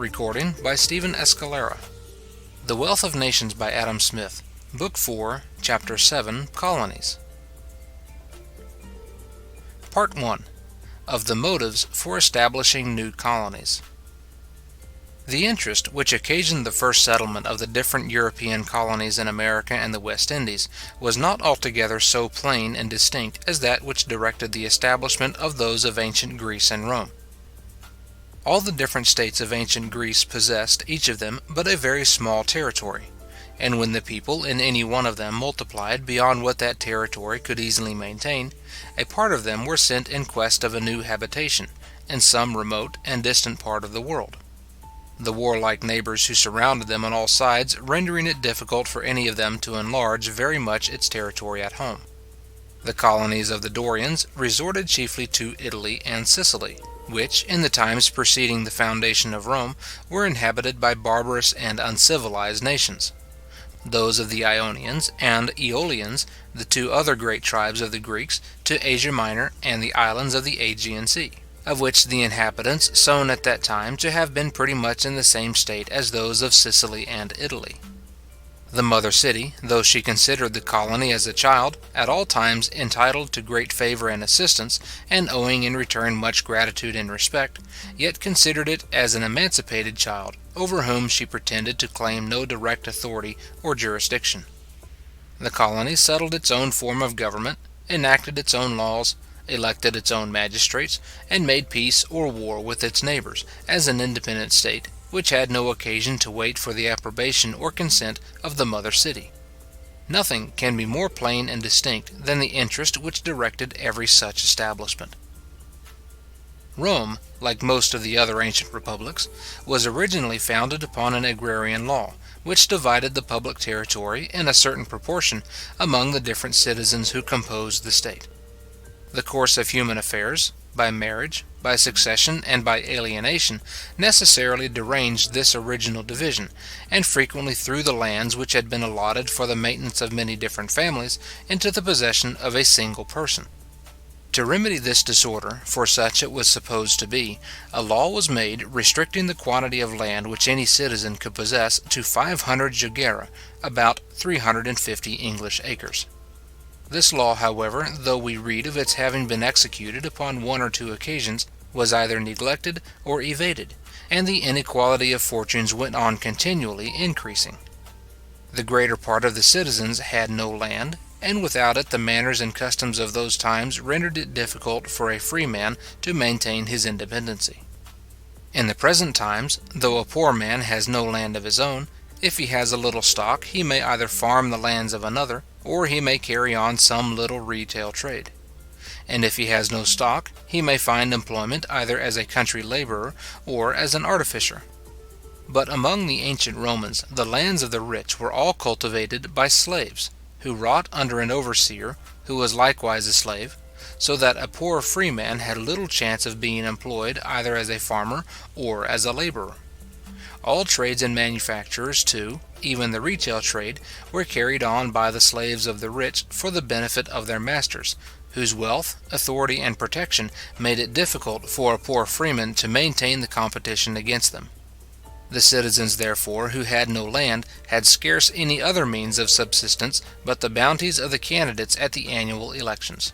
Recording by Stephen Escalera. The Wealth of Nations by Adam Smith, Book 4, Chapter 7, Colonies. Part 1. Of the Motives for Establishing New Colonies. The interest which occasioned the first settlement of the different European colonies in America and the West Indies was not altogether so plain and distinct as that which directed the establishment of those of ancient Greece and Rome. All the different states of ancient Greece possessed, each of them, but a very small territory, and when the people in any one of them multiplied beyond what that territory could easily maintain, a part of them were sent in quest of a new habitation, in some remote and distant part of the world, the warlike neighbours who surrounded them on all sides rendering it difficult for any of them to enlarge very much its territory at home. The colonies of the Dorians resorted chiefly to Italy and Sicily, which, in the times preceding the foundation of Rome, were inhabited by barbarous and uncivilized nations. Those of the Ionians and Aeolians, the two other great tribes of the Greeks, to Asia Minor and the islands of the Aegean Sea, of which the inhabitants sown at that time to have been pretty much in the same state as those of Sicily and Italy. The mother city, though she considered the colony as a child, at all times entitled to great favour and assistance, and owing in return much gratitude and respect, yet considered it as an emancipated child, over whom she pretended to claim no direct authority or jurisdiction. The colony settled its own form of government, enacted its own laws, elected its own magistrates, and made peace or war with its neighbours, as an independent state, which had no occasion to wait for the approbation or consent of the mother city. Nothing can be more plain and distinct than the interest which directed every such establishment. Rome, like most of the other ancient republics, was originally founded upon an agrarian law, which divided the public territory in a certain proportion among the different citizens who composed the state. The course of human affairs, by marriage, by succession, and by alienation, necessarily deranged this original division, and frequently threw the lands which had been allotted for the maintenance of many different families into the possession of a single person. To remedy this disorder, for such it was supposed to be, a law was made restricting the quantity of land which any citizen could possess to 500 jugera, about 350 English acres. This law, however, though we read of its having been executed upon one or two occasions, was either neglected or evaded, and the inequality of fortunes went on continually increasing. The greater part of the citizens had no land, and without it the manners and customs of those times rendered it difficult for a free man to maintain his independency. In the present times, though a poor man has no land of his own, if he has a little stock, he may either farm the lands of another, or he may carry on some little retail trade. And if he has no stock, he may find employment either as a country labourer or as an artificer. But among the ancient Romans, the lands of the rich were all cultivated by slaves, who wrought under an overseer, who was likewise a slave, so that a poor freeman had little chance of being employed either as a farmer or as a labourer. All trades and manufactures, too, even the retail trade, were carried on by the slaves of the rich for the benefit of their masters, whose wealth, authority, and protection made it difficult for a poor freeman to maintain the competition against them. The citizens, therefore, who had no land, had scarce any other means of subsistence but the bounties of the candidates at the annual elections.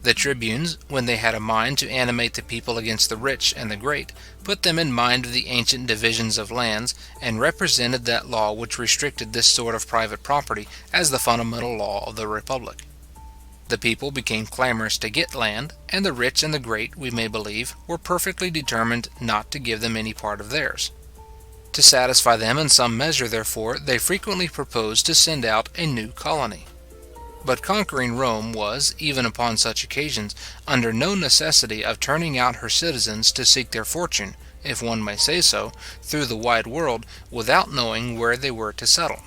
The tribunes, when they had a mind to animate the people against the rich and the great, put them in mind of the ancient divisions of lands, and represented that law which restricted this sort of private property as the fundamental law of the republic. The people became clamorous to get land, and the rich and the great, we may believe, were perfectly determined not to give them any part of theirs. To satisfy them in some measure, therefore, they frequently proposed to send out a new colony. But conquering Rome was, even upon such occasions, under no necessity of turning out her citizens to seek their fortune, if one may say so, through the wide world, without knowing where they were to settle.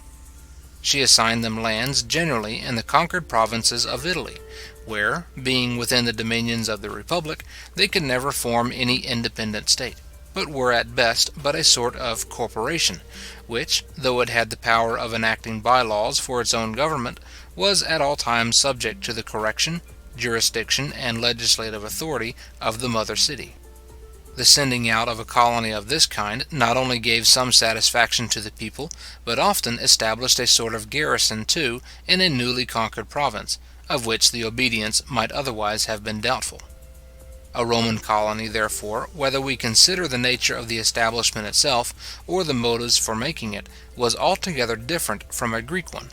She assigned them lands generally in the conquered provinces of Italy, where, being within the dominions of the republic, they could never form any independent state, but were at best but a sort of corporation, which, though it had the power of enacting bylaws for its own government, was at all times subject to the correction, jurisdiction, and legislative authority of the mother city. The sending out of a colony of this kind not only gave some satisfaction to the people, but often established a sort of garrison too in a newly conquered province, of which the obedience might otherwise have been doubtful. A Roman colony, therefore, whether we consider the nature of the establishment itself, or the motives for making it, was altogether different from a Greek one.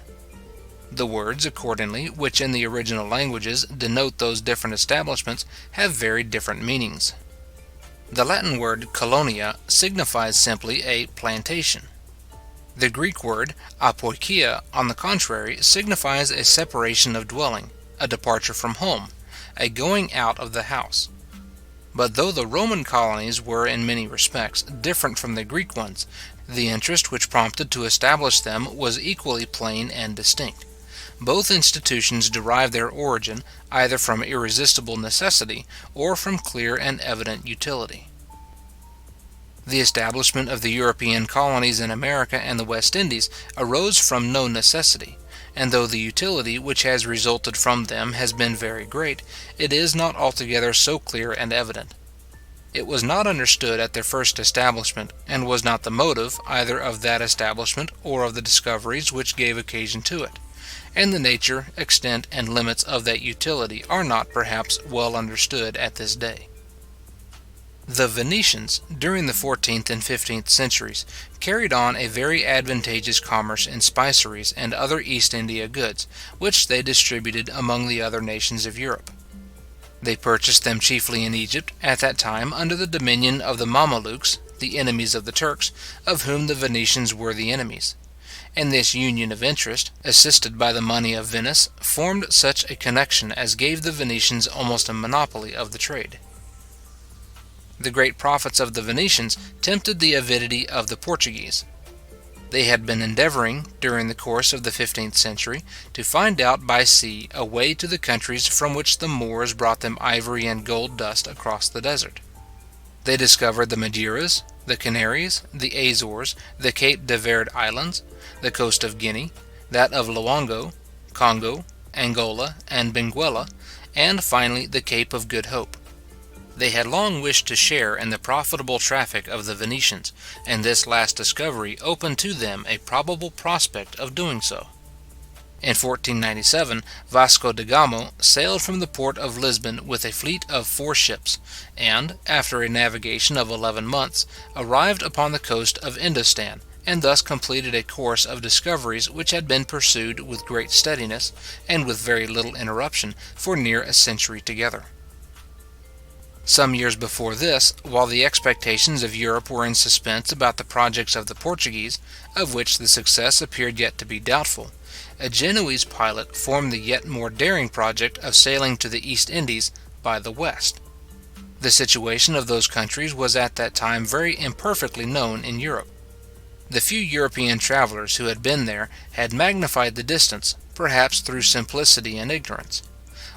The words, accordingly, which in the original languages denote those different establishments, have very different meanings. The Latin word colonia signifies simply a plantation. The Greek word apoikia, on the contrary, signifies a separation of dwelling, a departure from home, a going out of the house. But though the Roman colonies were in many respects different from the Greek ones, the interest which prompted to establish them was equally plain and distinct. Both institutions derived their origin either from irresistible necessity or from clear and evident utility. The establishment of the European colonies in America and the West Indies arose from no necessity, and though the utility which has resulted from them has been very great, it is not altogether so clear and evident. It was not understood at their first establishment, and was not the motive either of that establishment or of the discoveries which gave occasion to it, and the nature, extent, and limits of that utility are not perhaps well understood at this day. The Venetians, during the 14th and 15th centuries, carried on a very advantageous commerce in spiceries and other East India goods, which they distributed among the other nations of Europe. They purchased them chiefly in Egypt, at that time under the dominion of the Mamelukes, the enemies of the Turks, of whom the Venetians were the enemies. And this union of interest, assisted by the money of Venice, formed such a connection as gave the Venetians almost a monopoly of the trade. The great profits of the Venetians tempted the avidity of the Portuguese. They had been endeavouring, during the course of the 15th century, to find out by sea a way to the countries from which the Moors brought them ivory and gold dust across the desert. They discovered the Madeiras, the Canaries, the Azores, the Cape de Verde Islands, the coast of Guinea, that of Loango, Congo, Angola, and Benguela, and finally the Cape of Good Hope. They had long wished to share in the profitable traffic of the Venetians, and this last discovery opened to them a probable prospect of doing so. In 1497, Vasco da Gama sailed from the port of Lisbon with a fleet of 4 ships, and, after a navigation of 11 months, arrived upon the coast of Indostan, and thus completed a course of discoveries which had been pursued with great steadiness, and with very little interruption, for near a century together. Some years before this, while the expectations of Europe were in suspense about the projects of the Portuguese, of which the success appeared yet to be doubtful, a Genoese pilot formed the yet more daring project of sailing to the East Indies by the west. The situation of those countries was at that time very imperfectly known in Europe. The few European travellers who had been there had magnified the distance, perhaps through simplicity and ignorance.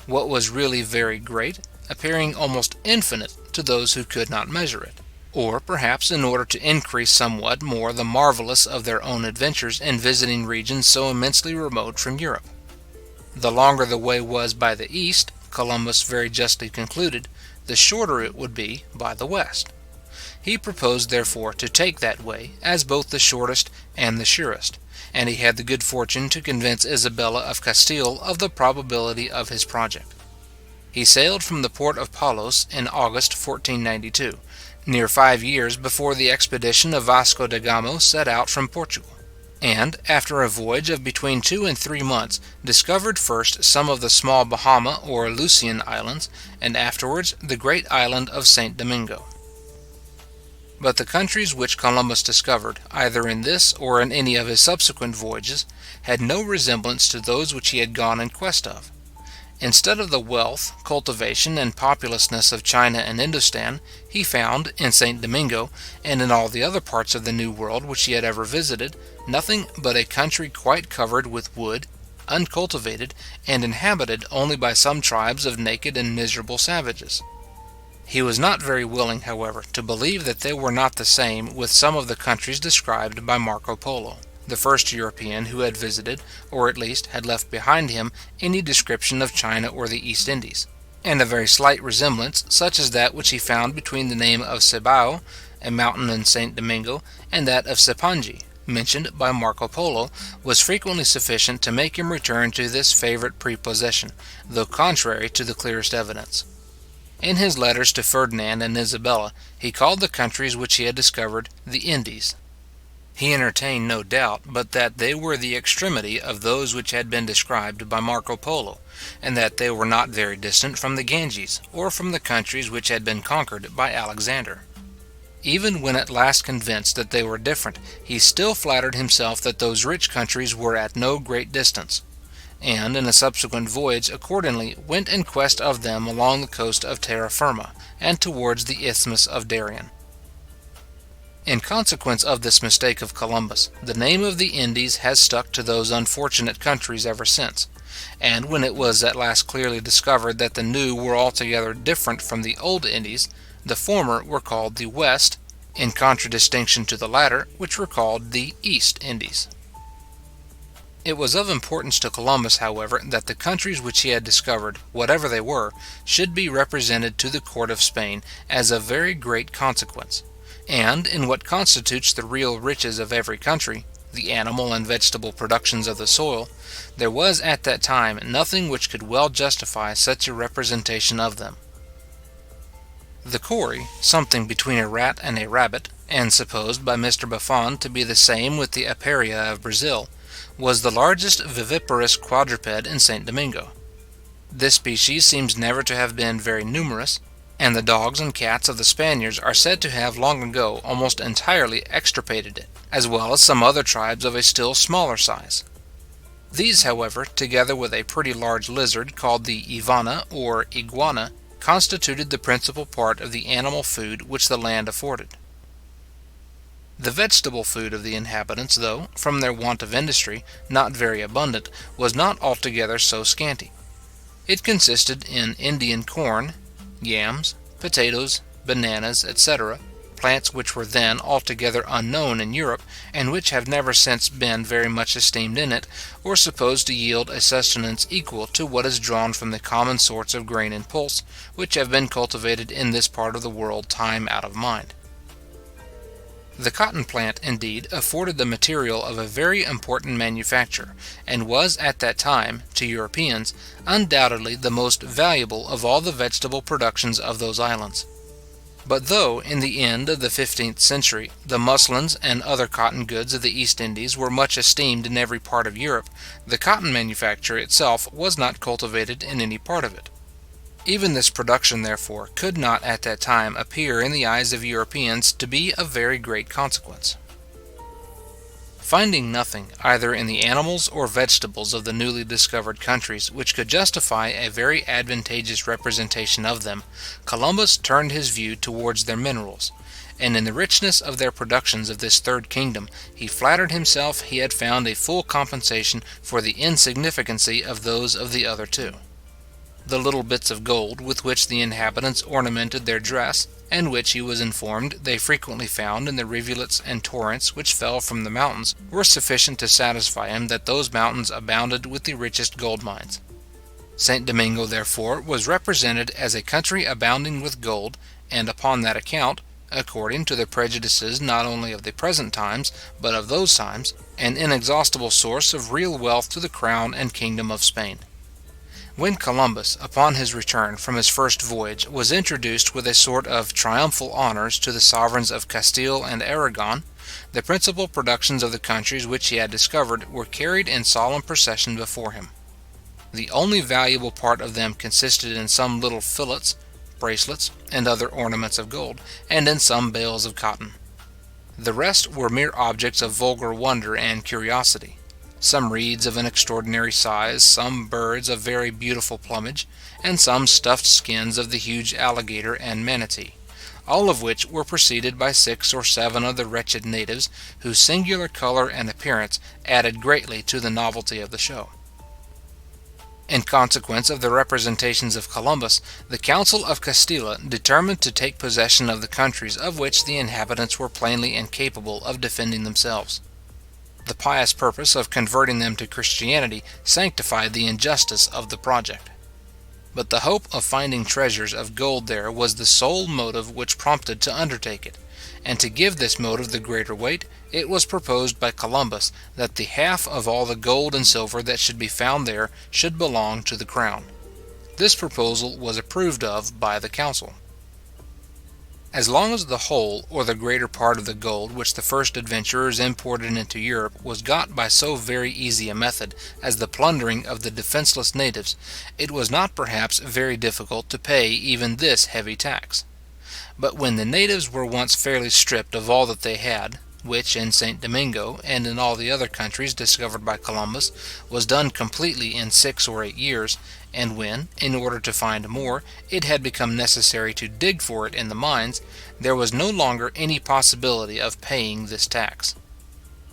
What was really very great, appearing almost infinite to those who could not measure it, or perhaps in order to increase somewhat more the marvellous of their own adventures in visiting regions so immensely remote from Europe. The longer the way was by the east, Columbus very justly concluded, the shorter it would be by the west. He proposed therefore to take that way as both the shortest and the surest, and he had the good fortune to convince Isabella of Castile of the probability of his project. He sailed from the port of Palos in August 1492, near 5 years before the expedition of Vasco da Gama set out from Portugal, and, after a voyage of between 2 and 3 months, discovered first some of the small Bahama or Lucian Islands, and afterwards the great island of St. Domingo. But the countries which Columbus discovered, either in this or in any of his subsequent voyages, had no resemblance to those which he had gone in quest of. Instead of the wealth, cultivation, and populousness of China and Indostan, he found, in St. Domingo, and in all the other parts of the New World which he had ever visited, nothing but a country quite covered with wood, uncultivated, and inhabited only by some tribes of naked and miserable savages. He was not very willing, however, to believe that they were not the same with some of the countries described by Marco Polo, the first European who had visited, or at least had left behind him, any description of China or the East Indies. and a very slight resemblance, such as that which he found between the name of Cibao, a mountain in St. Domingo, and that of Cipangi, mentioned by Marco Polo, was frequently sufficient to make him return to this favourite prepossession, though contrary to the clearest evidence. In his letters to Ferdinand and Isabella, he called the countries which he had discovered the Indies. He entertained no doubt but that they were the extremity of those which had been described by Marco Polo, and that they were not very distant from the Ganges, or from the countries which had been conquered by Alexander. Even when at last convinced that they were different, he still flattered himself that those rich countries were at no great distance, and in a subsequent voyage accordingly went in quest of them along the coast of Terra Firma, and towards the Isthmus of Darien. In consequence of this mistake of Columbus, the name of the Indies has stuck to those unfortunate countries ever since, and when it was at last clearly discovered that the new were altogether different from the old Indies, the former were called the West, in contradistinction to the latter, which were called the East Indies. It was of importance to Columbus, however, that the countries which he had discovered, whatever they were, should be represented to the court of Spain as of very great consequence. And in what constitutes the real riches of every country, the animal and vegetable productions of the soil, there was at that time nothing which could well justify such a representation of them. The Cory, something between a rat and a rabbit, and supposed by Mr. Buffon to be the same with the Aperia of Brazil, was the largest viviparous quadruped in St. Domingo. This species seems never to have been very numerous, and the dogs and cats of the Spaniards are said to have long ago almost entirely extirpated it, as well as some other tribes of a still smaller size. These, however, together with a pretty large lizard called the ivana or iguana, constituted the principal part of the animal food which the land afforded. The vegetable food of the inhabitants, though, from their want of industry, not very abundant, was not altogether so scanty. It consisted in Indian corn, yams, potatoes, bananas, etc., plants which were then altogether unknown in Europe, and which have never since been very much esteemed in it, or supposed to yield a sustenance equal to what is drawn from the common sorts of grain and pulse, which have been cultivated in this part of the world time out of mind. The cotton plant, indeed, afforded the material of a very important manufacture, and was at that time, to Europeans, undoubtedly the most valuable of all the vegetable productions of those islands. But though, in the end of the 15th century, the muslins and other cotton goods of the East Indies were much esteemed in every part of Europe, the cotton manufacture itself was not cultivated in any part of it. Even this production, therefore, could not at that time appear in the eyes of Europeans to be of very great consequence. Finding nothing, either in the animals or vegetables of the newly discovered countries, which could justify a very advantageous representation of them, Columbus turned his view towards their minerals, and in the richness of their productions of this third kingdom, he flattered himself he had found a full compensation for the insignificancy of those of the other two. The little bits of gold with which the inhabitants ornamented their dress, and which he was informed they frequently found in the rivulets and torrents which fell from the mountains, were sufficient to satisfy him that those mountains abounded with the richest gold mines. St. Domingo, therefore, was represented as a country abounding with gold, and upon that account, according to the prejudices not only of the present times, but of those times, an inexhaustible source of real wealth to the crown and kingdom of Spain. When Columbus, upon his return from his first voyage, was introduced with a sort of triumphal honours to the sovereigns of Castile and Aragon, the principal productions of the countries which he had discovered were carried in solemn procession before him. The only valuable part of them consisted in some little fillets, bracelets, and other ornaments of gold, and in some bales of cotton. The rest were mere objects of vulgar wonder and curiosity. Some reeds of an extraordinary size, some birds of very beautiful plumage, and some stuffed skins of the huge alligator and manatee, all of which were preceded by 6 or 7 of the wretched natives, whose singular colour and appearance added greatly to the novelty of the show. In consequence of the representations of Columbus, the Council of Castile determined to take possession of the countries of which the inhabitants were plainly incapable of defending themselves. The pious purpose of converting them to Christianity sanctified the injustice of the project. but the hope of finding treasures of gold there was the sole motive which prompted to undertake it, and to give this motive the greater weight, it was proposed by Columbus that the half of all the gold and silver that should be found there should belong to the crown. This proposal was approved of by the council. As long as the whole or the greater part of the gold which the first adventurers imported into Europe was got by so very easy a method as the plundering of the defenceless natives, it was not perhaps very difficult to pay even this heavy tax. But when the natives were once fairly stripped of all that they had, which in St. Domingo and in all the other countries discovered by Columbus was done completely in 6 or 8 years, and when, in order to find more, it had become necessary to dig for it in the mines, there was no longer any possibility of paying this tax.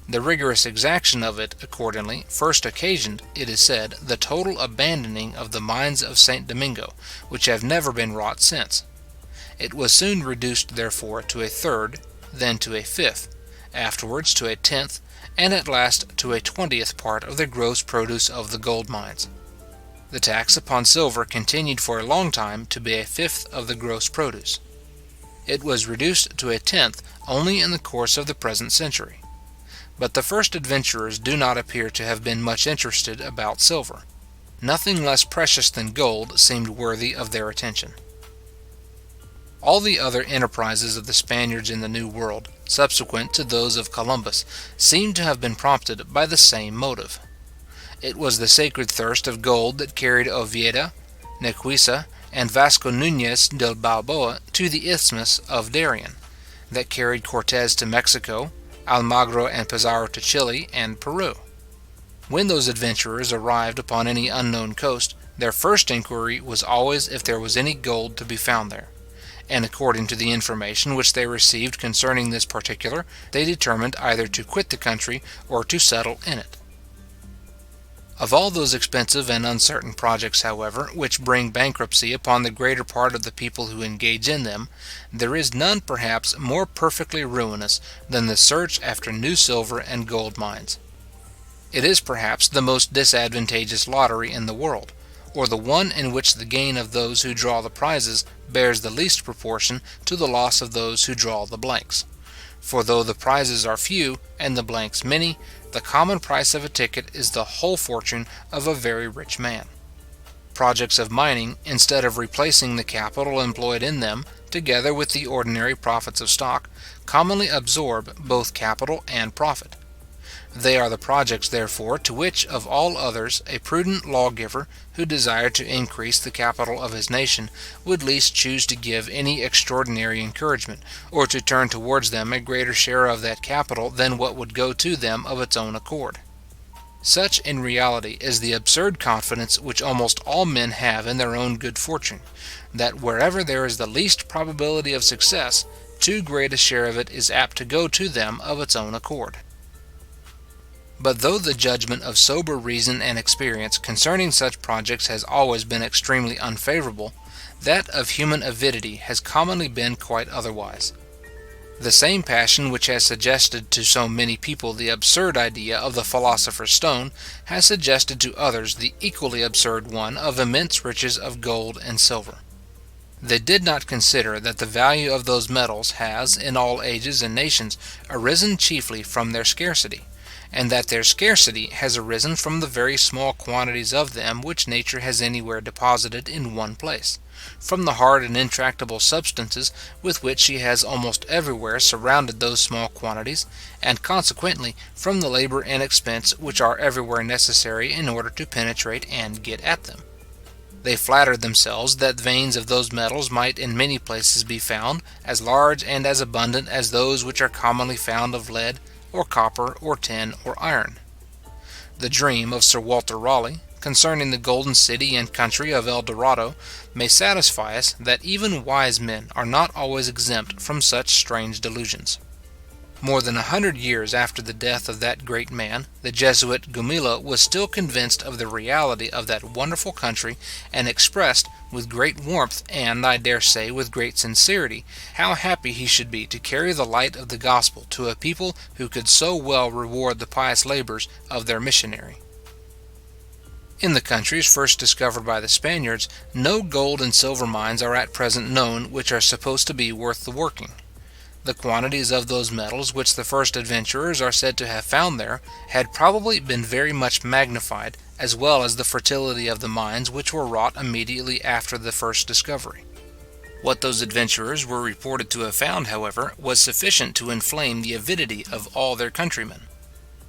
The rigorous exaction of it, accordingly, first occasioned, it is said, the total abandoning of the mines of St. Domingo, which have never been wrought since. It was soon reduced, therefore, to a third, then to a fifth, afterwards to a tenth, and at last to a 20th part of the gross produce of the gold mines. The tax upon silver continued for a long time to be a fifth of the gross produce. It was reduced to a tenth only in the course of the present century. But the first adventurers do not appear to have been much interested about silver. Nothing less precious than gold seemed worthy of their attention. All the other enterprises of the Spaniards in the New World, subsequent to those of Columbus, seem to have been prompted by the same motive. It was the sacred thirst of gold that carried Oviedo, Nequissa, and Vasco Nunez del Balboa to the Isthmus of Darien, that carried Cortes to Mexico, Almagro and Pizarro to Chile and Peru. When those adventurers arrived upon any unknown coast, their first inquiry was always if there was any gold to be found there, and according to the information which they received concerning this particular, they determined either to quit the country or to settle in it. Of all those expensive and uncertain projects, however, which bring bankruptcy upon the greater part of the people who engage in them, there is none perhaps more perfectly ruinous than the search after new silver and gold mines. It is perhaps the most disadvantageous lottery in the world, or the one in which the gain of those who draw the prizes bears the least proportion to the loss of those who draw the blanks. For though the prizes are few and the blanks many, the common price of a ticket is the whole fortune of a very rich man. Projects of mining, instead of replacing the capital employed in them, together with the ordinary profits of stock, commonly absorb both capital and profit. They are the projects, therefore, to which of all others a prudent lawgiver, who desired to increase the capital of his nation, would least choose to give any extraordinary encouragement, or to turn towards them a greater share of that capital than what would go to them of its own accord. Such, in reality, is the absurd confidence which almost all men have in their own good fortune, that wherever there is the least probability of success, too great a share of it is apt to go to them of its own accord. But though the judgment of sober reason and experience concerning such projects has always been extremely unfavourable, that of human avidity has commonly been quite otherwise. The same passion which has suggested to so many people the absurd idea of the philosopher's stone has suggested to others the equally absurd one of immense riches of gold and silver. They did not consider that the value of those metals has, in all ages and nations, arisen chiefly from their scarcity, and that their scarcity has arisen from the very small quantities of them which nature has anywhere deposited in one place, from the hard and intractable substances with which she has almost everywhere surrounded those small quantities, and consequently from the labour and expense which are everywhere necessary in order to penetrate and get at them. They flattered themselves that veins of those metals might in many places be found, as large and as abundant as those which are commonly found of lead, or copper, or tin, or iron. The dream of Sir Walter Raleigh, concerning the golden city and country of El Dorado, may satisfy us that even wise men are not always exempt from such strange delusions. More than 100 years after the death of that great man, the Jesuit Gumila was still convinced of the reality of that wonderful country, and expressed, with great warmth, and, I dare say, with great sincerity, how happy he should be to carry the light of the gospel to a people who could so well reward the pious labours of their missionary. In the countries first discovered by the Spaniards, no gold and silver mines are at present known which are supposed to be worth the working. The quantities of those metals which the first adventurers are said to have found there had probably been very much magnified, as well as the fertility of the mines which were wrought immediately after the first discovery. What those adventurers were reported to have found, however, was sufficient to inflame the avidity of all their countrymen.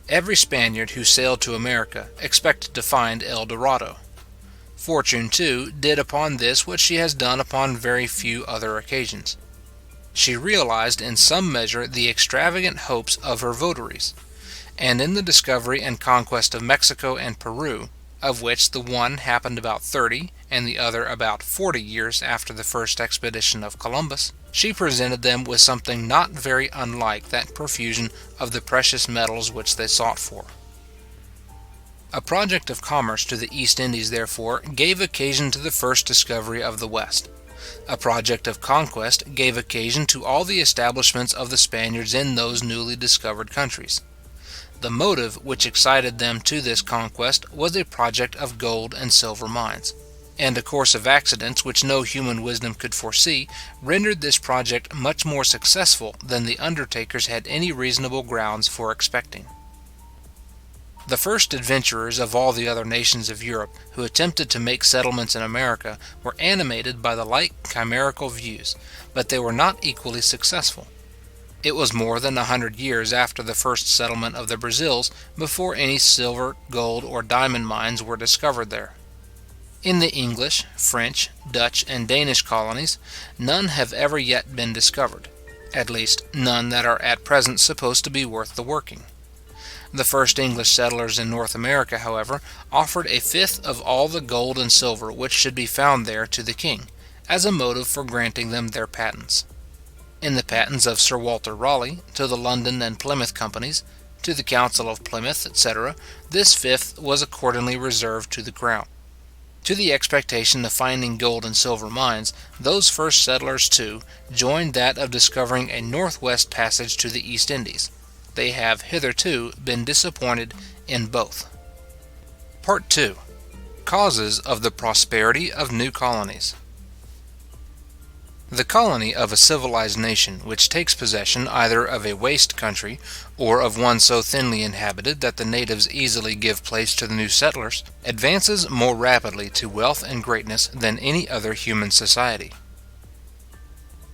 Every Spaniard who sailed to America expected to find El Dorado. Fortune, too, did upon this what she has done upon very few other occasions. She realized in some measure the extravagant hopes of her votaries, and in the discovery and conquest of Mexico and Peru, of which the one happened about 30 and the other about 40 years after the first expedition of Columbus, she presented them with something not very unlike that profusion of the precious metals which they sought for. A project of commerce to the East Indies, therefore, gave occasion to the first discovery of the West. A project of conquest gave occasion to all the establishments of the Spaniards in those newly discovered countries. The motive which excited them to this conquest was a project of gold and silver mines, and a course of accidents which no human wisdom could foresee rendered this project much more successful than the undertakers had any reasonable grounds for expecting. The first adventurers of all the other nations of Europe who attempted to make settlements in America were animated by the like chimerical views, but they were not equally successful. It was more than 100 years after the first settlement of the Brazils before any silver, gold, or diamond mines were discovered there. In the English, French, Dutch, and Danish colonies, none have ever yet been discovered, at least none that are at present supposed to be worth the working. The first English settlers in North America, however, offered a fifth of all the gold and silver which should be found there to the king, as a motive for granting them their patents. In the patents of Sir Walter Raleigh, to the London and Plymouth companies, to the Council of Plymouth, etc., this fifth was accordingly reserved to the crown. To the expectation of finding gold and silver mines, those first settlers, too, joined that of discovering a northwest passage to the East Indies. They have hitherto been disappointed in both. Part 2. Causes of the prosperity of new colonies. The colony of a civilized nation which takes possession either of a waste country, or of one so thinly inhabited that the natives easily give place to the new settlers, advances more rapidly to wealth and greatness than any other human society.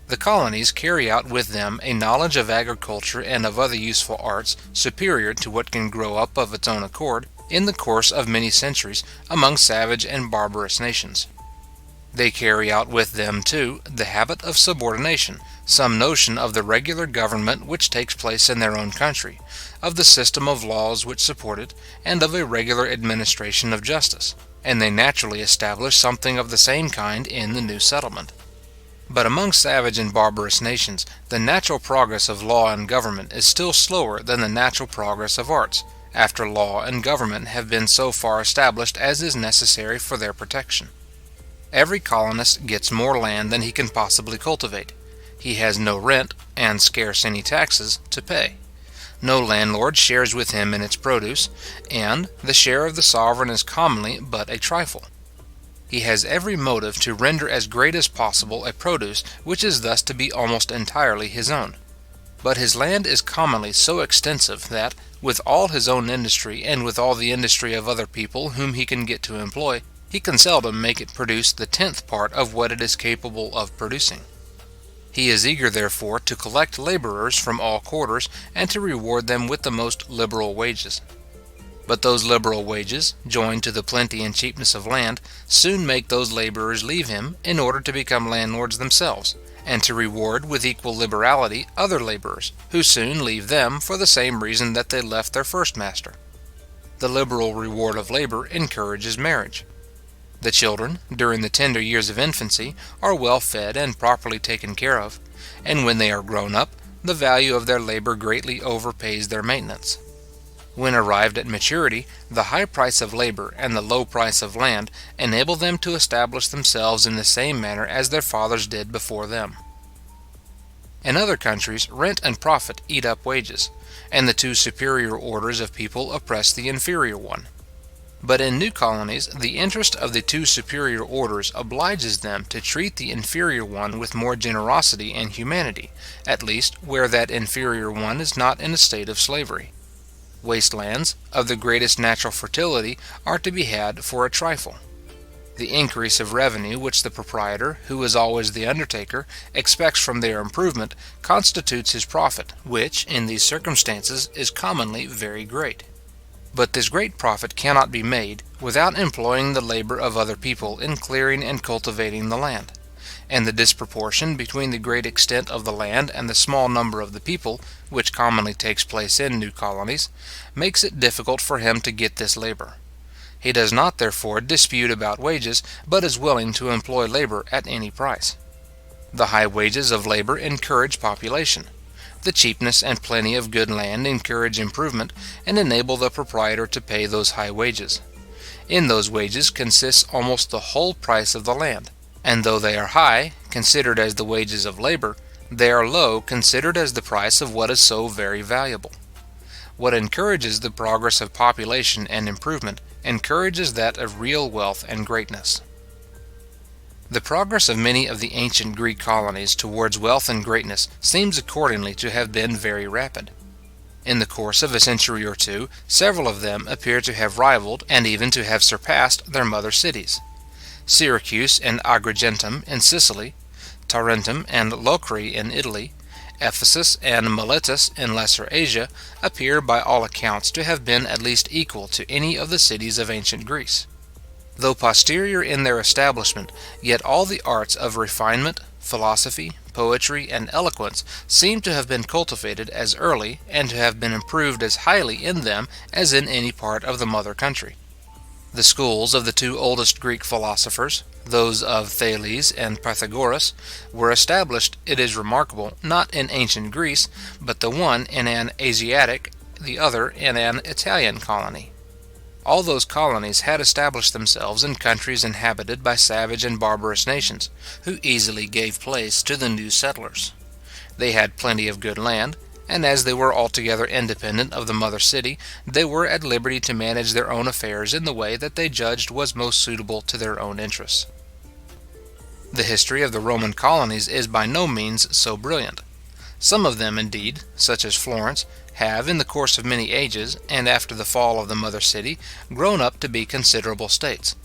The colonies carry out with them a knowledge of agriculture and of other useful arts superior to what can grow up of its own accord, in the course of many centuries, among savage and barbarous nations. They carry out with them, too, the habit of subordination, some notion of the regular government which takes place in their own country, of the system of laws which support it, and of a regular administration of justice, and they naturally establish something of the same kind in the new settlement. But among savage and barbarous nations, the natural progress of law and government is still slower than the natural progress of arts, after law and government have been so far established as is necessary for their protection. Every colonist gets more land than he can possibly cultivate. He has no rent, and scarce any taxes, to pay. No landlord shares with him in its produce, and the share of the sovereign is commonly but a trifle. He has every motive to render as great as possible a produce which is thus to be almost entirely his own. But his land is commonly so extensive that, with all his own industry and with all the industry of other people whom he can get to employ, he can seldom make it produce the 10th part of what it is capable of producing. He is eager, therefore, to collect labourers from all quarters, and to reward them with the most liberal wages. But those liberal wages, joined to the plenty and cheapness of land, soon make those labourers leave him in order to become landlords themselves, and to reward with equal liberality other labourers, who soon leave them for the same reason that they left their first master. The liberal reward of labour encourages marriage. The children, during the tender years of infancy, are well fed and properly taken care of, and when they are grown up, the value of their labour greatly overpays their maintenance. When arrived at maturity, the high price of labour and the low price of land enable them to establish themselves in the same manner as their fathers did before them. In other countries, rent and profit eat up wages, and the two superior orders of people oppress the inferior one. But in new colonies, the interest of the two superior orders obliges them to treat the inferior one with more generosity and humanity, at least where that inferior one is not in a state of slavery. Waste lands, of the greatest natural fertility, are to be had for a trifle. The increase of revenue which the proprietor, who is always the undertaker, expects from their improvement, constitutes his profit, which, in these circumstances, is commonly very great. But this great profit cannot be made without employing the labour of other people in clearing and cultivating the land; and the disproportion between the great extent of the land and the small number of the people, which commonly takes place in new colonies, makes it difficult for him to get this labour. He does not, therefore, dispute about wages, but is willing to employ labour at any price. The high wages of labour encourage population. The cheapness and plenty of good land encourage improvement, and enable the proprietor to pay those high wages. In those wages consists almost the whole price of the land, and though they are high, considered as the wages of labour, they are low considered as the price of what is so very valuable. What encourages the progress of population and improvement encourages that of real wealth and greatness. The progress of many of the ancient Greek colonies towards wealth and greatness seems accordingly to have been very rapid. In the course of a century or two, several of them appear to have rivaled, and even to have surpassed, their mother cities. Syracuse and Agrigentum in Sicily, Tarentum and Locri in Italy, Ephesus and Miletus in Lesser Asia appear by all accounts to have been at least equal to any of the cities of ancient Greece. Though posterior in their establishment, yet all the arts of refinement, philosophy, poetry, and eloquence seem to have been cultivated as early, and to have been improved as highly in them as in any part of the mother country. The schools of the two oldest Greek philosophers, those of Thales and Pythagoras, were established, it is remarkable, not in ancient Greece, but the one in an Asiatic, the other in an Italian colony. All those colonies had established themselves in countries inhabited by savage and barbarous nations, who easily gave place to the new settlers. They had plenty of good land, and as they were altogether independent of the mother city, they were at liberty to manage their own affairs in the way that they judged was most suitable to their own interests. The history of the Roman colonies is by no means so brilliant. Some of them, indeed, such as Florence, have, in the course of many ages, and after the fall of the mother city, grown up to be considerable states.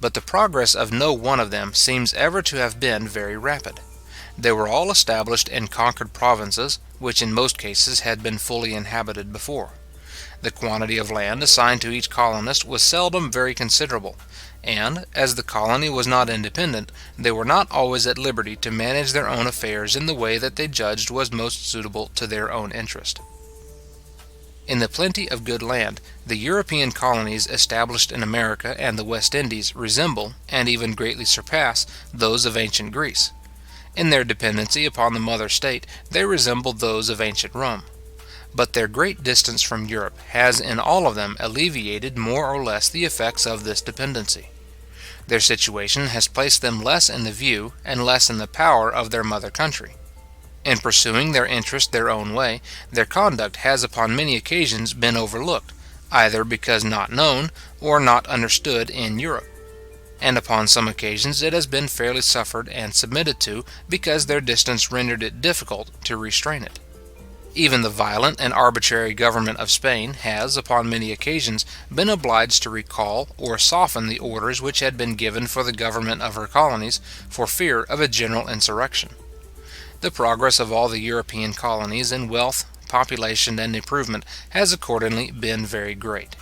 But the progress of no one of them seems ever to have been very rapid. They were all established in conquered provinces, which in most cases had been fully inhabited before. The quantity of land assigned to each colonist was seldom very considerable, and, as the colony was not independent, they were not always at liberty to manage their own affairs in the way that they judged was most suitable to their own interest. In the plenty of good land, the European colonies established in America and the West Indies resemble, and even greatly surpass, those of ancient Greece. In their dependency upon the mother state, they resemble those of ancient Rome. But their great distance from Europe has in all of them alleviated more or less the effects of this dependency. Their situation has placed them less in the view and less in the power of their mother country. In pursuing their interest their own way, their conduct has upon many occasions been overlooked, either because not known or not understood in Europe; and upon some occasions it has been fairly suffered and submitted to, because their distance rendered it difficult to restrain it. Even the violent and arbitrary government of Spain has, upon many occasions, been obliged to recall or soften the orders which had been given for the government of her colonies, for fear of a general insurrection. The progress of all the European colonies in wealth, population, and improvement has accordingly been very great.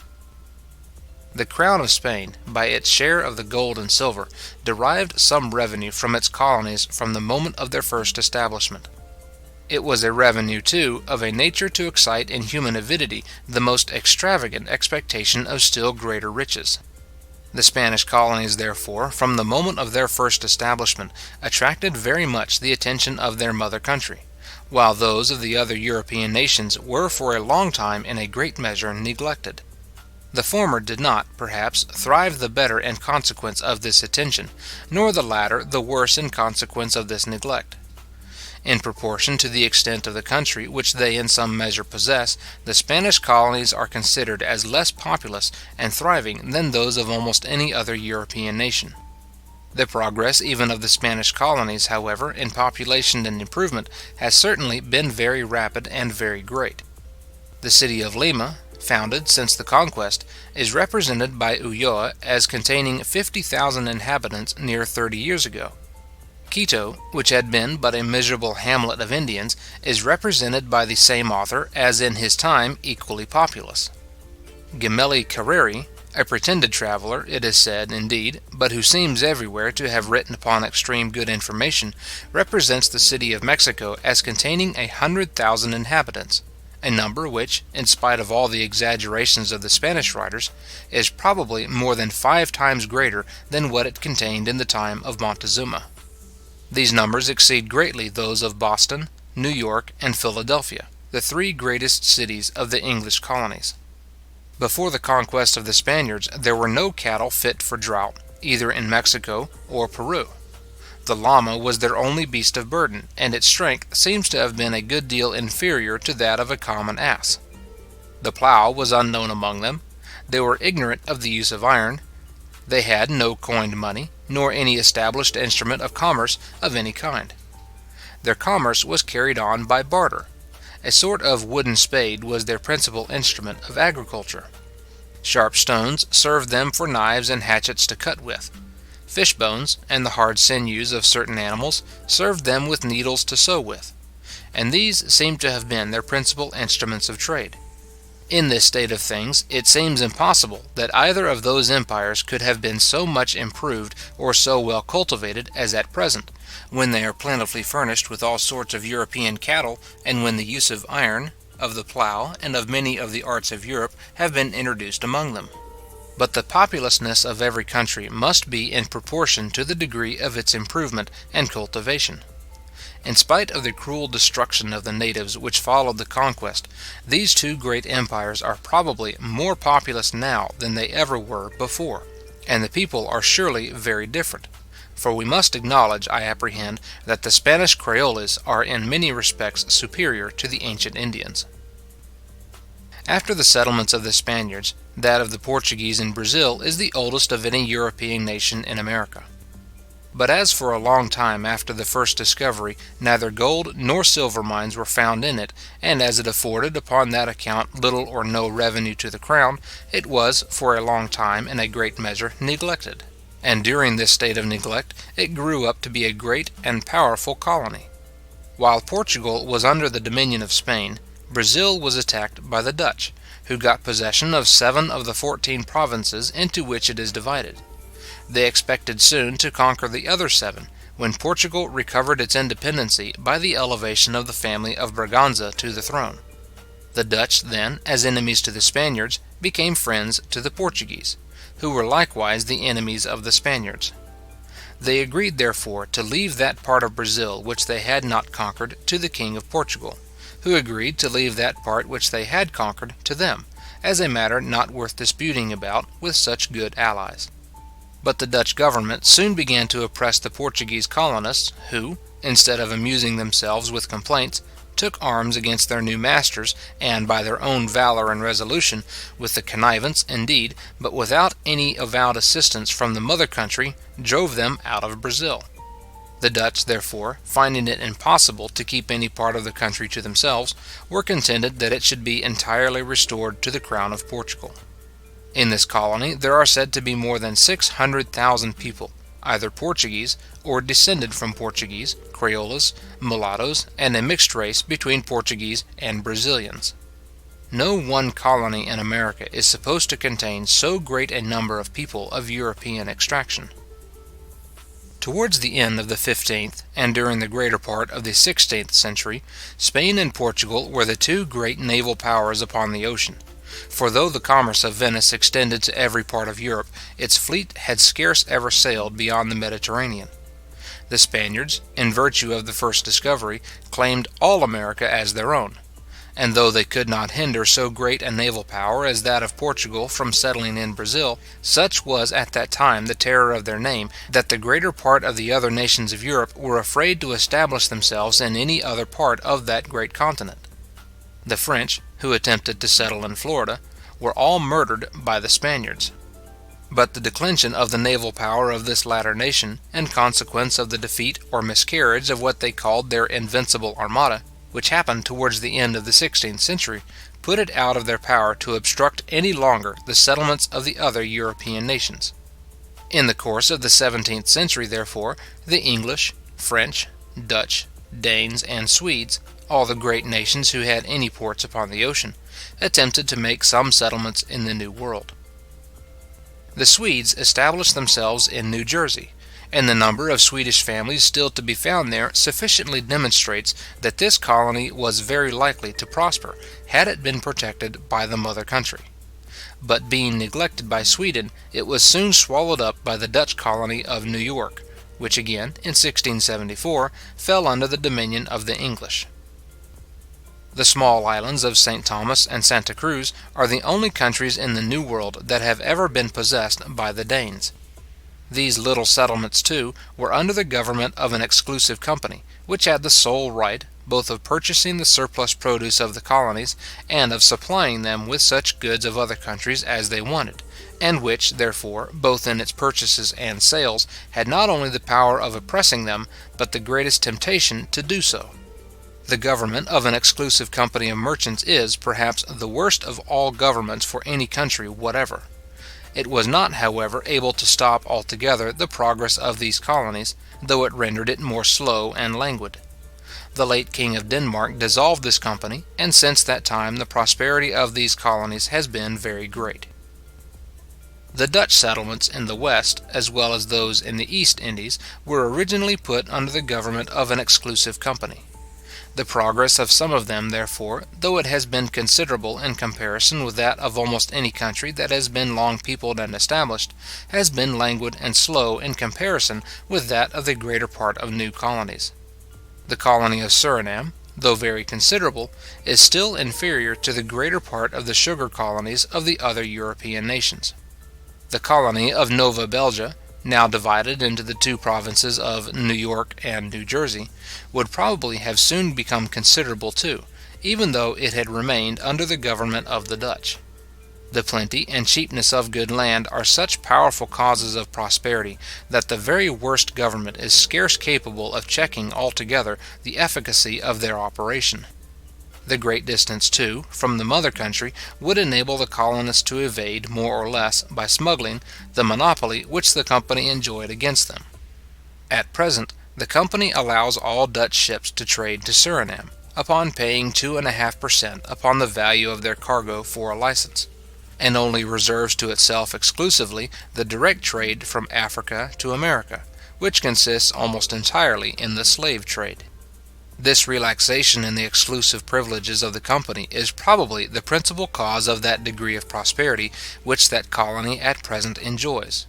The crown of Spain, by its share of the gold and silver, derived some revenue from its colonies from the moment of their first establishment. It was a revenue, too, of a nature to excite in human avidity the most extravagant expectation of still greater riches. The Spanish colonies, therefore, from the moment of their first establishment, attracted very much the attention of their mother country, while those of the other European nations were for a long time in a great measure neglected. The former did not, perhaps, thrive the better in consequence of this attention, nor the latter the worse in consequence of this neglect. In proportion to the extent of the country which they in some measure possess, the Spanish colonies are considered as less populous and thriving than those of almost any other European nation. The progress even of the Spanish colonies, however, in population and improvement, has certainly been very rapid and very great. The city of Lima, founded since the conquest, is represented by Ulloa as containing 50,000 inhabitants near 30 years ago. Quito, which had been but a miserable hamlet of Indians, is represented by the same author as in his time equally populous. Gemelli Carreri, a pretended traveller, it is said, indeed, but who seems everywhere to have written upon extreme good information, represents the city of Mexico as containing 100,000 inhabitants, a number which, in spite of all the exaggerations of the Spanish writers, is probably more than 5 times greater than what it contained in the time of Montezuma. These numbers exceed greatly those of Boston, New York, and Philadelphia, the 3 greatest cities of the English colonies. Before the conquest of the Spaniards, there were no cattle fit for drought, either in Mexico or Peru. The llama was their only beast of burden, and its strength seems to have been a good deal inferior to that of a common ass. The plough was unknown among them. They were ignorant of the use of iron. They had no coined money, nor any established instrument of commerce of any kind. Their commerce was carried on by barter. A sort of wooden spade was their principal instrument of agriculture. Sharp stones served them for knives and hatchets to cut with. Fish bones, and the hard sinews of certain animals, served them with needles to sew with. And these seem to have been their principal instruments of trade. In this state of things, it seems impossible that either of those empires could have been so much improved or so well cultivated as at present, when they are plentifully furnished with all sorts of European cattle, and when the use of iron, of the plough, and of many of the arts of Europe have been introduced among them. But the populousness of every country must be in proportion to the degree of its improvement and cultivation. In spite of the cruel destruction of the natives which followed the conquest, these 2 great empires are probably more populous now than they ever were before, and the people are surely very different. For we must acknowledge, I apprehend, that the Spanish Creoles are in many respects superior to the ancient Indians. After the settlements of the Spaniards, that of the Portuguese in Brazil is the oldest of any European nation in America. But as for a long time after the first discovery neither gold nor silver mines were found in it, and as it afforded upon that account little or no revenue to the crown, it was for a long time in a great measure neglected, and during this state of neglect it grew up to be a great and powerful colony. While Portugal was under the dominion of Spain, Brazil was attacked by the Dutch, who got possession of 7 of the 14 provinces into which it is divided. They expected soon to conquer the other 7, when Portugal recovered its independency by the elevation of the family of Braganza to the throne. The Dutch then, as enemies to the Spaniards, became friends to the Portuguese, who were likewise the enemies of the Spaniards. They agreed therefore to leave that part of Brazil which they had not conquered to the King of Portugal, who agreed to leave that part which they had conquered to them, as a matter not worth disputing about with such good allies. But the Dutch government soon began to oppress the Portuguese colonists, who, instead of amusing themselves with complaints, took arms against their new masters, and by their own valour and resolution, with the connivance, indeed, but without any avowed assistance from the mother country, drove them out of Brazil. The Dutch, therefore, finding it impossible to keep any part of the country to themselves, were contented that it should be entirely restored to the crown of Portugal. In this colony there are said to be more than 600,000 people, either Portuguese or descended from Portuguese, Creoles, mulattoes, and a mixed race between Portuguese and Brazilians. No one colony in America is supposed to contain so great a number of people of European extraction. Towards the end of the 15th, and during the greater part of the 16th century, Spain and Portugal were the 2 great naval powers upon the ocean. For though the commerce of Venice extended to every part of Europe, its fleet had scarce ever sailed beyond the Mediterranean. The Spaniards, in virtue of the first discovery, claimed all America as their own. and though they could not hinder so great a naval power as that of Portugal from settling in Brazil, such was at that time the terror of their name, that the greater part of the other nations of Europe were afraid to establish themselves in any other part of that great continent. The French, who attempted to settle in Florida, were all murdered by the Spaniards. But the declension of the naval power of this latter nation, in consequence of the defeat or miscarriage of what they called their invincible armada, which happened towards the end of the 16th century, put it out of their power to obstruct any longer the settlements of the other European nations. In the course of the 17th century, therefore, the English, French, Dutch, Danes, and Swedes, all the great nations who had any ports upon the ocean, attempted to make some settlements in the New World. The Swedes established themselves in New Jersey, and the number of Swedish families still to be found there sufficiently demonstrates that this colony was very likely to prosper had it been protected by the mother country. But being neglected by Sweden, it was soon swallowed up by the Dutch colony of New York, which again, in 1674, fell under the dominion of the English. The small islands of St. Thomas and Santa Cruz are the only countries in the New World that have ever been possessed by the Danes. These little settlements, too, were under the government of an exclusive company, which had the sole right, both of purchasing the surplus produce of the colonies, and of supplying them with such goods of other countries as they wanted, and which, therefore, both in its purchases and sales, had not only the power of oppressing them, but the greatest temptation to do so. The government of an exclusive company of merchants is, perhaps, the worst of all governments for any country whatever. It was not, however, able to stop altogether the progress of these colonies, though it rendered it more slow and languid. The late King of Denmark dissolved this company, and since that time the prosperity of these colonies has been very great. The Dutch settlements in the West, as well as those in the East Indies, were originally put under the government of an exclusive company. The progress of some of them, therefore, though it has been considerable in comparison with that of almost any country that has been long peopled and established, has been languid and slow in comparison with that of the greater part of new colonies. The colony of Suriname, though very considerable, is still inferior to the greater part of the sugar colonies of the other European nations. The colony of Nova Belgia, now divided into the two provinces of New York and New Jersey, would probably have soon become considerable too, even though it had remained under the government of the Dutch. The plenty and cheapness of good land are such powerful causes of prosperity that the very worst government is scarce capable of checking altogether the efficacy of their operation. The great distance, too, from the mother country would enable the colonists to evade, more or less, by smuggling, the monopoly which the company enjoyed against them. At present, the company allows all Dutch ships to trade to Suriname, upon paying 2.5% upon the value of their cargo for a license, and only reserves to itself exclusively the direct trade from Africa to America, which consists almost entirely in the slave trade. This relaxation in the exclusive privileges of the company is probably the principal cause of that degree of prosperity which that colony at present enjoys.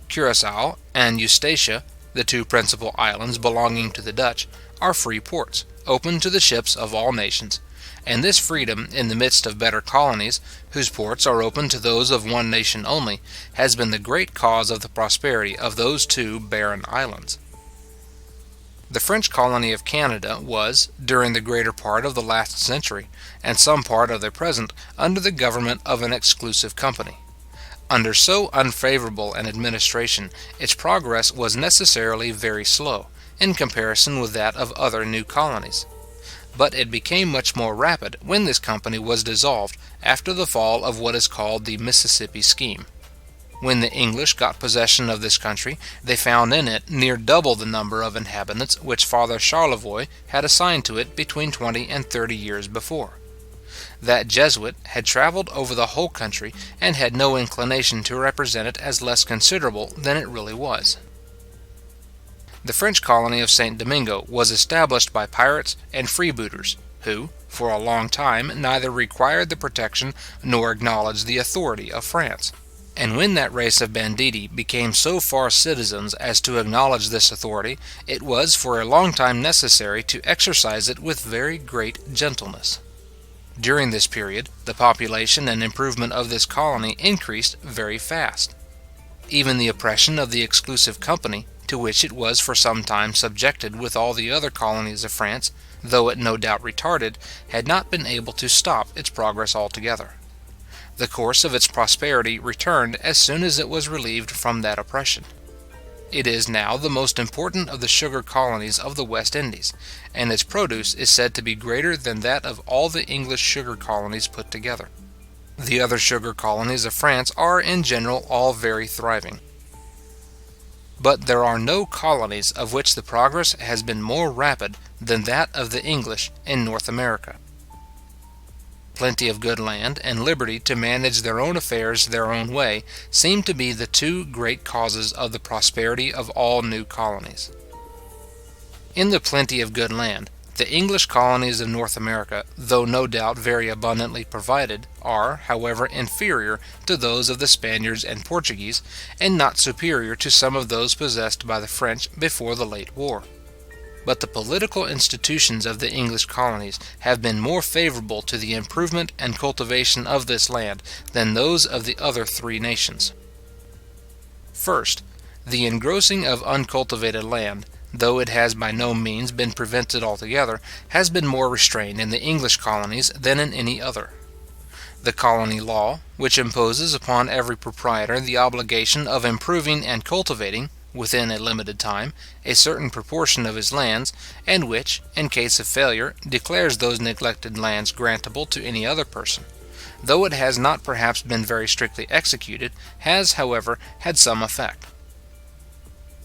Curaçao and Eustatia, the two principal islands belonging to the Dutch, are free ports, open to the ships of all nations, and this freedom in the midst of better colonies, whose ports are open to those of one nation only, has been the great cause of the prosperity of those two barren islands. The French colony of Canada was, during the greater part of the last century, and some part of the present, under the government of an exclusive company. Under so unfavourable an administration, its progress was necessarily very slow, in comparison with that of other new colonies. But it became much more rapid when this company was dissolved after the fall of what is called the Mississippi scheme. When the English got possession of this country, they found in it near double the number of inhabitants which Father Charlevoix had assigned to it between 20 and 30 years before. That Jesuit had travelled over the whole country, and had no inclination to represent it as less considerable than it really was. The French colony of St. Domingo was established by pirates and freebooters, who, for a long time, neither required the protection nor acknowledged the authority of France. And when that race of banditti became so far citizens as to acknowledge this authority, it was for a long time necessary to exercise it with very great gentleness. During this period, the population and improvement of this colony increased very fast. Even the oppression of the exclusive company, to which it was for some time subjected with all the other colonies of France, though it no doubt retarded, had not been able to stop its progress altogether. The course of its prosperity returned as soon as it was relieved from that oppression. It is now the most important of the sugar colonies of the West Indies, and its produce is said to be greater than that of all the English sugar colonies put together. The other sugar colonies of France are in general all very thriving. But there are no colonies of which the progress has been more rapid than that of the English in North America. Plenty of good land and liberty to manage their own affairs their own way seem to be the two great causes of the prosperity of all new colonies. In the plenty of good land, the English colonies of North America, though no doubt very abundantly provided, are, however, inferior to those of the Spaniards and Portuguese, and not superior to some of those possessed by the French before the late war. But the political institutions of the English colonies have been more favourable to the improvement and cultivation of this land than those of the other three nations. First, the engrossing of uncultivated land, though it has by no means been prevented altogether, has been more restrained in the English colonies than in any other. The colony law, which imposes upon every proprietor the obligation of improving and cultivating, within a limited time, a certain proportion of his lands, and which, in case of failure, declares those neglected lands grantable to any other person, though it has not perhaps been very strictly executed, has, however, had some effect.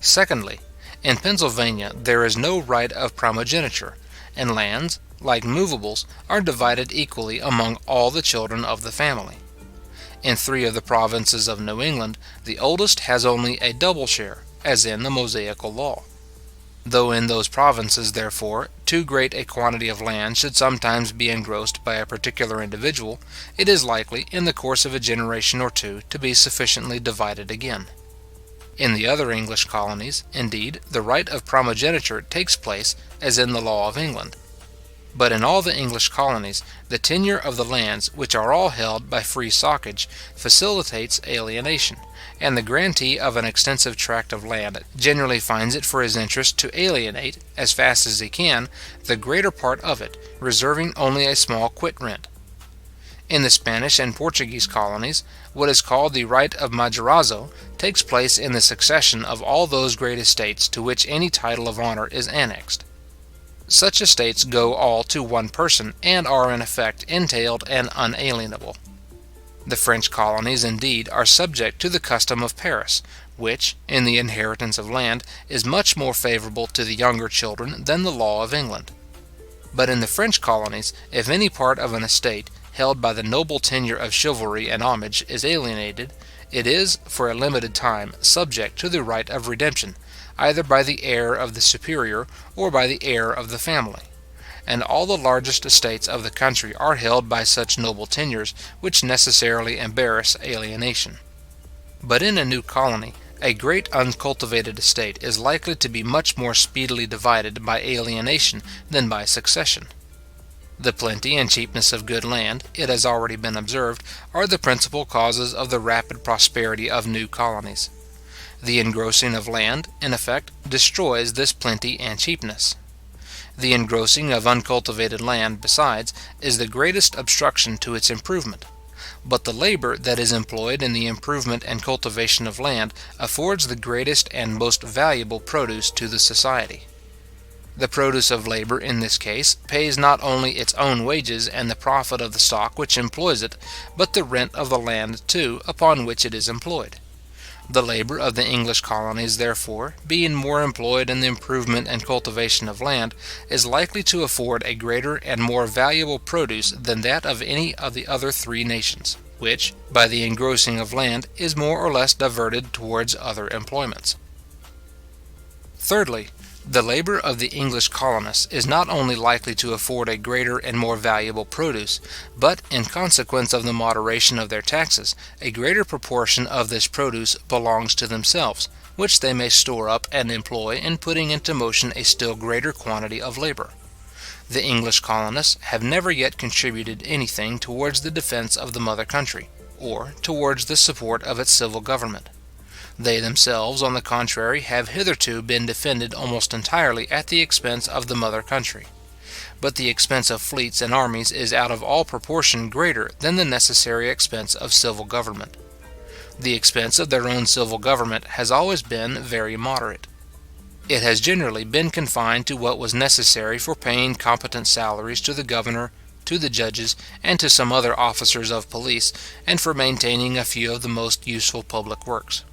Secondly, in Pennsylvania there is no right of primogeniture, and lands, like movables, are divided equally among all the children of the family. In 3 of the provinces of New England, the oldest has only a double share, as in the Mosaical law. Though in those provinces, therefore, too great a quantity of land should sometimes be engrossed by a particular individual, it is likely, in the course of a generation or two, to be sufficiently divided again. In the other English colonies, indeed, the right of primogeniture takes place, as in the law of England. But in all the English colonies, the tenure of the lands, which are all held by free soccage, facilitates alienation, and the grantee of an extensive tract of land generally finds it for his interest to alienate, as fast as he can, the greater part of it, reserving only a small quit rent. In the Spanish and Portuguese colonies, what is called the right of majorazzo takes place in the succession of all those great estates to which any title of honour is annexed. Such estates go all to one person, and are in effect entailed and unalienable. The French colonies, indeed, are subject to the custom of Paris, which, in the inheritance of land, is much more favourable to the younger children than the law of England. But in the French colonies, if any part of an estate, held by the noble tenure of chivalry and homage, is alienated, it is, for a limited time, subject to the right of redemption, either by the heir of the superior or by the heir of the family. And all the largest estates of the country are held by such noble tenures, which necessarily embarrass alienation. But in a new colony, a great uncultivated estate is likely to be much more speedily divided by alienation than by succession. The plenty and cheapness of good land, it has already been observed, are the principal causes of the rapid prosperity of new colonies. The engrossing of land, in effect, destroys this plenty and cheapness. The engrossing of uncultivated land, besides, is the greatest obstruction to its improvement. But the labour that is employed in the improvement and cultivation of land affords the greatest and most valuable produce to the society. The produce of labour, in this case, pays not only its own wages and the profit of the stock which employs it, but the rent of the land, too, upon which it is employed. The labour of the English colonies, therefore, being more employed in the improvement and cultivation of land, is likely to afford a greater and more valuable produce than that of any of the other 3 nations, which, by the engrossing of land, is more or less diverted towards other employments. Thirdly, the labour of the English colonists is not only likely to afford a greater and more valuable produce, but, in consequence of the moderation of their taxes, a greater proportion of this produce belongs to themselves, which they may store up and employ in putting into motion a still greater quantity of labour. The English colonists have never yet contributed anything towards the defense of the mother country, or towards the support of its civil government. They themselves, on the contrary, have hitherto been defended almost entirely at the expense of the mother country. But the expense of fleets and armies is out of all proportion greater than the necessary expense of civil government. The expense of their own civil government has always been very moderate. It has generally been confined to what was necessary for paying competent salaries to the governor, to the judges, and to some other officers of police, and for maintaining a few of the most useful public works.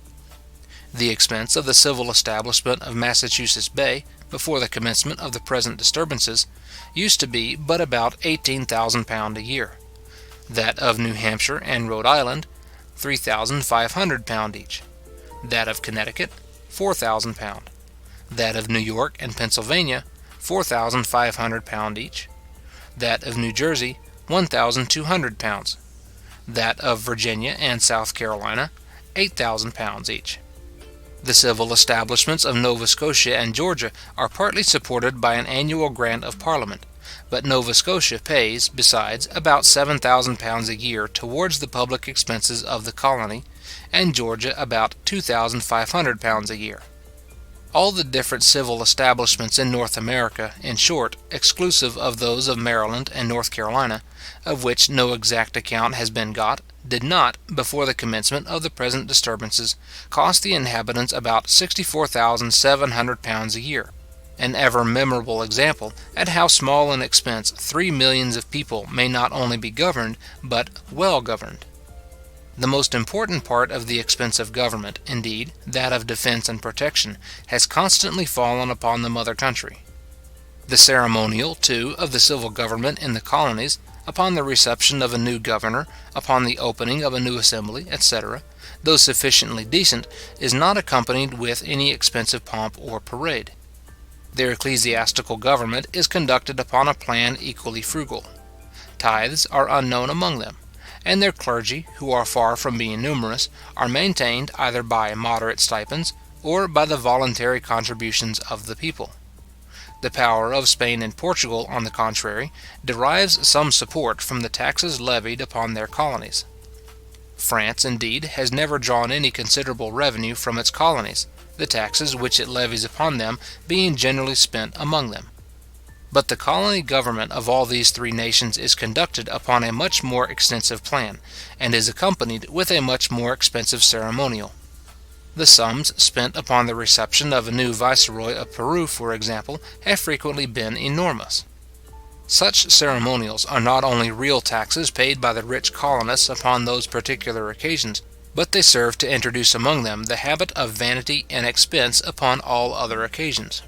The expense of the civil establishment of Massachusetts Bay, before the commencement of the present disturbances, used to be but about £18,000 a year; that of New Hampshire and Rhode Island, £3,500 each; that of Connecticut, £4,000; that of New York and Pennsylvania, £4,500 each; that of New Jersey, £1,200; that of Virginia and South Carolina, £8,000 each. The civil establishments of Nova Scotia and Georgia are partly supported by an annual grant of Parliament, but Nova Scotia pays, besides, about £7,000 a year towards the public expenses of the colony, and Georgia about £2,500 a year. All the different civil establishments in North America, in short, exclusive of those of Maryland and North Carolina, of which no exact account has been got, did not, before the commencement of the present disturbances, cost the inhabitants about £64,700 a year; an ever memorable example at how small an expense 3 millions of people may not only be governed, but well governed. The most important part of the expense of government, indeed, that of defense and protection, has constantly fallen upon the mother country. The ceremonial, too, of the civil government in the colonies, upon the reception of a new governor, upon the opening of a new assembly, etc., though sufficiently decent, is not accompanied with any expensive pomp or parade. Their ecclesiastical government is conducted upon a plan equally frugal. Tithes are unknown among them, and their clergy, who are far from being numerous, are maintained either by moderate stipends, or by the voluntary contributions of the people. The power of Spain and Portugal, on the contrary, derives some support from the taxes levied upon their colonies. France, indeed, has never drawn any considerable revenue from its colonies, the taxes which it levies upon them being generally spent among them. But the colony government of all these three nations is conducted upon a much more extensive plan, and is accompanied with a much more expensive ceremonial. The sums spent upon the reception of a new viceroy of Peru, for example, have frequently been enormous. Such ceremonials are not only real taxes paid by the rich colonists upon those particular occasions, but they serve to introduce among them the habit of vanity and expense upon all other occasions.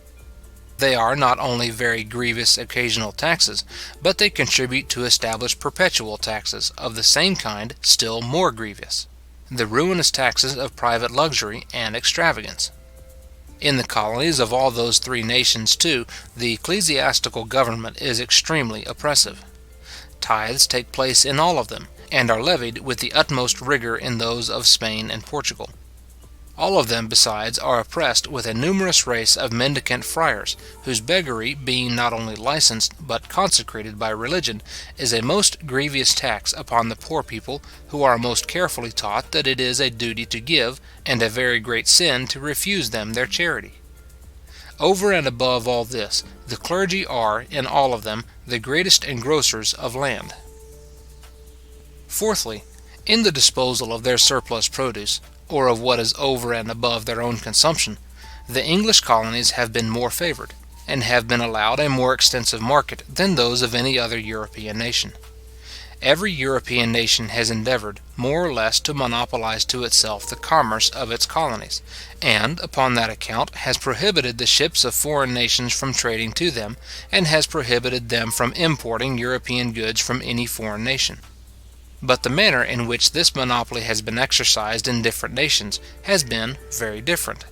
They are not only very grievous occasional taxes, but they contribute to establish perpetual taxes of the same kind still more grievous, the ruinous taxes of private luxury and extravagance. In the colonies of all those three nations, too, the ecclesiastical government is extremely oppressive. Tithes take place in all of them, and are levied with the utmost rigour in those of Spain and Portugal. All of them, besides, are oppressed with a numerous race of mendicant friars, whose beggary, being not only licensed but consecrated by religion, is a most grievous tax upon the poor people, who are most carefully taught that it is a duty to give, and a very great sin to refuse them their charity. Over and above all this, the clergy are, in all of them, the greatest engrossers of land. Fourthly, in the disposal of their surplus produce, or of what is over and above their own consumption, the English colonies have been more favoured, and have been allowed a more extensive market than those of any other European nation. Every European nation has endeavoured, more or less, to monopolize to itself the commerce of its colonies, and, upon that account, has prohibited the ships of foreign nations from trading to them, and has prohibited them from importing European goods from any foreign nation. But the manner in which this monopoly has been exercised in different nations has been very different.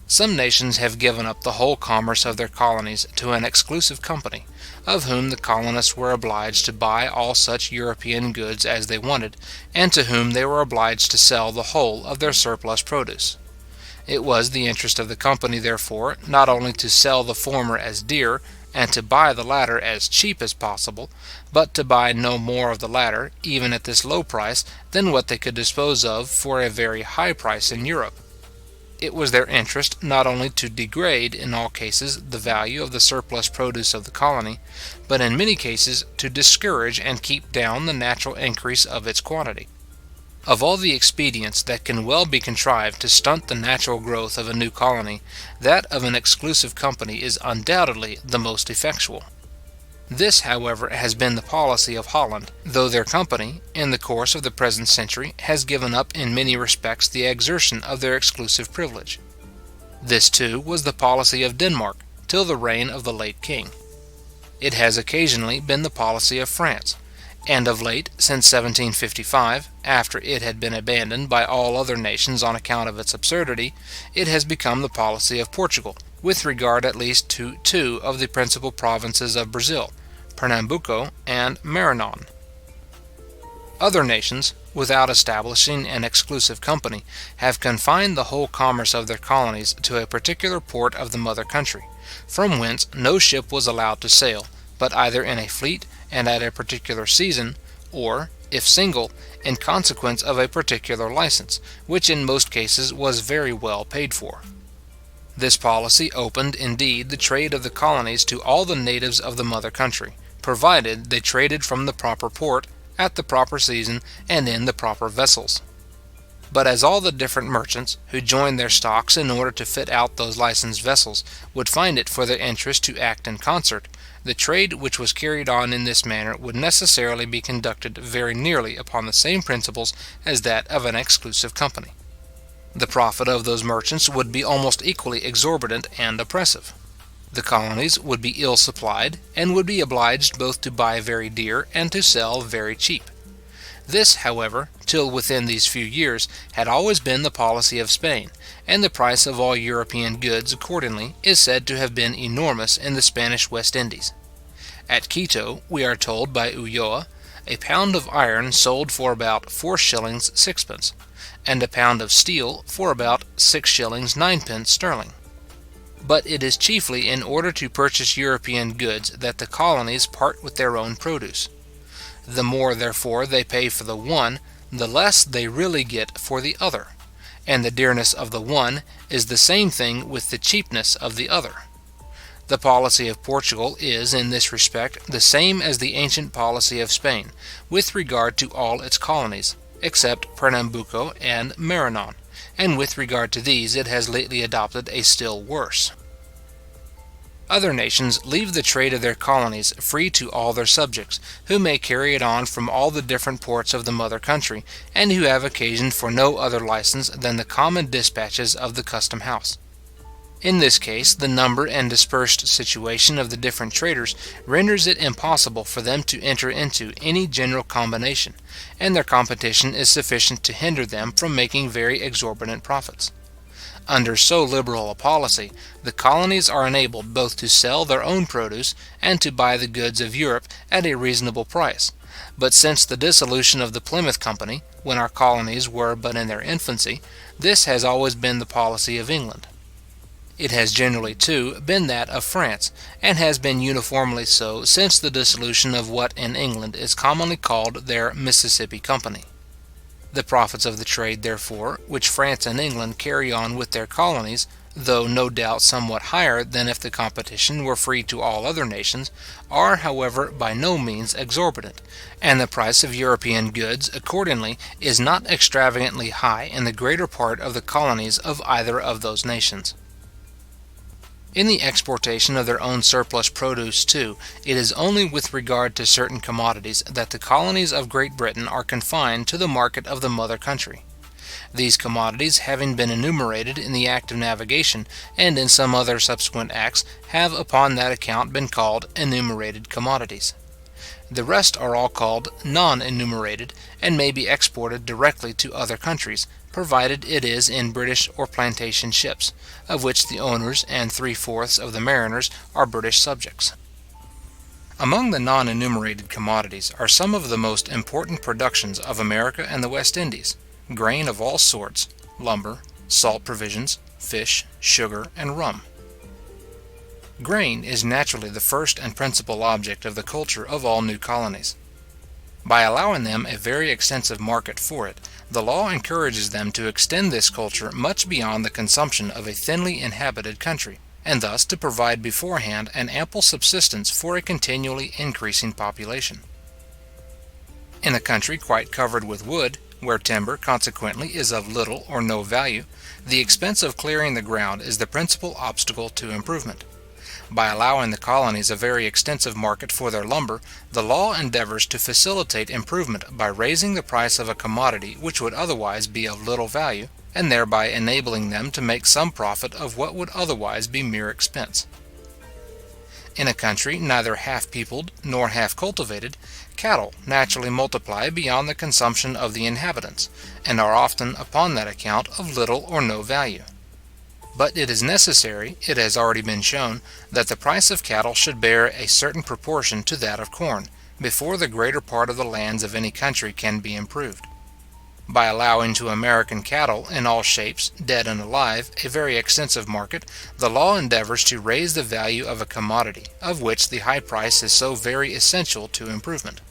Some nations have given up the whole commerce of their colonies to an exclusive company, of whom the colonists were obliged to buy all such European goods as they wanted, and to whom they were obliged to sell the whole of their surplus produce. It was the interest of the company, therefore, not only to sell the former as dear, and to buy the latter as cheap as possible, but to buy no more of the latter, even at this low price, than what they could dispose of for a very high price in Europe. It was their interest not only to degrade, in all cases, the value of the surplus produce of the colony, but in many cases to discourage and keep down the natural increase of its quantity. Of all the expedients that can well be contrived to stunt the natural growth of a new colony, that of an exclusive company is undoubtedly the most effectual. This, however, has been the policy of Holland, though their company, in the course of the present century, has given up in many respects the exertion of their exclusive privilege. This, too, was the policy of Denmark, till the reign of the late king. It has occasionally been the policy of France, and of late, since 1755, after it had been abandoned by all other nations on account of its absurdity, it has become the policy of Portugal, with regard at least to two of the principal provinces of Brazil, Pernambuco and Maranhão. Other nations, without establishing an exclusive company, have confined the whole commerce of their colonies to a particular port of the mother country, from whence no ship was allowed to sail, but either in a fleet and at a particular season, or, if single, in consequence of a particular license, which in most cases was very well paid for. This policy opened, indeed, the trade of the colonies to all the natives of the mother country, provided they traded from the proper port, at the proper season, and in the proper vessels. But as all the different merchants, who joined their stocks in order to fit out those licensed vessels, would find it for their interest to act in concert, the trade which was carried on in this manner would necessarily be conducted very nearly upon the same principles as that of an exclusive company. The profit of those merchants would be almost equally exorbitant and oppressive. The colonies would be ill supplied, and would be obliged both to buy very dear and to sell very cheap. This, however, till within these few years, had always been the policy of Spain, and the price of all European goods accordingly is said to have been enormous in the Spanish West Indies. At Quito, we are told by Ulloa, a pound of iron sold for about 4 shillings 6 pence, and a pound of steel for about 6 shillings 9 pence sterling. But it is chiefly in order to purchase European goods that the colonies part with their own produce. The more, therefore, they pay for the one, the less they really get for the other, and the dearness of the one is the same thing with the cheapness of the other. The policy of Portugal is, in this respect, the same as the ancient policy of Spain, with regard to all its colonies, except Pernambuco and Maranhão, and with regard to these it has lately adopted a still worse. Other nations leave the trade of their colonies free to all their subjects, who may carry it on from all the different ports of the mother country, and who have occasion for no other license than the common dispatches of the custom house. In this case, the number and dispersed situation of the different traders renders it impossible for them to enter into any general combination, and their competition is sufficient to hinder them from making very exorbitant profits. Under so liberal a policy, the colonies are enabled both to sell their own produce and to buy the goods of Europe at a reasonable price. But since the dissolution of the Plymouth Company, when our colonies were but in their infancy, this has always been the policy of England. It has generally, too, been that of France, and has been uniformly so since the dissolution of what in England is commonly called their Mississippi Company. The profits of the trade, therefore, which France and England carry on with their colonies, though no doubt somewhat higher than if the competition were free to all other nations, are, however, by no means exorbitant, and the price of European goods, accordingly, is not extravagantly high in the greater part of the colonies of either of those nations. In the exportation of their own surplus produce, too, it is only with regard to certain commodities that the colonies of Great Britain are confined to the market of the mother country. These commodities having been enumerated in the Act of Navigation, and in some other subsequent acts, have upon that account been called enumerated commodities. The rest are all called non-enumerated, and may be exported directly to other countries, provided it is in British or plantation ships, of which the owners and 3/4 of the mariners are British subjects. Among the non-enumerated commodities are some of the most important productions of America and the West Indies: grain of all sorts, lumber, salt provisions, fish, sugar, and rum. Grain is naturally the first and principal object of the culture of all new colonies. By allowing them a very extensive market for it, the law encourages them to extend this culture much beyond the consumption of a thinly inhabited country, and thus to provide beforehand an ample subsistence for a continually increasing population. In a country quite covered with wood, where timber consequently is of little or no value, the expense of clearing the ground is the principal obstacle to improvement. By allowing the colonies a very extensive market for their lumber, the law endeavours to facilitate improvement by raising the price of a commodity which would otherwise be of little value, and thereby enabling them to make some profit of what would otherwise be mere expense. In a country neither half peopled nor half cultivated, cattle naturally multiply beyond the consumption of the inhabitants, and are often upon that account of little or no value. But it is necessary, it has already been shown, that the price of cattle should bear a certain proportion to that of corn, before the greater part of the lands of any country can be improved. By allowing to American cattle, in all shapes, dead and alive, a very extensive market, the law endeavours to raise the value of a commodity, of which the high price is so very essential to improvement.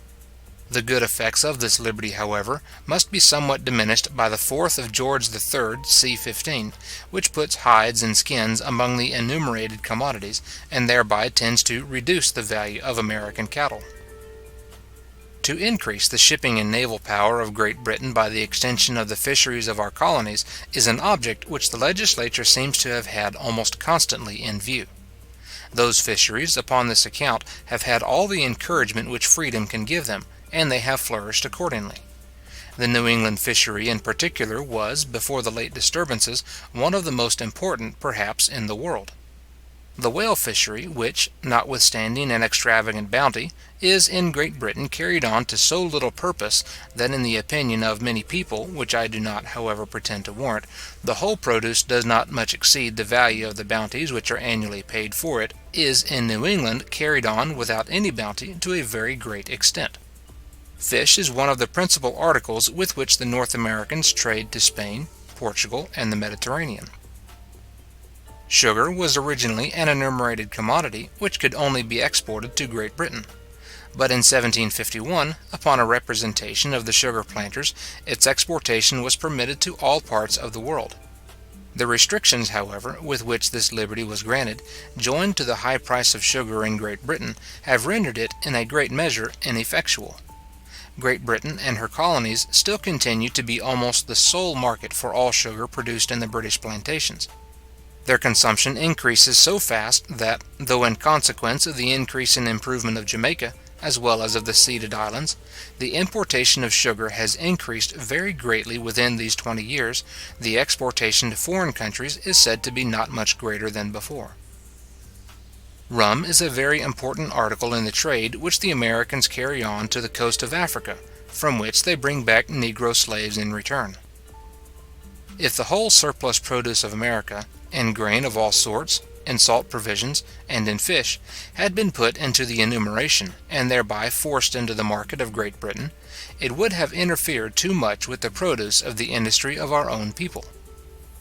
The good effects of this liberty, however, must be somewhat diminished by the 4th of George III, c. 15, which puts hides and skins among the enumerated commodities, and thereby tends to reduce the value of American cattle. To increase the shipping and naval power of Great Britain by the extension of the fisheries of our colonies is an object which the legislature seems to have had almost constantly in view. Those fisheries, upon this account, have had all the encouragement which freedom can give them, and they have flourished accordingly. The New England fishery in particular was, before the late disturbances, one of the most important, perhaps, in the world. The whale fishery, which, notwithstanding an extravagant bounty, is in Great Britain carried on to so little purpose, that in the opinion of many people, which I do not, however, pretend to warrant, the whole produce does not much exceed the value of the bounties which are annually paid for it, is in New England carried on without any bounty to a very great extent. Fish is one of the principal articles with which the North Americans trade to Spain, Portugal, and the Mediterranean. Sugar was originally an enumerated commodity which could only be exported to Great Britain. But in 1751, upon a representation of the sugar planters, its exportation was permitted to all parts of the world. The restrictions, however, with which this liberty was granted, joined to the high price of sugar in Great Britain, have rendered it in a great measure ineffectual. Great Britain and her colonies still continue to be almost the sole market for all sugar produced in the British plantations. Their consumption increases so fast that, though in consequence of the increase and improvement of Jamaica, as well as of the ceded islands, the importation of sugar has increased very greatly within these 20 years, the exportation to foreign countries is said to be not much greater than before. Rum is a very important article in the trade which the Americans carry on to the coast of Africa, from which they bring back Negro slaves in return. If the whole surplus produce of America, in grain of all sorts, in salt provisions, and in fish, had been put into the enumeration, and thereby forced into the market of Great Britain, it would have interfered too much with the produce of the industry of our own people.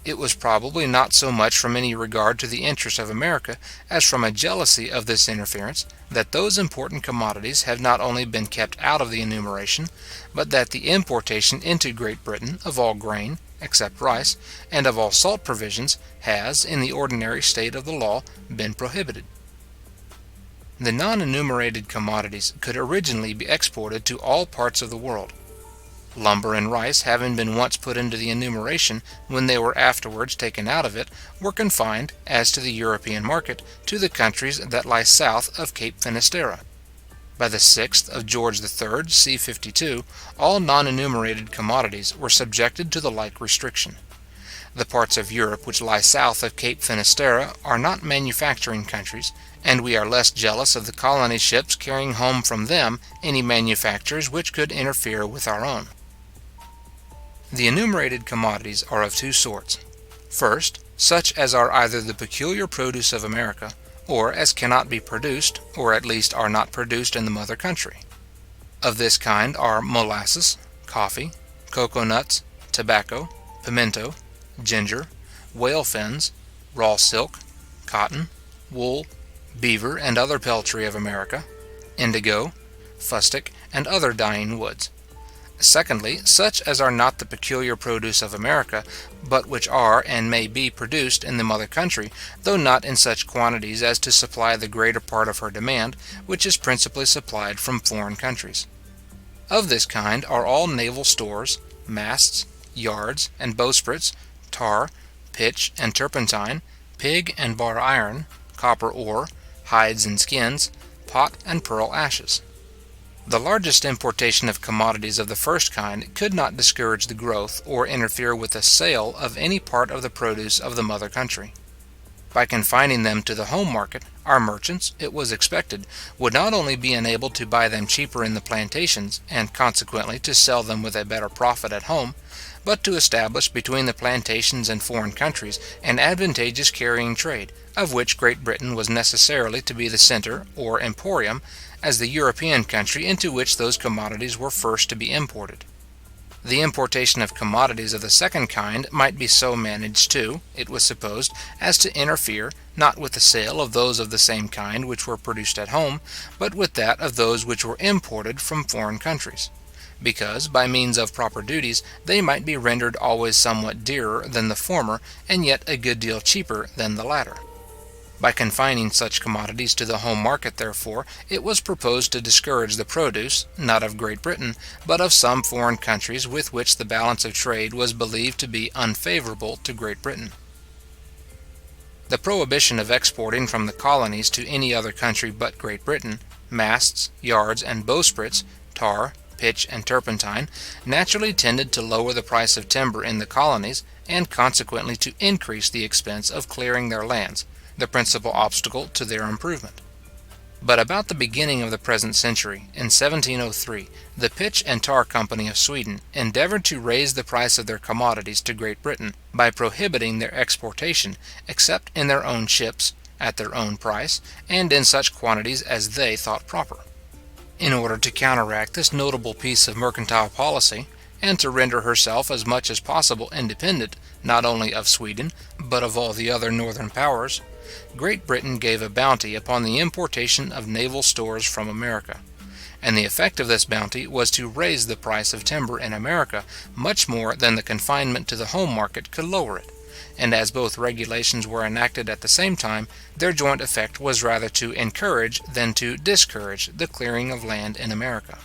It was probably not so much from any regard to the interest of America as from a jealousy of this interference, that those important commodities have not only been kept out of the enumeration, but that the importation into Great Britain of all grain, except rice, and of all salt provisions, has, in the ordinary state of the law, been prohibited. The non-enumerated commodities could originally be exported to all parts of the world. Lumber and rice having been once put into the enumeration, when they were afterwards taken out of it, were confined, as to the European market, to the countries that lie south of Cape Finisterre. By the 6th of George III, c. 52, all non-enumerated commodities were subjected to the like restriction. The parts of Europe which lie south of Cape Finisterre are not manufacturing countries, and we are less jealous of the colony ships carrying home from them any manufactures which could interfere with our own. The enumerated commodities are of two sorts. First, such as are either the peculiar produce of America, or as cannot be produced, or at least are not produced in the mother country. Of this kind are molasses, coffee, cocoa nuts, tobacco, pimento, ginger, whale fins, raw silk, cotton, wool, beaver and other peltry of America, indigo, fustic, and other dyeing woods. Secondly, such as are not the peculiar produce of America, but which are and may be produced in the mother country, though not in such quantities as to supply the greater part of her demand, which is principally supplied from foreign countries. Of this kind are all naval stores, masts, yards, and bowsprits, tar, pitch and turpentine, pig and bar iron, copper ore, hides and skins, pot and pearl ashes. The largest importation of commodities of the first kind could not discourage the growth or interfere with the sale of any part of the produce of the mother country. By confining them to the home market, our merchants, it was expected, would not only be enabled to buy them cheaper in the plantations, and consequently to sell them with a better profit at home, but to establish between the plantations and foreign countries an advantageous carrying trade, of which Great Britain was necessarily to be the centre or emporium, as the European country into which those commodities were first to be imported. The importation of commodities of the second kind might be so managed too, it was supposed, as to interfere, not with the sale of those of the same kind which were produced at home, but with that of those which were imported from foreign countries; because, by means of proper duties, they might be rendered always somewhat dearer than the former, and yet a good deal cheaper than the latter. By confining such commodities to the home market, therefore, it was proposed to discourage the produce, not of Great Britain, but of some foreign countries with which the balance of trade was believed to be unfavourable to Great Britain. The prohibition of exporting from the colonies to any other country but Great Britain, masts, yards, and bowsprits, tar, pitch, and turpentine, naturally tended to lower the price of timber in the colonies, and consequently to increase the expense of clearing their lands, the principal obstacle to their improvement. But about the beginning of the present century, in 1703, the Pitch and Tar Company of Sweden endeavoured to raise the price of their commodities to Great Britain by prohibiting their exportation, except in their own ships, at their own price, and in such quantities as they thought proper. In order to counteract this notable piece of mercantile policy, and to render herself as much as possible independent, not only of Sweden, but of all the other northern powers, Great Britain gave a bounty upon the importation of naval stores from America; and the effect of this bounty was to raise the price of timber in America much more than the confinement to the home market could lower it; and as both regulations were enacted at the same time, their joint effect was rather to encourage than to discourage the clearing of land in America.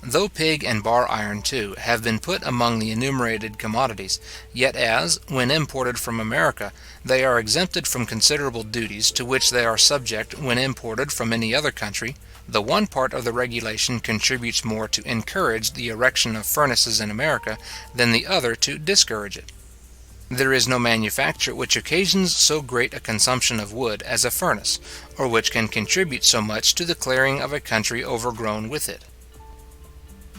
Though pig and bar iron, too, have been put among the enumerated commodities, yet as, when imported from America, they are exempted from considerable duties to which they are subject when imported from any other country, the one part of the regulation contributes more to encourage the erection of furnaces in America than the other to discourage it. There is no manufacture which occasions so great a consumption of wood as a furnace, or which can contribute so much to the clearing of a country overgrown with it.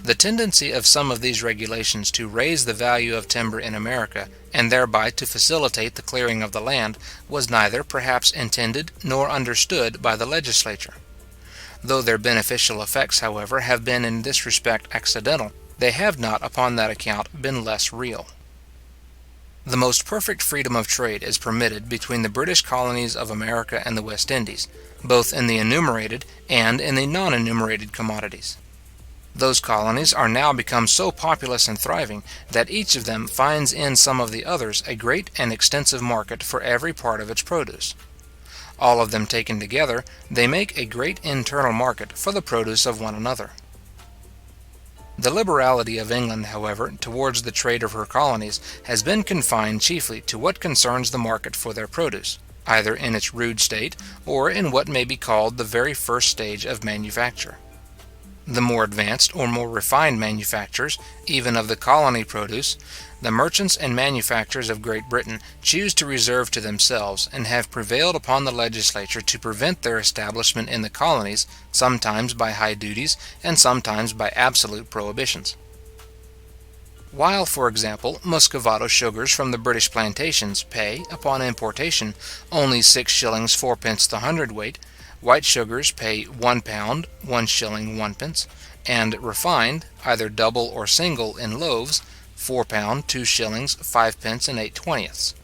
The tendency of some of these regulations to raise the value of timber in America, and thereby to facilitate the clearing of the land, was neither, perhaps, intended nor understood by the legislature. Though their beneficial effects, however, have been in this respect accidental, they have not upon that account been less real. The most perfect freedom of trade is permitted between the British colonies of America and the West Indies, both in the enumerated and in the non-enumerated commodities. Those colonies are now become so populous and thriving, that each of them finds in some of the others a great and extensive market for every part of its produce. All of them taken together, they make a great internal market for the produce of one another. The liberality of England, however, towards the trade of her colonies, has been confined chiefly to what concerns the market for their produce, either in its rude state, or in what may be called the very first stage of manufacture. The more advanced or more refined manufactures, even of the colony produce, the merchants and manufacturers of Great Britain choose to reserve to themselves, and have prevailed upon the legislature to prevent their establishment in the colonies, sometimes by high duties, and sometimes by absolute prohibitions. While, for example, Muscovado sugars from the British plantations pay, upon importation, only 6 shillings 4 pence the hundredweight, white sugars pay £1, 1 shilling 1 pence, and refined, either double or single in loaves, £4, 2 shillings 5 pence and 8 twentieths.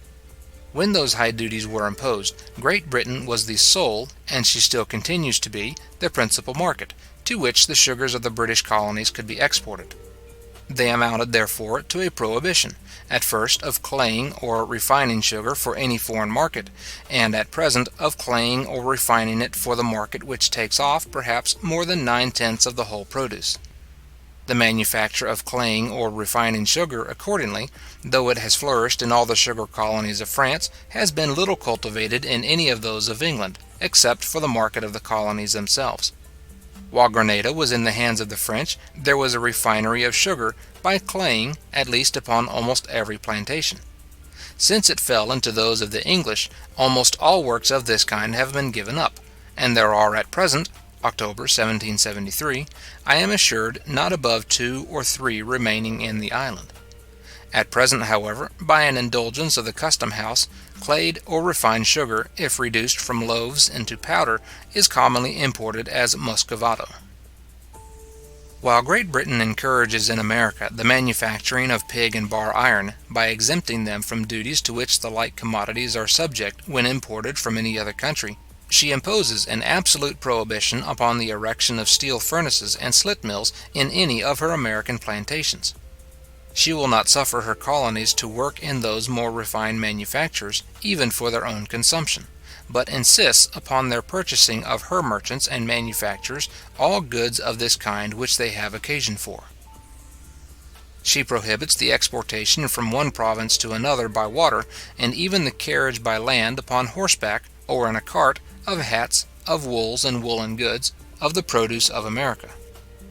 When those high duties were imposed, Great Britain was the sole, and she still continues to be, the principal market, to which the sugars of the British colonies could be exported. They amounted, therefore, to a prohibition, at first of claying or refining sugar for any foreign market, and at present of claying or refining it for the market which takes off perhaps more than 9/10 of the whole produce. The manufacture of claying or refining sugar, accordingly, though it has flourished in all the sugar colonies of France, has been little cultivated in any of those of England, except for the market of the colonies themselves. While Grenada was in the hands of the French, there was a refinery of sugar by claying, at least upon almost every plantation. Since it fell into those of the English, almost all works of this kind have been given up, and there are at present, October 1773, I am assured not above 2 or 3 remaining in the island. At present, however, by an indulgence of the custom house, clayed or refined sugar, if reduced from loaves into powder, is commonly imported as muscovado. While Great Britain encourages in America the manufacturing of pig and bar iron, by exempting them from duties to which the like commodities are subject when imported from any other country, she imposes an absolute prohibition upon the erection of steel furnaces and slit mills in any of her American plantations. She will not suffer her colonies to work in those more refined manufactures, even for their own consumption, but insists upon their purchasing of her merchants and manufacturers all goods of this kind which they have occasion for. She prohibits the exportation from one province to another by water, and even the carriage by land upon horseback, or in a cart, of hats, of wools and woolen goods, of the produce of America.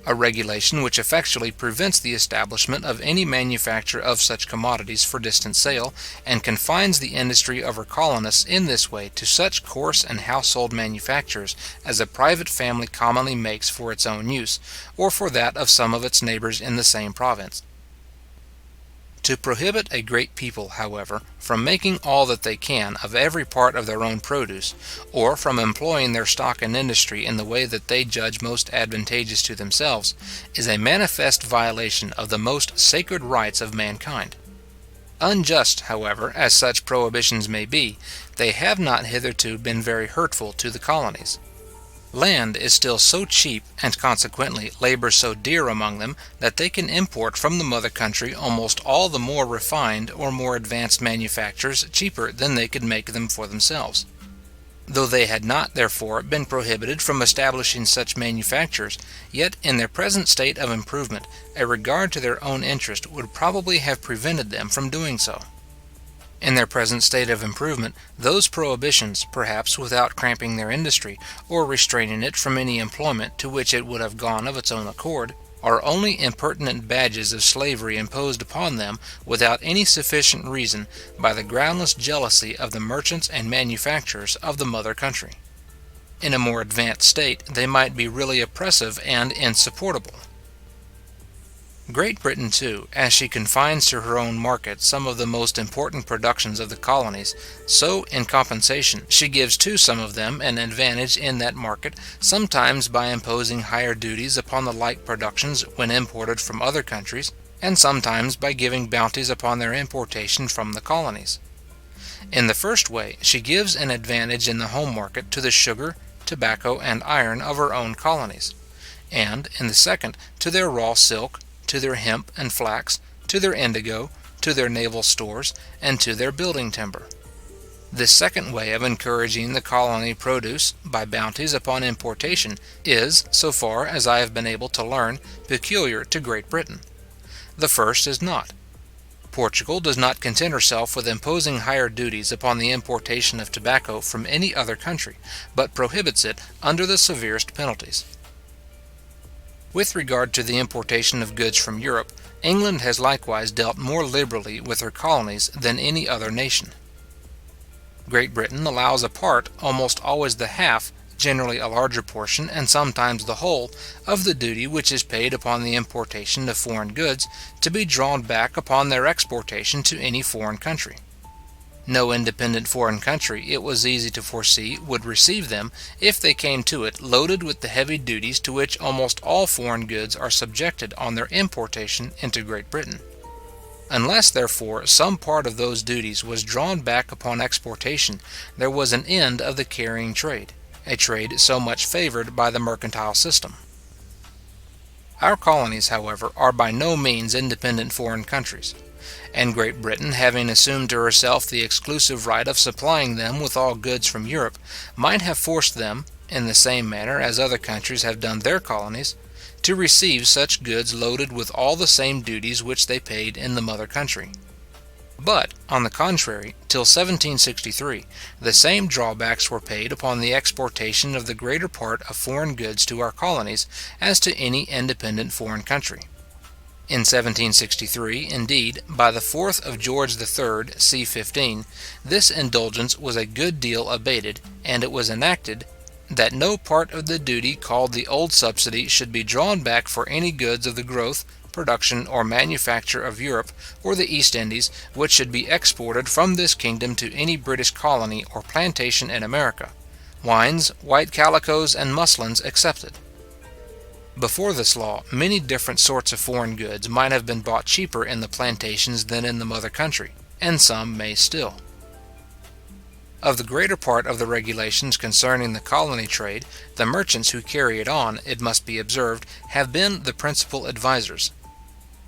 A regulation which effectually prevents the establishment of any manufacture of such commodities for distant sale, and confines the industry of her colonists in this way to such coarse and household manufactures as a private family commonly makes for its own use, or for that of some of its neighbours in the same province. To prohibit a great people, however, from making all that they can of every part of their own produce, or from employing their stock and industry in the way that they judge most advantageous to themselves, is a manifest violation of the most sacred rights of mankind. Unjust, however, as such prohibitions may be, they have not hitherto been very hurtful to the colonies. Land is still so cheap, and consequently labour so dear among them, that they can import from the mother country almost all the more refined or more advanced manufactures cheaper than they could make them for themselves. Though they had not, therefore, been prohibited from establishing such manufactures, yet in their present state of improvement, a regard to their own interest would probably have prevented them from doing so. In their present state of improvement, those prohibitions, perhaps without cramping their industry, or restraining it from any employment to which it would have gone of its own accord, are only impertinent badges of slavery imposed upon them without any sufficient reason by the groundless jealousy of the merchants and manufacturers of the mother country. In a more advanced state, they might be really oppressive and insupportable. Great Britain, too, as she confines to her own market some of the most important productions of the colonies, so, in compensation, she gives to some of them an advantage in that market, sometimes by imposing higher duties upon the like productions when imported from other countries, and sometimes by giving bounties upon their importation from the colonies. In the first way, she gives an advantage in the home market to the sugar, tobacco, and iron of her own colonies, and, in the second, to their raw silk, to their hemp and flax, to their indigo, to their naval stores, and to their building timber. This second way of encouraging the colony produce by bounties upon importation is, so far as I have been able to learn, peculiar to Great Britain. The first is not. Portugal does not content herself with imposing higher duties upon the importation of tobacco from any other country, but prohibits it under the severest penalties. With regard to the importation of goods from Europe, England has likewise dealt more liberally with her colonies than any other nation. Great Britain allows a part, almost always the half, generally a larger portion, and sometimes the whole, of the duty which is paid upon the importation of foreign goods, to be drawn back upon their exportation to any foreign country. No independent foreign country, it was easy to foresee, would receive them, if they came to it loaded with the heavy duties to which almost all foreign goods are subjected on their importation into Great Britain. Unless, therefore, some part of those duties was drawn back upon exportation, there was an end of the carrying trade, a trade so much favoured by the mercantile system. Our colonies, however, are by no means independent foreign countries; and Great Britain, having assumed to herself the exclusive right of supplying them with all goods from Europe, might have forced them, in the same manner as other countries have done their colonies, to receive such goods loaded with all the same duties which they paid in the mother country. But, on the contrary, till 1763, the same drawbacks were paid upon the exportation of the greater part of foreign goods to our colonies as to any independent foreign country. In 1763, indeed, by the 4th of George III, c. 15, this indulgence was a good deal abated, and it was enacted, that no part of the duty called the old subsidy should be drawn back for any goods of the growth, production, or manufacture of Europe or the East Indies, which should be exported from this kingdom to any British colony or plantation in America, wines, white calicoes, and muslins excepted. Before this law, many different sorts of foreign goods might have been bought cheaper in the plantations than in the mother country, and some may still. Of the greater part of the regulations concerning the colony trade, the merchants who carry it on, it must be observed, have been the principal advisers.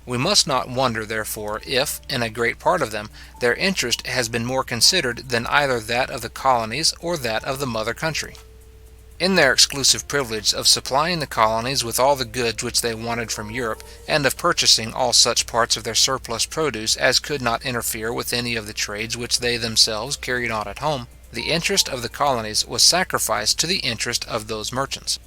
We must not wonder, therefore, if, in a great part of them, their interest has been more considered than either that of the colonies or that of the mother country. In their exclusive privilege of supplying the colonies with all the goods which they wanted from Europe, and of purchasing all such parts of their surplus produce as could not interfere with any of the trades which they themselves carried on at home, the interest of the colonies was sacrificed to the interest of those merchants.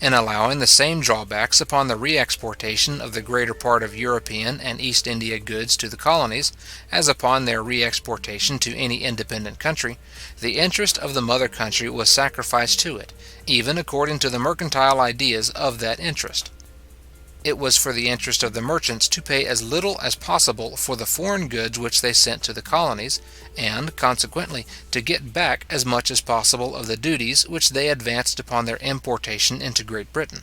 In allowing the same drawbacks upon the re-exportation of the greater part of European and East India goods to the colonies, as upon their re-exportation to any independent country, the interest of the mother country was sacrificed to it, even according to the mercantile ideas of that interest. It was for the interest of the merchants to pay as little as possible for the foreign goods which they sent to the colonies, and, consequently, to get back as much as possible of the duties which they advanced upon their importation into Great Britain.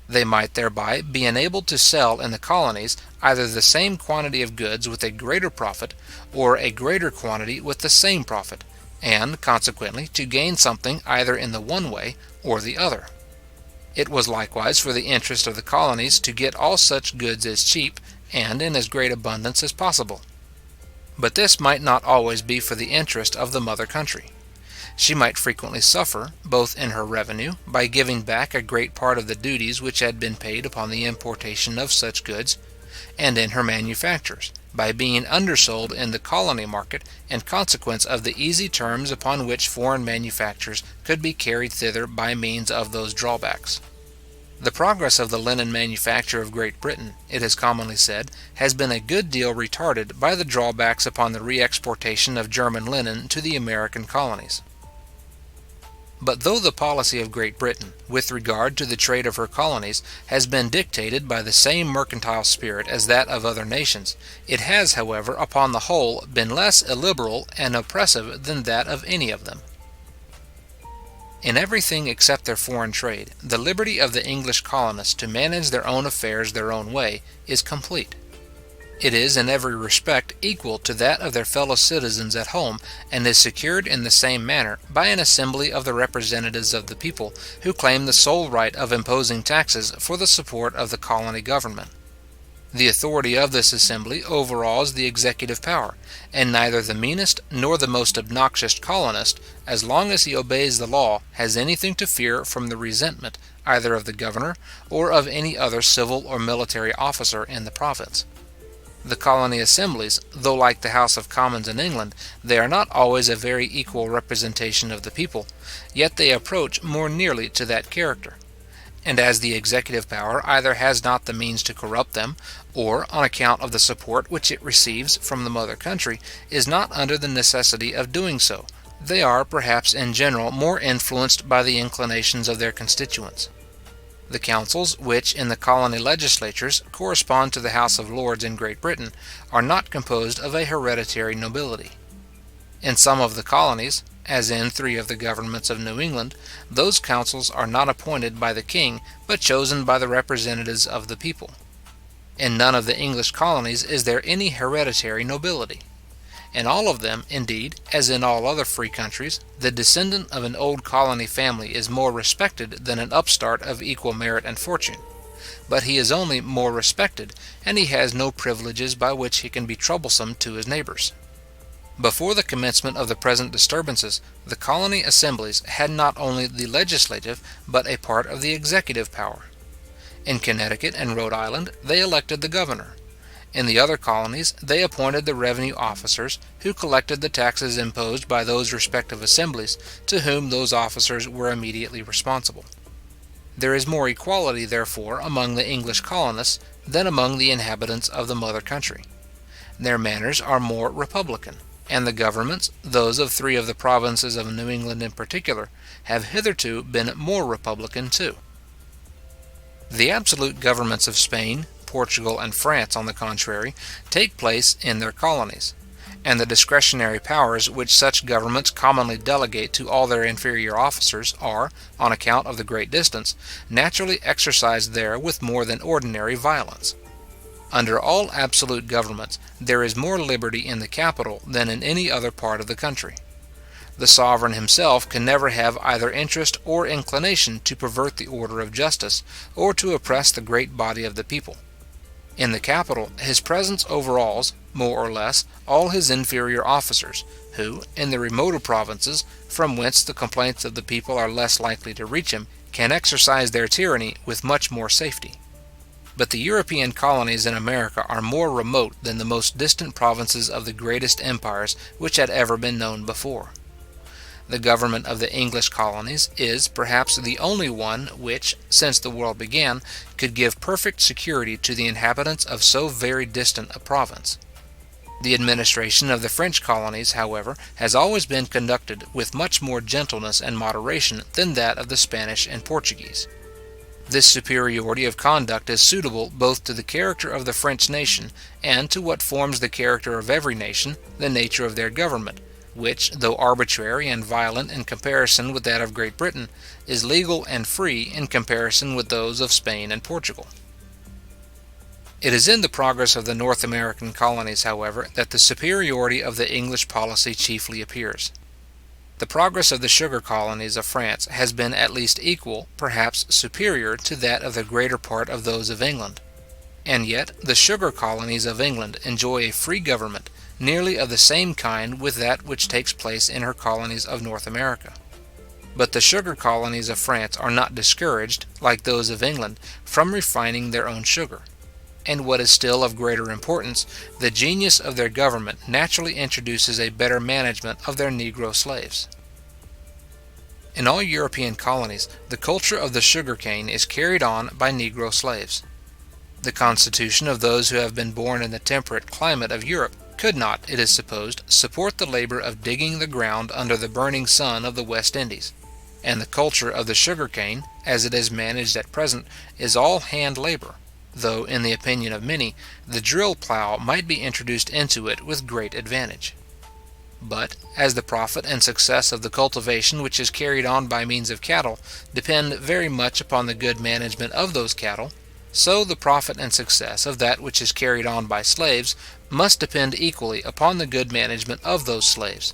They might thereby be enabled to sell in the colonies either the same quantity of goods with a greater profit, or a greater quantity with the same profit, and, consequently, to gain something either in the one way or the other. It was likewise for the interest of the colonies to get all such goods as cheap, and in as great abundance as possible. But this might not always be for the interest of the mother country. She might frequently suffer, both in her revenue, by giving back a great part of the duties which had been paid upon the importation of such goods, and in her manufactures, by being undersold in the colony market in consequence of the easy terms upon which foreign manufactures could be carried thither by means of those drawbacks. The progress of the linen manufacture of Great Britain, it is commonly said, has been a good deal retarded by the drawbacks upon the re-exportation of German linen to the American colonies. But though the policy of Great Britain, with regard to the trade of her colonies, has been dictated by the same mercantile spirit as that of other nations, it has, however, upon the whole, been less illiberal and oppressive than that of any of them. In everything except their foreign trade, the liberty of the English colonists to manage their own affairs their own way is complete. It is in every respect equal to that of their fellow citizens at home, and is secured in the same manner by an assembly of the representatives of the people, who claim the sole right of imposing taxes for the support of the colony government. The authority of this assembly overawes the executive power, and neither the meanest nor the most obnoxious colonist, as long as he obeys the law, has anything to fear from the resentment either of the governor or of any other civil or military officer in the province. The colony assemblies, though like the House of Commons in England, they are not always a very equal representation of the people, yet they approach more nearly to that character. And as the executive power either has not the means to corrupt them, or, on account of the support which it receives from the mother country, is not under the necessity of doing so, they are perhaps in general more influenced by the inclinations of their constituents. The councils, which in the colony legislatures correspond to the House of Lords in Great Britain, are not composed of a hereditary nobility. In some of the colonies, as in 3 of the governments of New England, those councils are not appointed by the king, but chosen by the representatives of the people. In none of the English colonies is there any hereditary nobility. In all of them, indeed, as in all other free countries, the descendant of an old colony family is more respected than an upstart of equal merit and fortune. But he is only more respected, and he has no privileges by which he can be troublesome to his neighbours. Before the commencement of the present disturbances, the colony assemblies had not only the legislative, but a part of the executive power. In Connecticut and Rhode Island, they elected the governor. In the other colonies, they appointed the revenue officers, who collected the taxes imposed by those respective assemblies, to whom those officers were immediately responsible. There is more equality, therefore, among the English colonists than among the inhabitants of the mother country. Their manners are more republican, and the governments, those of 3 of the provinces of New England in particular, have hitherto been more republican too. The absolute governments of Spain, Portugal, and France, on the contrary, take place in their colonies, and the discretionary powers which such governments commonly delegate to all their inferior officers are, on account of the great distance, naturally exercised there with more than ordinary violence. Under all absolute governments, there is more liberty in the capital than in any other part of the country. The sovereign himself can never have either interest or inclination to pervert the order of justice, or to oppress the great body of the people. In the capital, his presence overawes, more or less, all his inferior officers, who, in the remoter provinces, from whence the complaints of the people are less likely to reach him, can exercise their tyranny with much more safety. But the European colonies in America are more remote than the most distant provinces of the greatest empires which had ever been known before. The government of the English colonies is, perhaps, the only one which, since the world began, could give perfect security to the inhabitants of so very distant a province. The administration of the French colonies, however, has always been conducted with much more gentleness and moderation than that of the Spanish and Portuguese. This superiority of conduct is suitable both to the character of the French nation, and to what forms the character of every nation, the nature of their government, which, though arbitrary and violent in comparison with that of Great Britain, is legal and free in comparison with those of Spain and Portugal. It is in the progress of the North American colonies, however, that the superiority of the English policy chiefly appears. The progress of the sugar colonies of France has been at least equal, perhaps superior, to that of the greater part of those of England. And yet the sugar colonies of England enjoy a free government, nearly of the same kind with that which takes place in her colonies of North America. But the sugar colonies of France are not discouraged, like those of England, from refining their own sugar. And what is still of greater importance, the genius of their government naturally introduces a better management of their Negro slaves. In all European colonies, the culture of the sugarcane is carried on by Negro slaves. The constitution of those who have been born in the temperate climate of Europe could not, it is supposed, support the labour of digging the ground under the burning sun of the West Indies, and the culture of the sugarcane, as it is managed at present, is all hand labour, though, in the opinion of many, the drill plough might be introduced into it with great advantage. But, as the profit and success of the cultivation which is carried on by means of cattle depend very much upon the good management of those cattle, so the profit and success of that which is carried on by slaves must depend equally upon the good management of those slaves.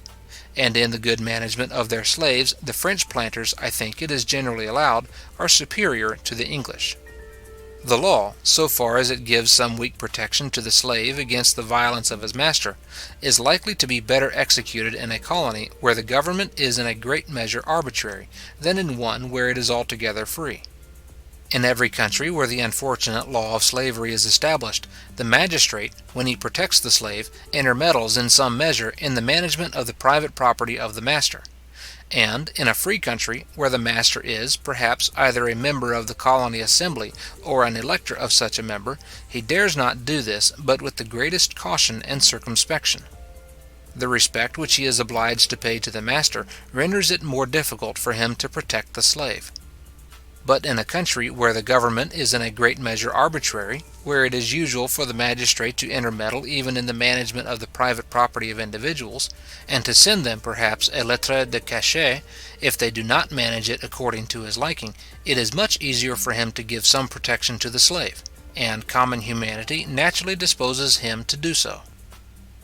And in the good management of their slaves, the French planters, I think it is generally allowed, are superior to the English. The law, so far as it gives some weak protection to the slave against the violence of his master, is likely to be better executed in a colony where the government is in a great measure arbitrary, than in one where it is altogether free. In every country where the unfortunate law of slavery is established, the magistrate, when he protects the slave, intermeddles in some measure in the management of the private property of the master. And, in a free country, where the master is, perhaps, either a member of the colony assembly or an elector of such a member, he dares not do this but with the greatest caution and circumspection. The respect which he is obliged to pay to the master renders it more difficult for him to protect the slave. But in a country where the government is in a great measure arbitrary, where it is usual for the magistrate to intermeddle even in the management of the private property of individuals, and to send them perhaps a lettre de cachet, if they do not manage it according to his liking, it is much easier for him to give some protection to the slave, and common humanity naturally disposes him to do so.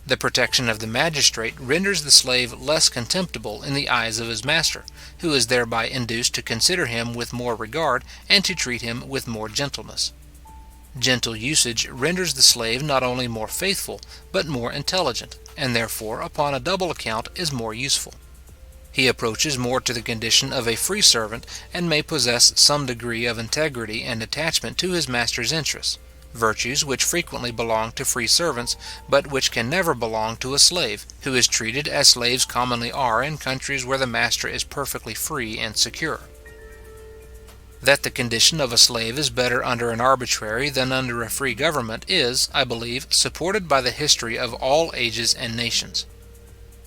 The protection of the magistrate renders the slave less contemptible in the eyes of his master, who is thereby induced to consider him with more regard and to treat him with more gentleness. Gentle usage renders the slave not only more faithful, but more intelligent, and therefore, upon a double account, is more useful. He approaches more to the condition of a free servant, and may possess some degree of integrity and attachment to his master's interests, virtues which frequently belong to free servants, but which can never belong to a slave, who is treated as slaves commonly are in countries where the master is perfectly free and secure. That the condition of a slave is better under an arbitrary than under a free government is, I believe, supported by the history of all ages and nations.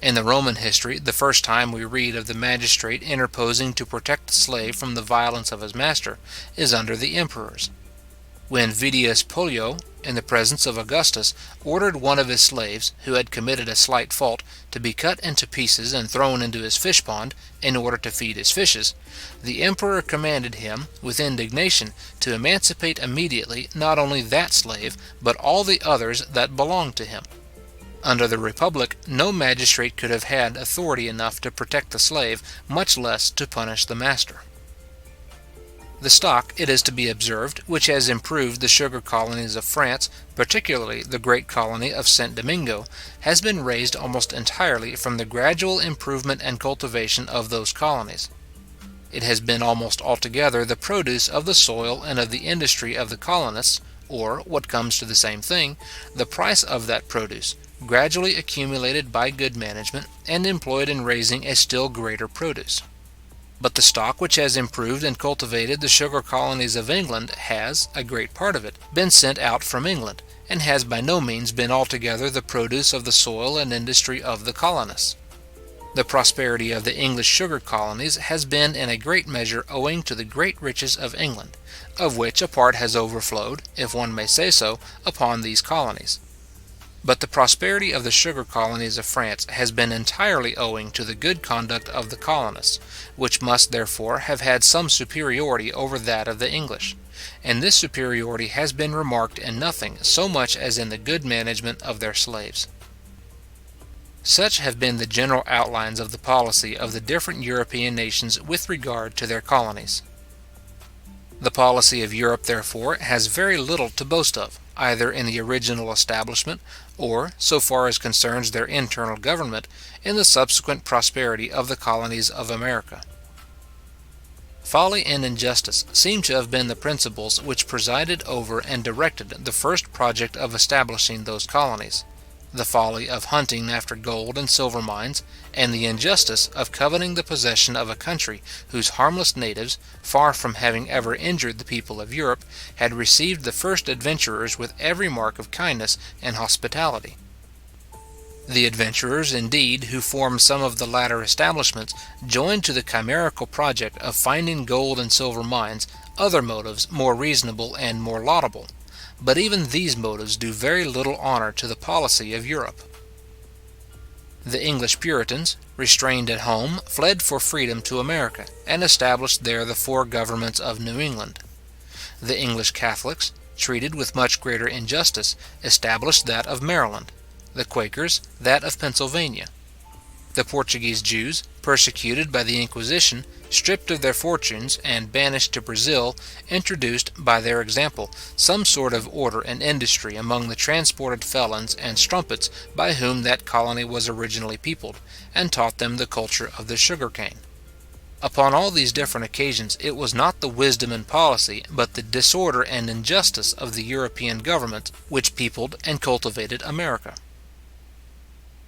In the Roman history, the first time we read of the magistrate interposing to protect the slave from the violence of his master is under the emperors. When Vedius Pollio, in the presence of Augustus, ordered one of his slaves, who had committed a slight fault, to be cut into pieces and thrown into his fish pond, in order to feed his fishes, the emperor commanded him, with indignation, to emancipate immediately not only that slave, but all the others that belonged to him. Under the Republic, no magistrate could have had authority enough to protect the slave, much less to punish the master. The stock, it is to be observed, which has improved the sugar colonies of France, particularly the great colony of St. Domingo, has been raised almost entirely from the gradual improvement and cultivation of those colonies. It has been almost altogether the produce of the soil and of the industry of the colonists, or, what comes to the same thing, the price of that produce, gradually accumulated by good management, and employed in raising a still greater produce. But the stock which has improved and cultivated the sugar colonies of England has, a great part of it, been sent out from England, and has by no means been altogether the produce of the soil and industry of the colonists. The prosperity of the English sugar colonies has been in a great measure owing to the great riches of England, of which a part has overflowed, if one may say so, upon these colonies. But the prosperity of the sugar colonies of France has been entirely owing to the good conduct of the colonists, which must therefore have had some superiority over that of the English, and this superiority has been remarked in nothing so much as in the good management of their slaves. Such have been the general outlines of the policy of the different European nations with regard to their colonies. The policy of Europe, therefore, has very little to boast of, either in the original establishment, or, so far as concerns their internal government, in the subsequent prosperity of the colonies of America. Folly and injustice seem to have been the principles which presided over and directed the first project of establishing those colonies. The folly of hunting after gold and silver mines, and the injustice of coveting the possession of a country whose harmless natives, far from having ever injured the people of Europe, had received the first adventurers with every mark of kindness and hospitality. The adventurers, indeed, who formed some of the latter establishments, joined to the chimerical project of finding gold and silver mines other motives more reasonable and more laudable. But even these motives do very little honour to the policy of Europe. The English Puritans, restrained at home, fled for freedom to America, and established there the four governments of New England. The English Catholics, treated with much greater injustice, established that of Maryland; the Quakers, that of Pennsylvania. The Portuguese Jews, persecuted by the Inquisition, stripped of their fortunes, and banished to Brazil, introduced, by their example, some sort of order and industry among the transported felons and strumpets by whom that colony was originally peopled, and taught them the culture of the sugar cane. Upon all these different occasions, it was not the wisdom and policy, but the disorder and injustice of the European governments which peopled and cultivated America.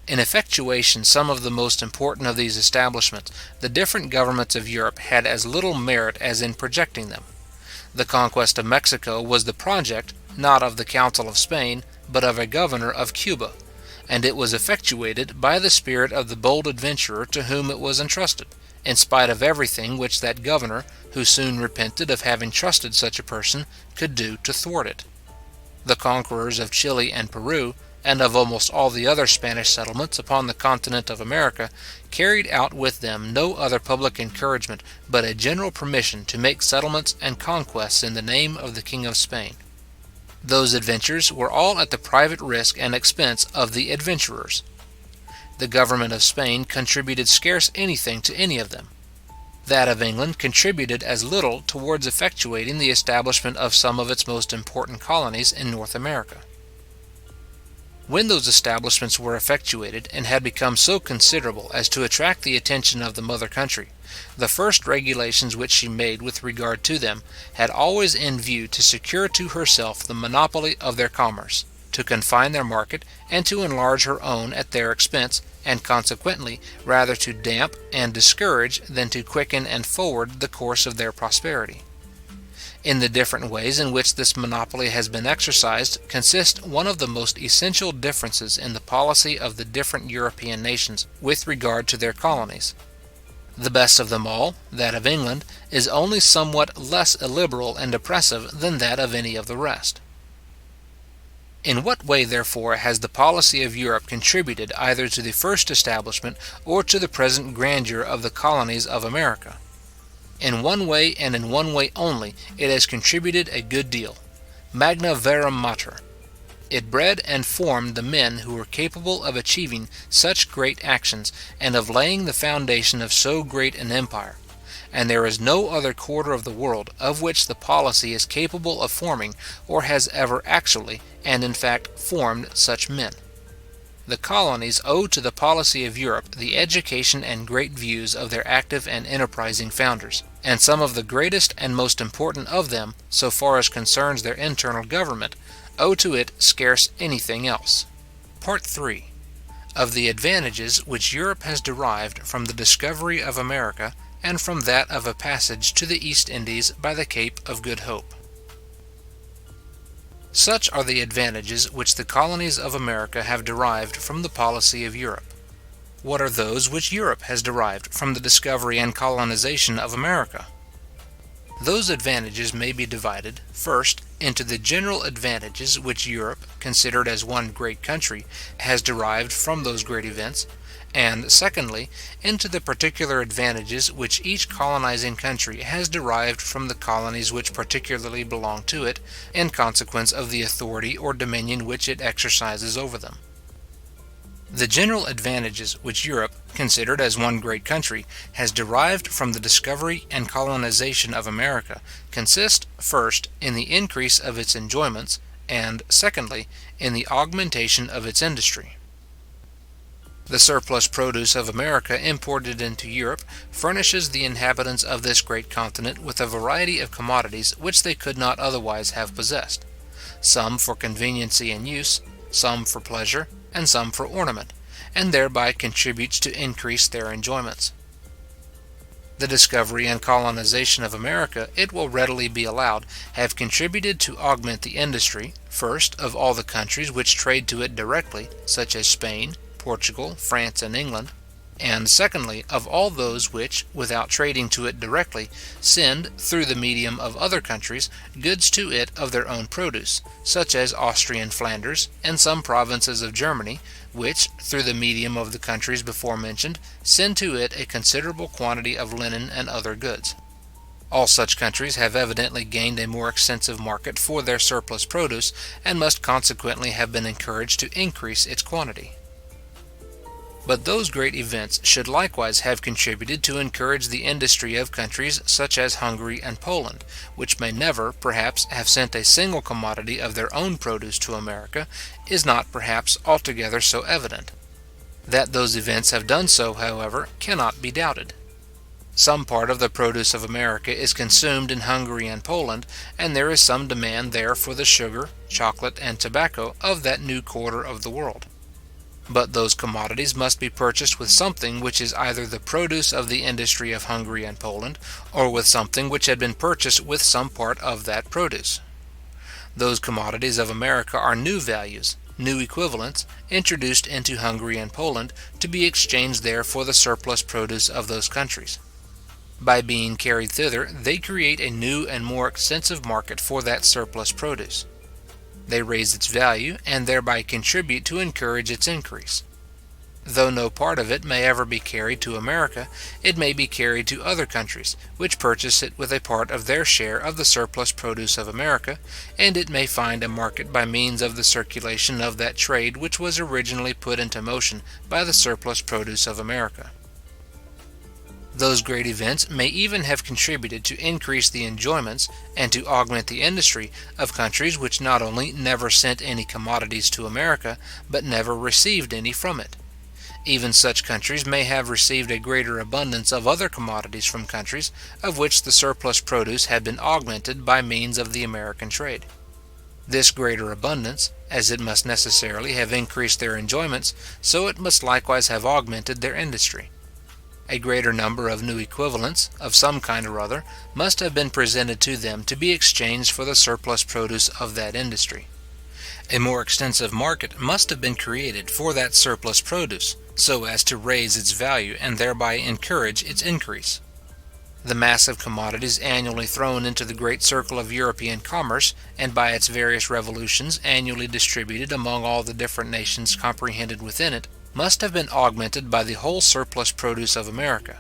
In effectuation some of the most important of these establishments, the different governments of Europe had as little merit as in projecting them. The conquest of Mexico was the project, not of the Council of Spain, but of a governor of Cuba, and it was effectuated by the spirit of the bold adventurer to whom it was entrusted, in spite of everything which that governor, who soon repented of having trusted such a person, could do to thwart it. The conquerors of Chile and Peru, and of almost all the other Spanish settlements upon the continent of America, carried out with them no other public encouragement but a general permission to make settlements and conquests in the name of the King of Spain. Those adventures were all at the private risk and expense of the adventurers. The government of Spain contributed scarce anything to any of them. That of England contributed as little towards effectuating the establishment of some of its most important colonies in North America. When those establishments were effectuated and had become so considerable as to attract the attention of the mother country, the first regulations which she made with regard to them had always in view to secure to herself the monopoly of their commerce, to confine their market, and to enlarge her own at their expense, and consequently rather to damp and discourage than to quicken and forward the course of their prosperity. In the different ways in which this monopoly has been exercised consist one of the most essential differences in the policy of the different European nations with regard to their colonies. The best of them all, that of England, is only somewhat less illiberal and oppressive than that of any of the rest. In what way, therefore, has the policy of Europe contributed either to the first establishment or to the present grandeur of the colonies of America? In one way, and in one way only, it has contributed a good deal. Magna verum mater. It bred and formed the men who were capable of achieving such great actions, and of laying the foundation of so great an empire. And there is no other quarter of the world of which the policy is capable of forming, or has ever actually, and in fact, formed such men. The colonies owe to the policy of Europe the education and great views of their active and enterprising founders, and some of the greatest and most important of them, so far as concerns their internal government, owe to it scarce anything else. Part 3. Of the advantages which Europe has derived from the discovery of America, and from that of a passage to the East Indies by the Cape of Good Hope. Such are the advantages which the colonies of America have derived from the policy of Europe. What are those which Europe has derived from the discovery and colonization of America? Those advantages may be divided, first, into the general advantages which Europe, considered as one great country, has derived from those great events, and, secondly, into the particular advantages which each colonizing country has derived from the colonies which particularly belong to it, in consequence of the authority or dominion which it exercises over them. The general advantages which Europe, considered as one great country, has derived from the discovery and colonization of America consist, first, in the increase of its enjoyments, and, secondly, in the augmentation of its industry. The surplus produce of America imported into Europe furnishes the inhabitants of this great continent with a variety of commodities which they could not otherwise have possessed, some for conveniency and use, some for pleasure, and some for ornament, and thereby contributes to increase their enjoyments. The discovery and colonization of America, it will readily be allowed, have contributed to augment the industry, first, of all the countries which trade to it directly, such as Spain, Portugal, France, and England, and secondly, of all those which, without trading to it directly, send, through the medium of other countries, goods to it of their own produce, such as Austrian Flanders, and some provinces of Germany, which, through the medium of the countries before mentioned, send to it a considerable quantity of linen and other goods. All such countries have evidently gained a more extensive market for their surplus produce, and must consequently have been encouraged to increase its quantity. But those great events should likewise have contributed to encourage the industry of countries such as Hungary and Poland, which may never, perhaps, have sent a single commodity of their own produce to America, is not, perhaps, altogether so evident. That those events have done so, however, cannot be doubted. Some part of the produce of America is consumed in Hungary and Poland, and there is some demand there for the sugar, chocolate, and tobacco of that new quarter of the world. But those commodities must be purchased with something which is either the produce of the industry of Hungary and Poland, or with something which had been purchased with some part of that produce. Those commodities of America are new values, new equivalents, introduced into Hungary and Poland, to be exchanged there for the surplus produce of those countries. By being carried thither, they create a new and more extensive market for that surplus produce. They raise its value, and thereby contribute to encourage its increase. Though no part of it may ever be carried to America, it may be carried to other countries, which purchase it with a part of their share of the surplus produce of America, and it may find a market by means of the circulation of that trade which was originally put into motion by the surplus produce of America. Those great events may even have contributed to increase the enjoyments and to augment the industry of countries which not only never sent any commodities to America, but never received any from it. Even such countries may have received a greater abundance of other commodities from countries of which the surplus produce had been augmented by means of the American trade. This greater abundance, as it must necessarily have increased their enjoyments, so it must likewise have augmented their industry. A greater number of new equivalents, of some kind or other, must have been presented to them to be exchanged for the surplus produce of that industry. A more extensive market must have been created for that surplus produce, so as to raise its value and thereby encourage its increase. The mass of commodities annually thrown into the great circle of European commerce, and by its various revolutions annually distributed among all the different nations comprehended within it, must have been augmented by the whole surplus produce of America.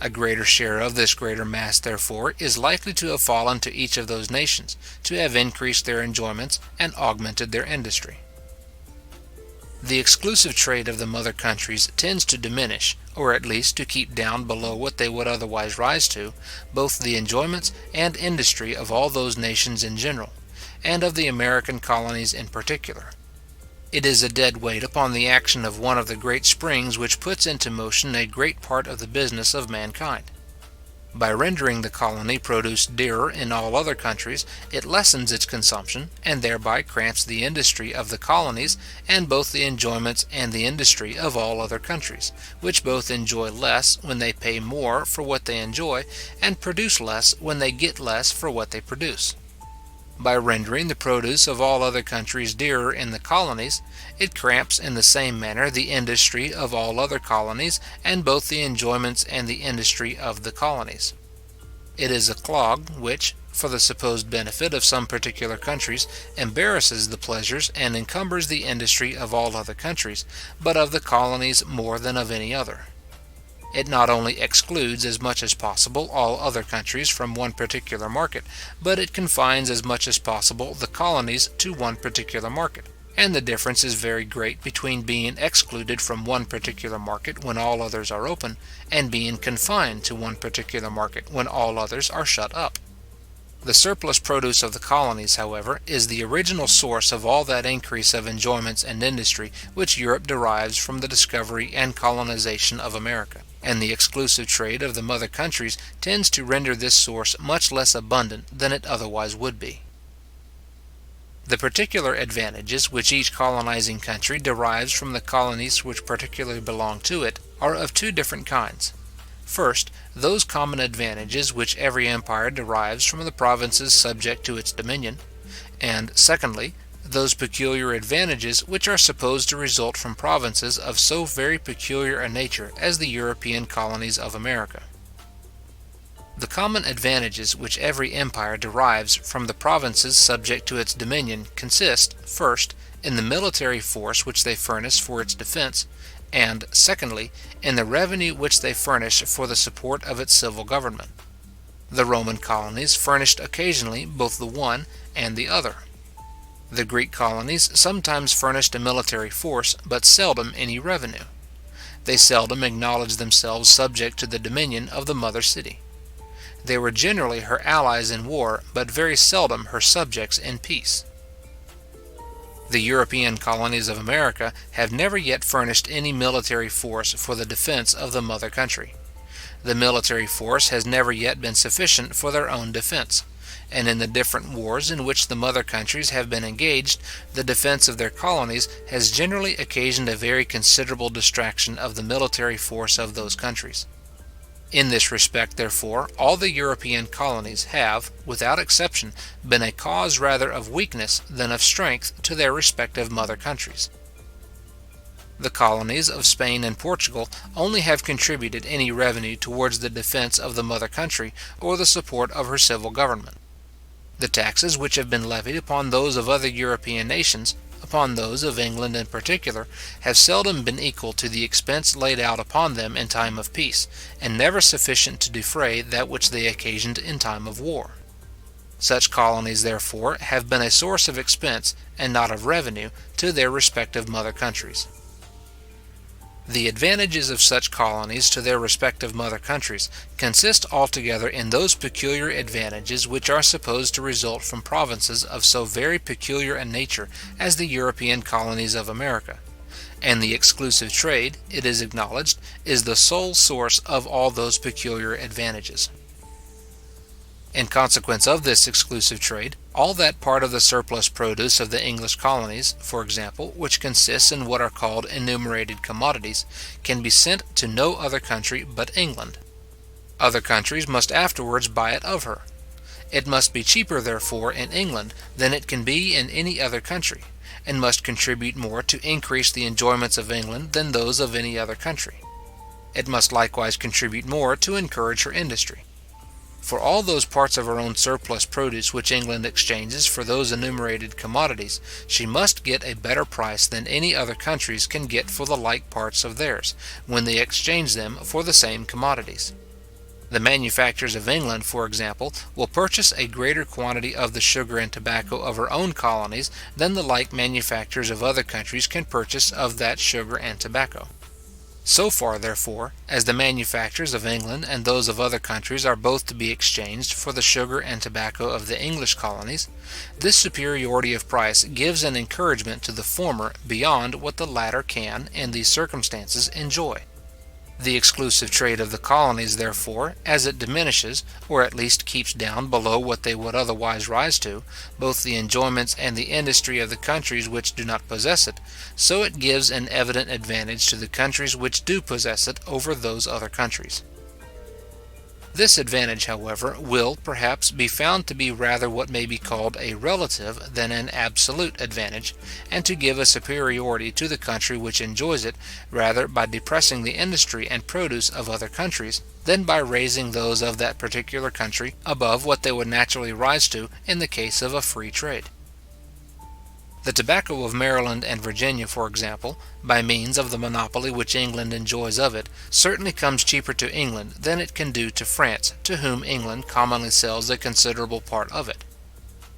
A greater share of this greater mass, therefore, is likely to have fallen to each of those nations, to have increased their enjoyments and augmented their industry. The exclusive trade of the mother countries tends to diminish, or at least to keep down below what they would otherwise rise to, both the enjoyments and industry of all those nations in general, and of the American colonies in particular. It is a dead weight upon the action of one of the great springs which puts into motion a great part of the business of mankind. By rendering the colony produce dearer in all other countries, it lessens its consumption, and thereby cramps the industry of the colonies, and both the enjoyments and the industry of all other countries, which both enjoy less when they pay more for what they enjoy, and produce less when they get less for what they produce. By rendering the produce of all other countries dearer in the colonies, it cramps in the same manner the industry of all other colonies, and both the enjoyments and the industry of the colonies. It is a clog which, for the supposed benefit of some particular countries, embarrasses the pleasures and encumbers the industry of all other countries, but of the colonies more than of any other. It not only excludes as much as possible all other countries from one particular market, but it confines as much as possible the colonies to one particular market, and the difference is very great between being excluded from one particular market when all others are open, and being confined to one particular market when all others are shut up. The surplus produce of the colonies, however, is the original source of all that increase of enjoyments and industry which Europe derives from the discovery and colonization of America, and the exclusive trade of the mother countries tends to render this source much less abundant than it otherwise would be. The particular advantages which each colonizing country derives from the colonies which particularly belong to it are of two different kinds. First, those common advantages which every empire derives from the provinces subject to its dominion; and secondly, those peculiar advantages which are supposed to result from provinces of so very peculiar a nature as the European colonies of America. The common advantages which every empire derives from the provinces subject to its dominion consist, first, in the military force which they furnish for its defense, and, secondly, in the revenue which they furnish for the support of its civil government. The Roman colonies furnished occasionally both the one and the other. The Greek colonies sometimes furnished a military force, but seldom any revenue. They seldom acknowledged themselves subject to the dominion of the mother city. They were generally her allies in war, but very seldom her subjects in peace. The European colonies of America have never yet furnished any military force for the defense of the mother country. The military force has never yet been sufficient for their own defense, and in the different wars in which the mother countries have been engaged, the defense of their colonies has generally occasioned a very considerable distraction of the military force of those countries. In this respect, therefore, all the European colonies have, without exception, been a cause rather of weakness than of strength to their respective mother countries. The colonies of Spain and Portugal only have contributed any revenue towards the defense of the mother country or the support of her civil government. The taxes which have been levied upon those of other European nations, upon those of England in particular, have seldom been equal to the expense laid out upon them in time of peace, and never sufficient to defray that which they occasioned in time of war. Such colonies, therefore, have been a source of expense, and not of revenue, to their respective mother countries. The advantages of such colonies to their respective mother countries consist altogether in those peculiar advantages which are supposed to result from provinces of so very peculiar a nature as the European colonies of America; and the exclusive trade, it is acknowledged, is the sole source of all those peculiar advantages. In consequence of this exclusive trade, all that part of the surplus produce of the English colonies, for example, which consists in what are called enumerated commodities, can be sent to no other country but England. Other countries must afterwards buy it of her. It must be cheaper, therefore, in England than it can be in any other country, and must contribute more to increase the enjoyments of England than those of any other country. It must likewise contribute more to encourage her industry. For all those parts of her own surplus produce which England exchanges for those enumerated commodities, she must get a better price than any other countries can get for the like parts of theirs, when they exchange them for the same commodities. The manufacturers of England, for example, will purchase a greater quantity of the sugar and tobacco of her own colonies than the like manufacturers of other countries can purchase of that sugar and tobacco. So far, therefore, as the manufactures of England and those of other countries are both to be exchanged for the sugar and tobacco of the English colonies, this superiority of price gives an encouragement to the former beyond what the latter can, in these circumstances, enjoy. The exclusive trade of the colonies, therefore, as it diminishes, or at least keeps down below what they would otherwise rise to, both the enjoyments and the industry of the countries which do not possess it, so it gives an evident advantage to the countries which do possess it over those other countries. This advantage, however, will, perhaps, be found to be rather what may be called a relative than an absolute advantage, and to give a superiority to the country which enjoys it, rather by depressing the industry and produce of other countries, than by raising those of that particular country above what they would naturally rise to in the case of a free trade. The tobacco of Maryland and Virginia, for example, by means of the monopoly which England enjoys of it, certainly comes cheaper to England than it can do to France, to whom England commonly sells a considerable part of it.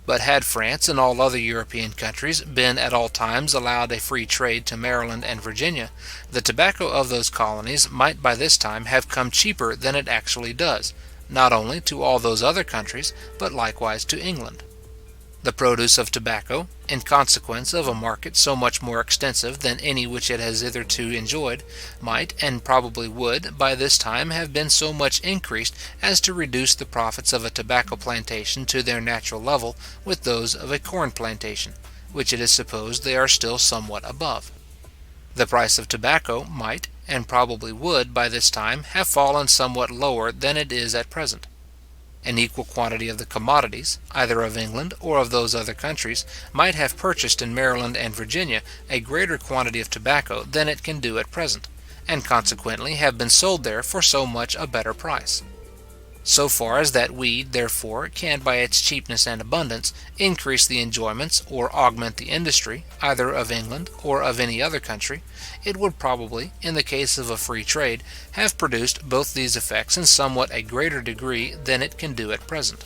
But had France and all other European countries been at all times allowed a free trade to Maryland and Virginia, the tobacco of those colonies might by this time have come cheaper than it actually does, not only to all those other countries, but likewise to England. The produce of tobacco, in consequence of a market so much more extensive than any which it has hitherto enjoyed, might, and probably would, by this time have been so much increased as to reduce the profits of a tobacco plantation to their natural level with those of a corn plantation, which it is supposed they are still somewhat above. The price of tobacco might, and probably would, by this time have fallen somewhat lower than it is at present. An equal quantity of the commodities, either of England or of those other countries, might have purchased in Maryland and Virginia a greater quantity of tobacco than it can do at present, and consequently have been sold there for so much a better price. So far as that weed, therefore, can by its cheapness and abundance increase the enjoyments or augment the industry, either of England or of any other country, it would probably, in the case of a free trade, have produced both these effects in somewhat a greater degree than it can do at present.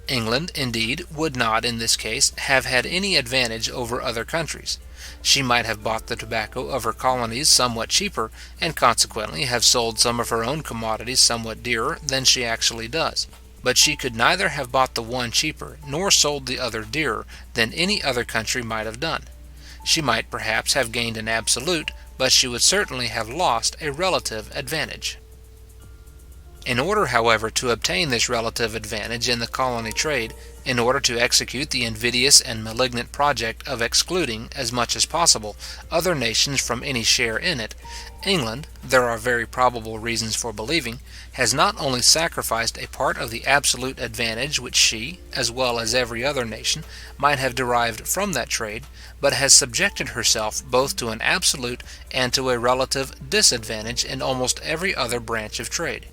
England, indeed, would not, in this case, have had any advantage over other countries. She might have bought the tobacco of her colonies somewhat cheaper, and consequently have sold some of her own commodities somewhat dearer than she actually does. But she could neither have bought the one cheaper, nor sold the other dearer, than any other country might have done. She might perhaps have gained an absolute, but she would certainly have lost a relative advantage. In order, however, to obtain this relative advantage in the colony trade, in order to execute the invidious and malignant project of excluding, as much as possible, other nations from any share in it, England, there are very probable reasons for believing, has not only sacrificed a part of the absolute advantage which she, as well as every other nation, might have derived from that trade, but has subjected herself both to an absolute and to a relative disadvantage in almost every other branch of trade.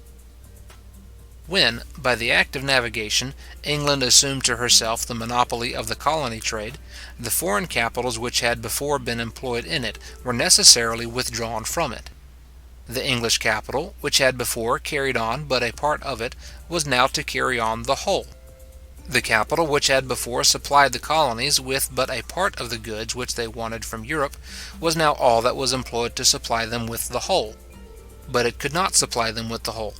When, by the act of navigation, England assumed to herself the monopoly of the colony trade, the foreign capitals which had before been employed in it were necessarily withdrawn from it. The English capital, which had before carried on but a part of it, was now to carry on the whole. The capital which had before supplied the colonies with but a part of the goods which they wanted from Europe, was now all that was employed to supply them with the whole. But it could not supply them with the whole,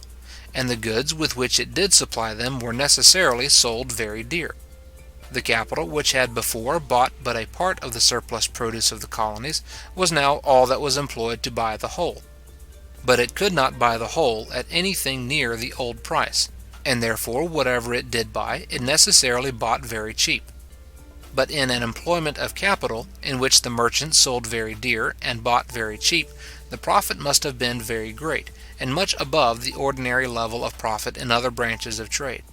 and the goods with which it did supply them were necessarily sold very dear. The capital which had before bought but a part of the surplus produce of the colonies, was now all that was employed to buy the whole. But it could not buy the whole at anything near the old price, and therefore whatever it did buy, it necessarily bought very cheap. But in an employment of capital, in which the merchant sold very dear and bought very cheap, the profit must have been very great, and much above the ordinary level of profit in other branches of trade.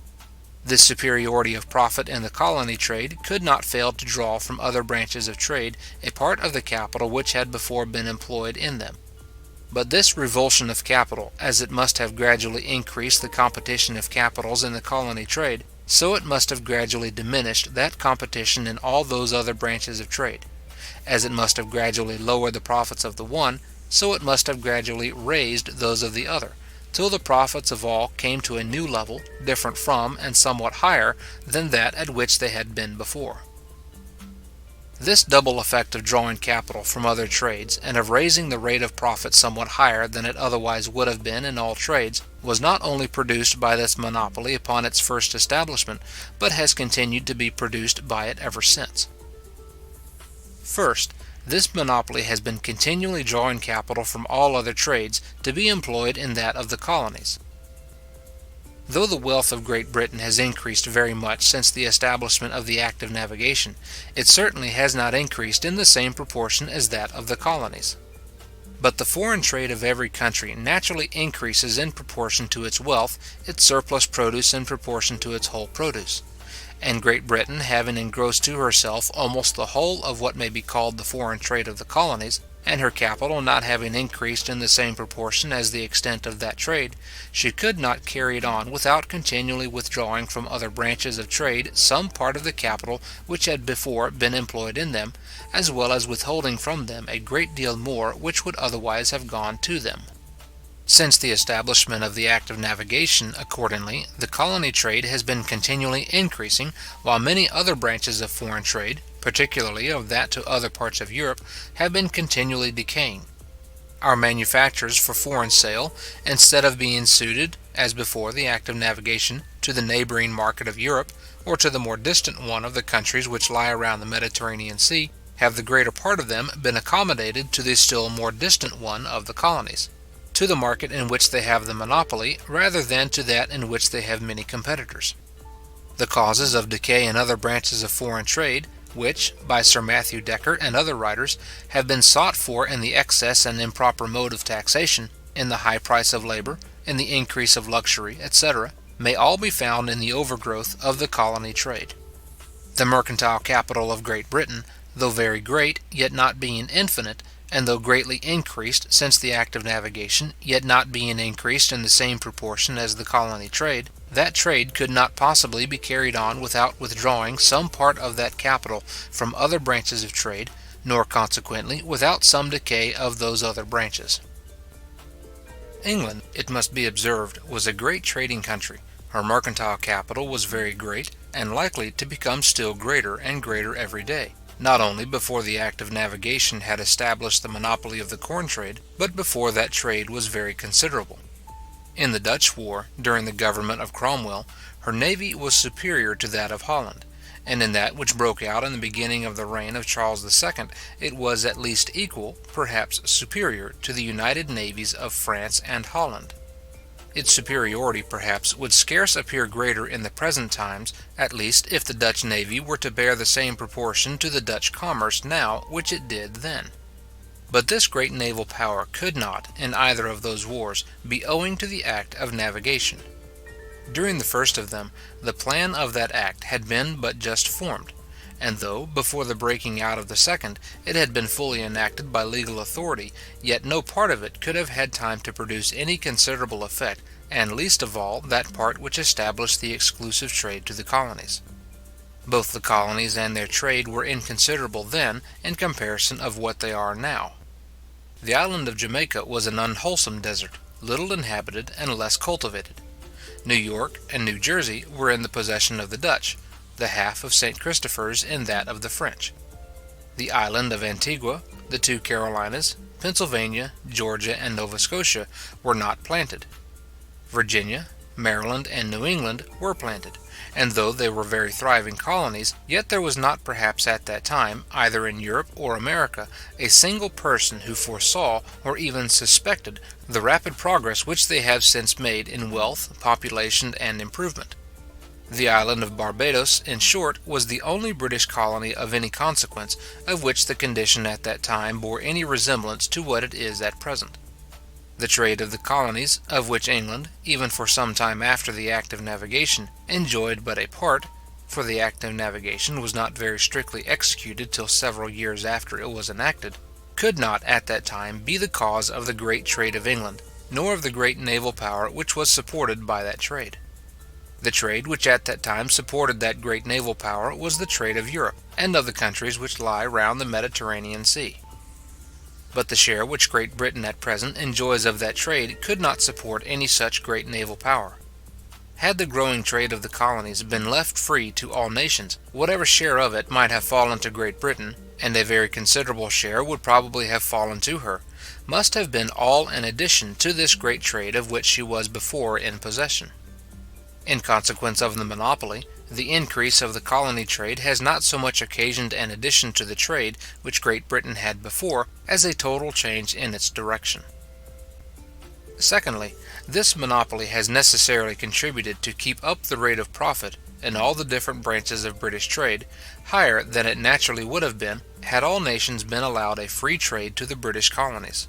This superiority of profit in the colony trade could not fail to draw from other branches of trade a part of the capital which had before been employed in them. But this revulsion of capital, as it must have gradually increased the competition of capitals in the colony trade, so it must have gradually diminished that competition in all those other branches of trade. As it must have gradually lowered the profits of the one, so it must have gradually raised those of the other, till the profits of all came to a new level, different from and somewhat higher than that at which they had been before. This double effect of drawing capital from other trades, and of raising the rate of profit somewhat higher than it otherwise would have been in all trades, was not only produced by this monopoly upon its first establishment, but has continued to be produced by it ever since. First, this monopoly has been continually drawing capital from all other trades to be employed in that of the colonies. Though the wealth of Great Britain has increased very much since the establishment of the act of navigation, it certainly has not increased in the same proportion as that of the colonies. But the foreign trade of every country naturally increases in proportion to its wealth, its surplus produce in proportion to its whole produce. And Great Britain, having engrossed to herself almost the whole of what may be called the foreign trade of the colonies, and her capital not having increased in the same proportion as the extent of that trade, she could not carry it on without continually withdrawing from other branches of trade some part of the capital which had before been employed in them, as well as withholding from them a great deal more which would otherwise have gone to them. Since the establishment of the act of navigation, accordingly, the colony trade has been continually increasing, while many other branches of foreign trade, particularly of that to other parts of Europe, have been continually decaying. Our manufactures for foreign sale, instead of being suited, as before the act of navigation, to the neighbouring market of Europe, or to the more distant one of the countries which lie around the Mediterranean Sea, have the greater part of them been accommodated to the still more distant one of the colonies, to the market in which they have the monopoly, rather than to that in which they have many competitors. The causes of decay in other branches of foreign trade, which, by Sir Matthew Decker and other writers, have been sought for in the excess and improper mode of taxation, in the high price of labour, in the increase of luxury, etc., may all be found in the overgrowth of the colony trade. The mercantile capital of Great Britain, though very great, yet not being infinite, and though greatly increased since the act of navigation, yet not being increased in the same proportion as the colony trade, that trade could not possibly be carried on without withdrawing some part of that capital from other branches of trade, nor consequently without some decay of those other branches. England, it must be observed, was a great trading country. Her mercantile capital was very great, and likely to become still greater and greater every day, not only before the act of navigation had established the monopoly of the corn trade, but before that trade was very considerable. In the Dutch war, during the government of Cromwell, her navy was superior to that of Holland, and in that which broke out in the beginning of the reign of Charles II, it was at least equal, perhaps superior, to the united navies of France and Holland. Its superiority, perhaps, would scarce appear greater in the present times, at least if the Dutch navy were to bear the same proportion to the Dutch commerce now which it did then. But this great naval power could not, in either of those wars, be owing to the act of navigation. During the first of them, the plan of that act had been but just formed, and though, before the breaking out of the second, it had been fully enacted by legal authority, yet no part of it could have had time to produce any considerable effect and least of all that part which established the exclusive trade to the colonies. Both the colonies and their trade were inconsiderable then in comparison of what they are now. The island of Jamaica was an unwholesome desert, little inhabited and less cultivated. New York and New Jersey were in the possession of the Dutch, the half of St. Christopher's in that of the French. The island of Antigua, the two Carolinas, Pennsylvania, Georgia, and Nova Scotia were not planted. Virginia, Maryland, and New England were planted, and though they were very thriving colonies, yet there was not perhaps at that time, either in Europe or America, a single person who foresaw or even suspected the rapid progress which they have since made in wealth, population, and improvement. The island of Barbados, in short, was the only British colony of any consequence of which the condition at that time bore any resemblance to what it is at present. The trade of the colonies, of which England, even for some time after the act of navigation, enjoyed but a part, for the act of navigation was not very strictly executed till several years after it was enacted, could not at that time be the cause of the great trade of England, nor of the great naval power which was supported by that trade. The trade which at that time supported that great naval power was the trade of Europe, and of the countries which lie round the Mediterranean Sea. But the share which Great Britain at present enjoys of that trade could not support any such great naval power. Had the growing trade of the colonies been left free to all nations, whatever share of it might have fallen to Great Britain, and a very considerable share would probably have fallen to her, must have been all in addition to this great trade of which she was before in possession. In consequence of the monopoly, the increase of the colony trade has not so much occasioned an addition to the trade which Great Britain had before, as a total change in its direction. Secondly, this monopoly has necessarily contributed to keep up the rate of profit in all the different branches of British trade higher than it naturally would have been had all nations been allowed a free trade to the British colonies.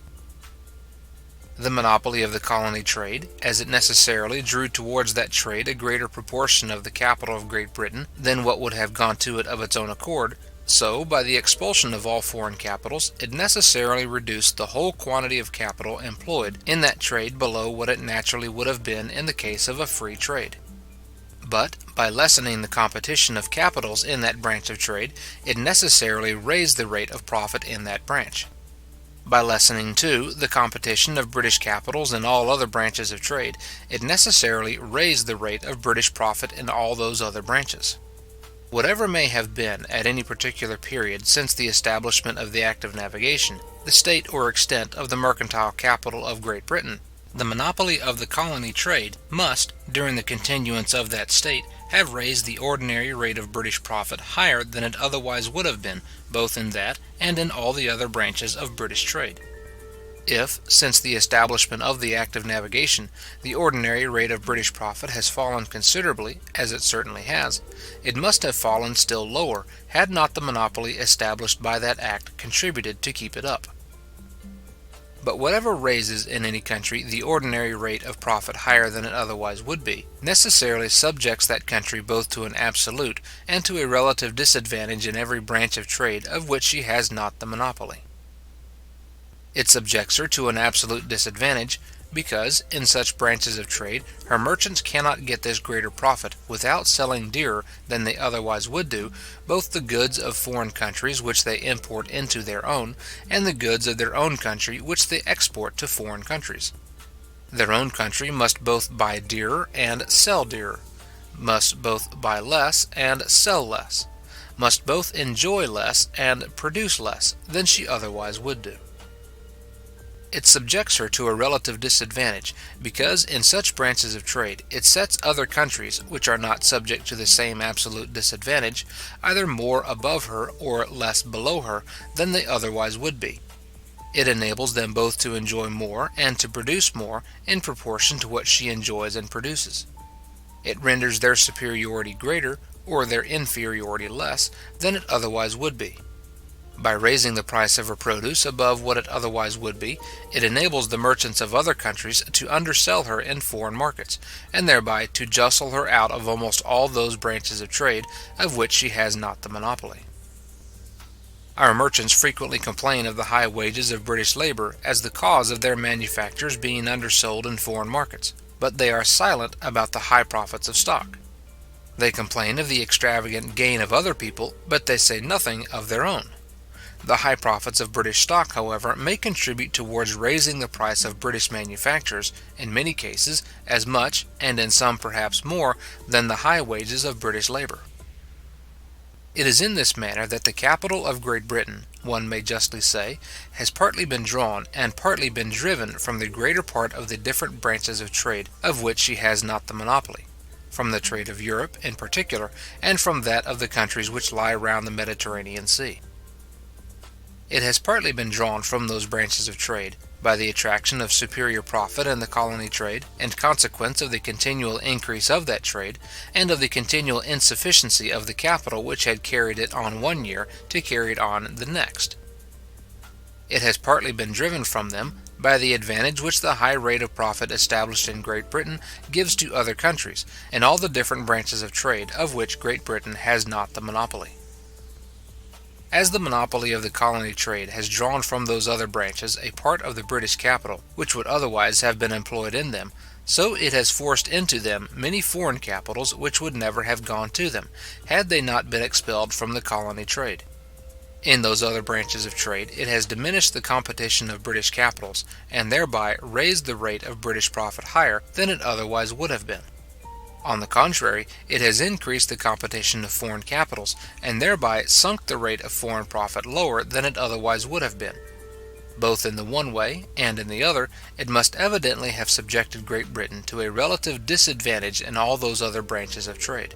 The monopoly of the colony trade, as it necessarily drew towards that trade a greater proportion of the capital of Great Britain than what would have gone to it of its own accord, so, by the expulsion of all foreign capitals, it necessarily reduced the whole quantity of capital employed in that trade below what it naturally would have been in the case of a free trade. But, by lessening the competition of capitals in that branch of trade, it necessarily raised the rate of profit in that branch. By lessening, too, the competition of British capitals in all other branches of trade, it necessarily raised the rate of British profit in all those other branches. Whatever may have been, at any particular period since the establishment of the act of navigation, the state or extent of the mercantile capital of Great Britain, the monopoly of the colony trade must, during the continuance of that state, have raised the ordinary rate of British profit higher than it otherwise would have been, both in that and in all the other branches of British trade. If, since the establishment of the act of navigation, the ordinary rate of British profit has fallen considerably, as it certainly has, it must have fallen still lower had not the monopoly established by that act contributed to keep it up. But whatever raises in any country the ordinary rate of profit higher than it otherwise would be, necessarily subjects that country both to an absolute and to a relative disadvantage in every branch of trade of which she has not the monopoly. It subjects her to an absolute disadvantage, because, in such branches of trade, her merchants cannot get this greater profit without selling dearer than they otherwise would do, both the goods of foreign countries which they import into their own, and the goods of their own country which they export to foreign countries. Their own country must both buy dearer and sell dearer, must both buy less and sell less, must both enjoy less and produce less than she otherwise would do. It subjects her to a relative disadvantage, because in such branches of trade it sets other countries, which are not subject to the same absolute disadvantage, either more above her or less below her than they otherwise would be. It enables them both to enjoy more and to produce more in proportion to what she enjoys and produces. It renders their superiority greater, or their inferiority less, than it otherwise would be. By raising the price of her produce above what it otherwise would be, it enables the merchants of other countries to undersell her in foreign markets, and thereby to justle her out of almost all those branches of trade of which she has not the monopoly. Our merchants frequently complain of the high wages of British labour as the cause of their manufactures being undersold in foreign markets. but they are silent about the high profits of stock. They complain of the extravagant gain of other people, but they say nothing of their own. The high profits of British stock, however, may contribute towards raising the price of British manufactures, in many cases, as much, and in some perhaps more, than the high wages of British labour. It is in this manner that the capital of Great Britain, one may justly say, has partly been drawn and partly been driven from the greater part of the different branches of trade of which she has not the monopoly, from the trade of Europe in particular, and from that of the countries which lie round the Mediterranean Sea. It has partly been drawn from those branches of trade, by the attraction of superior profit in the colony trade, in consequence of the continual increase of that trade, and of the continual insufficiency of the capital which had carried it on one year to carry it on the next. It has partly been driven from them, by the advantage which the high rate of profit established in Great Britain gives to other countries, in all the different branches of trade of which Great Britain has not the monopoly. As the monopoly of the colony trade has drawn from those other branches a part of the British capital which would otherwise have been employed in them, so it has forced into them many foreign capitals which would never have gone to them, had they not been expelled from the colony trade. In those other branches of trade it has diminished the competition of British capitals, and thereby raised the rate of British profit higher than it otherwise would have been. On the contrary, it has increased the competition of foreign capitals, and thereby sunk the rate of foreign profit lower than it otherwise would have been. Both in the one way and in the other, it must evidently have subjected Great Britain to a relative disadvantage in all those other branches of trade.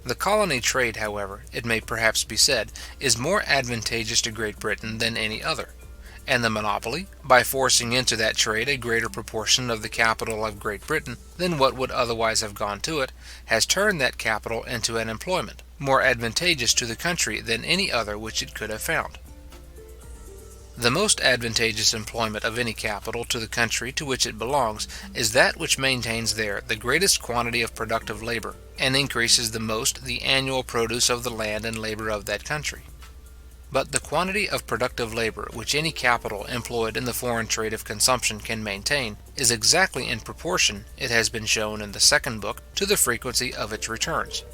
The colony trade, however, it may perhaps be said, is more advantageous to Great Britain than any other, and the monopoly, by forcing into that trade a greater proportion of the capital of Great Britain than what would otherwise have gone to it, has turned that capital into an employment, more advantageous to the country than any other which it could have found. The most advantageous employment of any capital to the country to which it belongs is that which maintains there the greatest quantity of productive labour, and increases the most the annual produce of the land and labour of that country. But the quantity of productive labour which any capital employed in the foreign trade of consumption can maintain is exactly in proportion, it has been shown in the second book, to the frequency of its returns.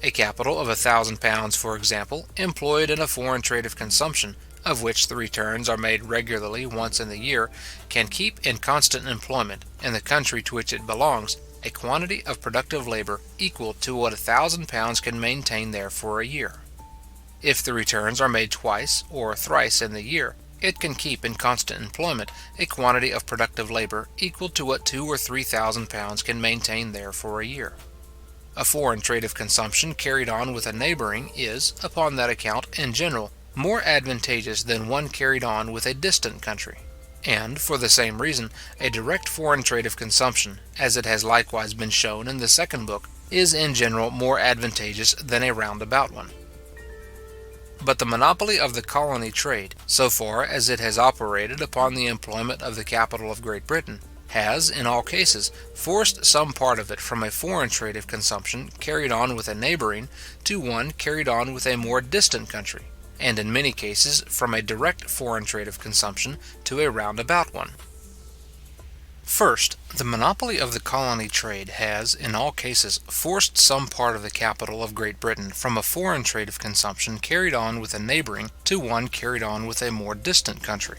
A capital of £1,000, for example, employed in a foreign trade of consumption, of which the returns are made regularly once in the year, can keep in constant employment, in the country to which it belongs, a quantity of productive labour equal to what £1,000 can maintain there for a year. If the returns are made twice or thrice in the year, it can keep in constant employment a quantity of productive labour equal to what £2,000 or £3,000 can maintain there for a year. A foreign trade of consumption carried on with a neighbouring is, upon that account, in general, more advantageous than one carried on with a distant country. And, for the same reason, a direct foreign trade of consumption, as it has likewise been shown in the second book, is in general more advantageous than a roundabout one. But the monopoly of the colony trade, so far as it has operated upon the employment of the capital of Great Britain, has, in all cases, forced some part of it from a foreign trade of consumption carried on with a neighbouring to one carried on with a more distant country, and in many cases from a direct foreign trade of consumption to a roundabout one. First, the monopoly of the colony trade has, in all cases, forced some part of the capital of Great Britain from a foreign trade of consumption carried on with a neighbouring to one carried on with a more distant country.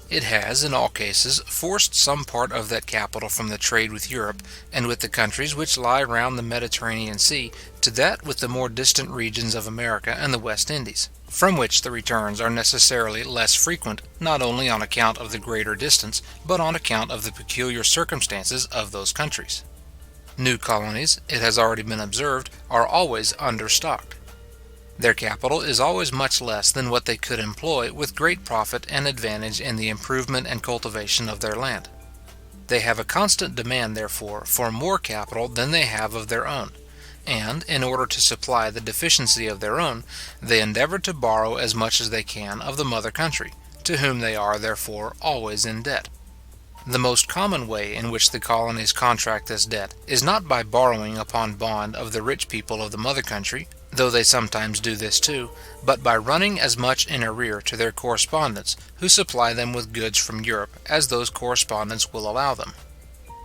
It has, in all cases, forced some part of that capital from the trade with Europe and with the countries which lie round the Mediterranean Sea to that with the more distant regions of America and the West Indies, from which the returns are necessarily less frequent, not only on account of the greater distance, but on account of the peculiar circumstances of those countries. New colonies, it has already been observed, are always understocked. Their capital is always much less than what they could employ with great profit and advantage in the improvement and cultivation of their land. They have a constant demand, therefore, for more capital than they have of their own, and, in order to supply the deficiency of their own, they endeavour to borrow as much as they can of the mother country, to whom they are, therefore, always in debt. The most common way in which the colonies contract this debt is not by borrowing upon bond of the rich people of the mother country, though they sometimes do this too, but by running as much in arrear to their correspondents, who supply them with goods from Europe as those correspondents will allow them.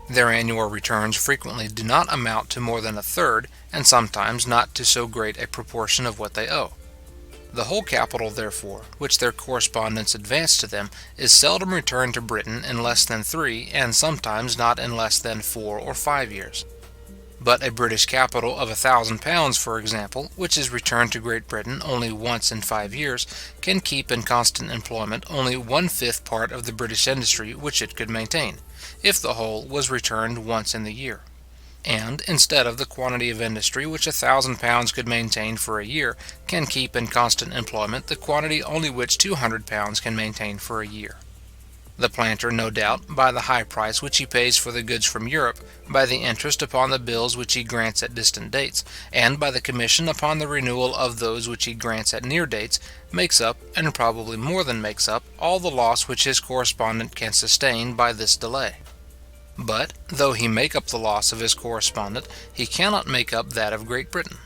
Their annual returns frequently do not amount to more than a third, and sometimes not to so great a proportion of what they owe. The whole capital, therefore, which their correspondents advance to them, is seldom returned to Britain in less than 3, and sometimes not in less than 4 or 5 years. But a British capital of £1,000, for example, which is returned to Great Britain only once in 5 years, can keep in constant employment only 1/5 part of the British industry which it could maintain, if the whole was returned once in the year. And, instead of the quantity of industry which £1,000 could maintain for a year, can keep in constant employment the quantity only which £200 can maintain for a year. The planter, no doubt, by the high price which he pays for the goods from Europe, by the interest upon the bills which he grants at distant dates, and by the commission upon the renewal of those which he grants at near dates, makes up, and probably more than makes up, all the loss which his correspondent can sustain by this delay. But, though he make up the loss of his correspondent, he cannot make up that of Great Britain.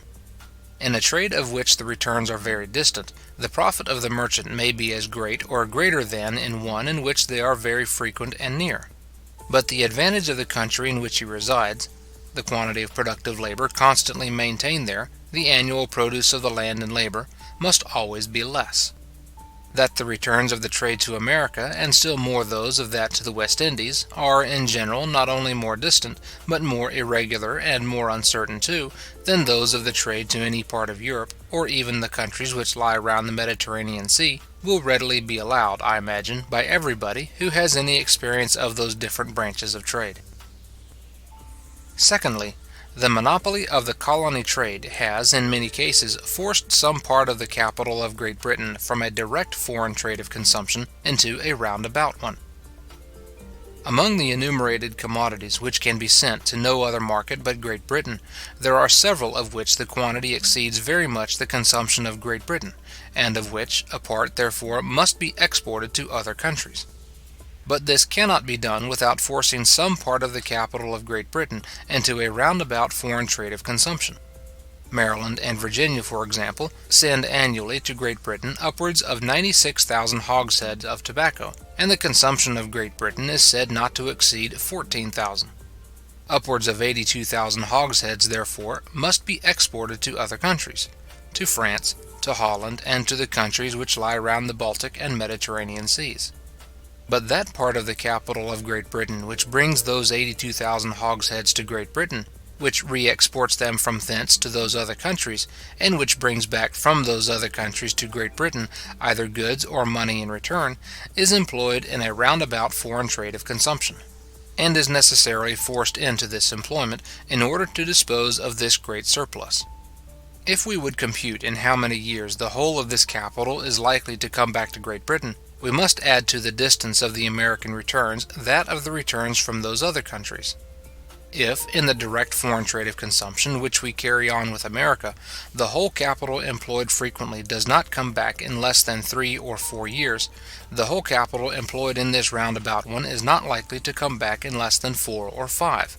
In a trade of which the returns are very distant, the profit of the merchant may be as great or greater than in one in which they are very frequent and near. But the advantage of the country in which he resides, the quantity of productive labour constantly maintained there, the annual produce of the land and labour, must always be less. That the returns of the trade to America, and still more those of that to the West Indies, are in general not only more distant, but more irregular and more uncertain too, than those of the trade to any part of Europe, or even the countries which lie round the Mediterranean Sea, will readily be allowed, I imagine, by everybody who has any experience of those different branches of trade. Secondly, the monopoly of the colony trade has, in many cases, forced some part of the capital of Great Britain from a direct foreign trade of consumption into a roundabout one. Among the enumerated commodities which can be sent to no other market but Great Britain, there are several of which the quantity exceeds very much the consumption of Great Britain, and of which a part, therefore, must be exported to other countries. But this cannot be done without forcing some part of the capital of Great Britain into a roundabout foreign trade of consumption. Maryland and Virginia, for example, send annually to Great Britain upwards of 96,000 hogsheads of tobacco, and the consumption of Great Britain is said not to exceed 14,000. Upwards of 82,000 hogsheads, therefore, must be exported to other countries, to France, to Holland, and to the countries which lie round the Baltic and Mediterranean seas. But that part of the capital of Great Britain which brings those 82,000 hogsheads to Great Britain, which re-exports them from thence to those other countries, and which brings back from those other countries to Great Britain either goods or money in return, is employed in a roundabout foreign trade of consumption, and is necessarily forced into this employment in order to dispose of this great surplus. If we would compute in how many years the whole of this capital is likely to come back to Great Britain, we must add to the distance of the American returns that of the returns from those other countries. If, in the direct foreign trade of consumption which we carry on with America, the whole capital employed frequently does not come back in less than 3 or 4 years, the whole capital employed in this roundabout one is not likely to come back in less than 4 or 5.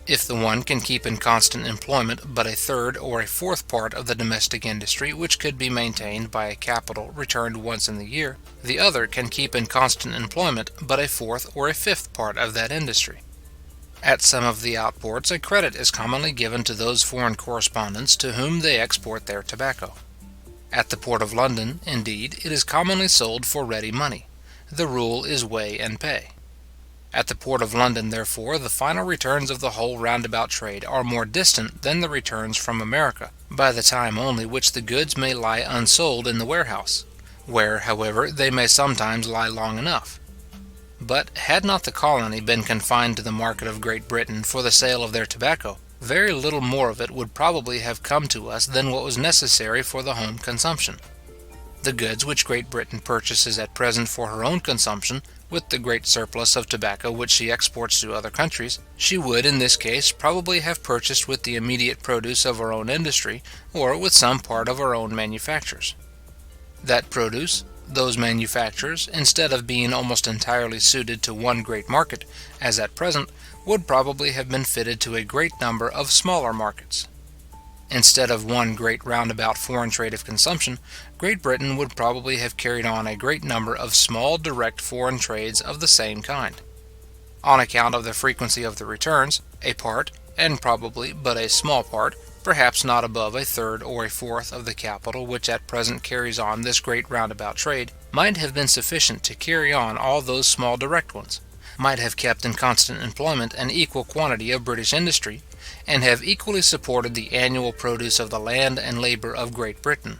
If the one can keep in constant employment but a third or a fourth part of the domestic industry which could be maintained by a capital returned once in the year, the other can keep in constant employment but a fourth or a fifth part of that industry. At some of the outports a credit is commonly given to those foreign correspondents to whom they export their tobacco. At the port of London, indeed, it is commonly sold for ready money. The rule is weigh and pay. At the port of London, therefore, the final returns of the whole roundabout trade are more distant than the returns from America, by the time only which the goods may lie unsold in the warehouse, where, however, they may sometimes lie long enough. But had not the colony been confined to the market of Great Britain for the sale of their tobacco, very little more of it would probably have come to us than what was necessary for the home consumption. The goods which Great Britain purchases at present for her own consumption, with the great surplus of tobacco which she exports to other countries, she would in this case probably have purchased with the immediate produce of her own industry, or with some part of her own manufactures. That produce, those manufactures, instead of being almost entirely suited to one great market, as at present, would probably have been fitted to a great number of smaller markets. Instead of one great roundabout foreign trade of consumption, Great Britain would probably have carried on a great number of small direct foreign trades of the same kind. On account of the frequency of the returns, a part, and probably but a small part, perhaps not above a third or a fourth of the capital which at present carries on this great roundabout trade, might have been sufficient to carry on all those small direct ones, might have kept in constant employment an equal quantity of British industry, and have equally supported the annual produce of the land and labour of Great Britain.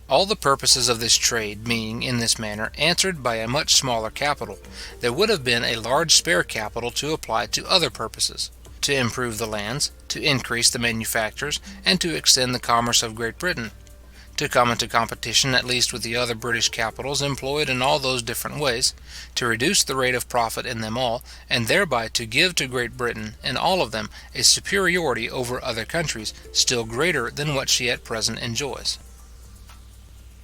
All the purposes of this trade being in this manner answered by a much smaller capital, there would have been a large spare capital to apply to other purposes, to improve the lands, to increase the manufactures, and to extend the commerce of Great Britain, to come into competition at least with the other British capitals employed in all those different ways, to reduce the rate of profit in them all, and thereby to give to Great Britain in all of them a superiority over other countries still greater than what she at present enjoys.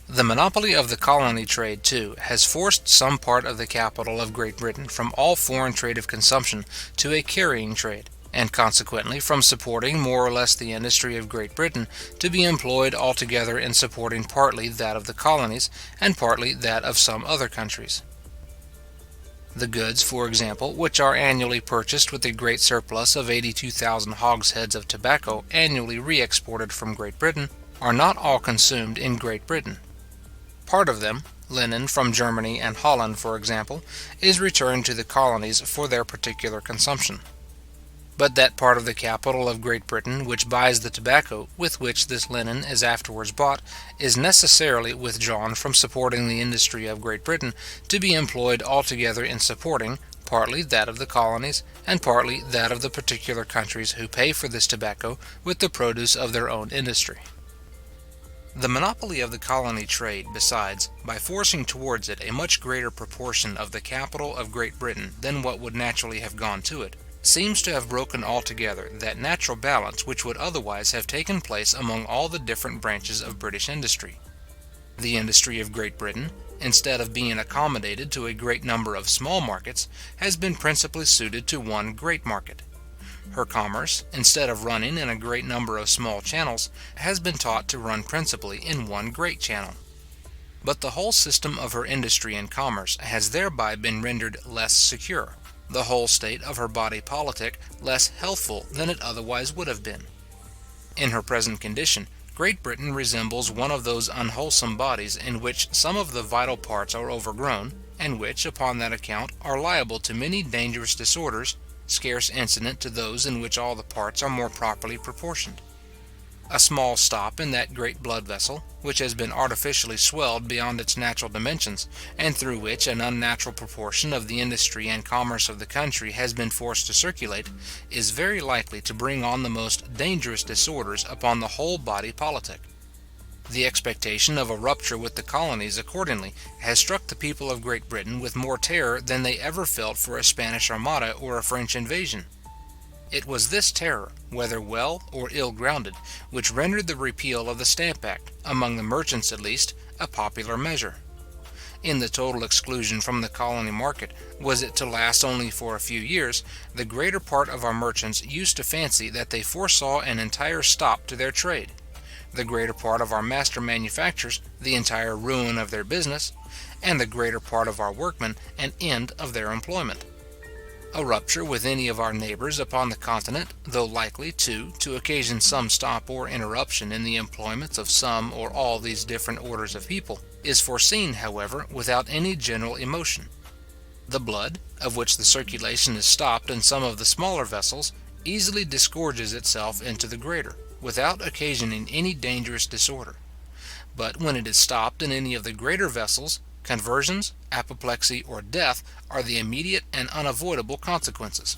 The monopoly of the colony trade, too, has forced some part of the capital of Great Britain from all foreign trade of consumption to a carrying trade, and consequently from supporting more or less the industry of Great Britain to be employed altogether in supporting partly that of the colonies and partly that of some other countries. The goods, for example, which are annually purchased with a great surplus of 82,000 hogsheads of tobacco annually re-exported from Great Britain, are not all consumed in Great Britain. Part of them, linen from Germany and Holland, for example, is returned to the colonies for their particular consumption. But that part of the capital of Great Britain which buys the tobacco with which this linen is afterwards bought is necessarily withdrawn from supporting the industry of Great Britain to be employed altogether in supporting, partly that of the colonies, and partly that of the particular countries who pay for this tobacco with the produce of their own industry. The monopoly of the colony trade, besides, by forcing towards it a much greater proportion of the capital of Great Britain than what would naturally have gone to it, seems to have broken altogether that natural balance which would otherwise have taken place among all the different branches of British industry. The industry of Great Britain, instead of being accommodated to a great number of small markets, has been principally suited to one great market. Her commerce, instead of running in a great number of small channels, has been taught to run principally in one great channel. But the whole system of her industry and commerce has thereby been rendered less secure, the whole state of her body politic less healthful than it otherwise would have been. In her present condition, Great Britain resembles one of those unwholesome bodies in which some of the vital parts are overgrown, and which, upon that account, are liable to many dangerous disorders, scarce incident to those in which all the parts are more properly proportioned. A small stop in that great blood vessel, which has been artificially swelled beyond its natural dimensions, and through which an unnatural proportion of the industry and commerce of the country has been forced to circulate, is very likely to bring on the most dangerous disorders upon the whole body politic. The expectation of a rupture with the colonies, accordingly, has struck the people of Great Britain with more terror than they ever felt for a Spanish armada or a French invasion. It was this terror, whether well or ill grounded, which rendered the repeal of the Stamp Act, among the merchants at least, a popular measure. In the total exclusion from the colony market, was it to last only for a few years, the greater part of our merchants used to fancy that they foresaw an entire stop to their trade, the greater part of our master manufacturers the entire ruin of their business, and the greater part of our workmen an end of their employment. A rupture with any of our neighbours upon the continent, though likely, too, to occasion some stop or interruption in the employments of some or all these different orders of people, is foreseen, however, without any general emotion. The blood, of which the circulation is stopped in some of the smaller vessels, easily disgorges itself into the greater, without occasioning any dangerous disorder. But when it is stopped in any of the greater vessels, conversions, apoplexy, or death are the immediate and unavoidable consequences.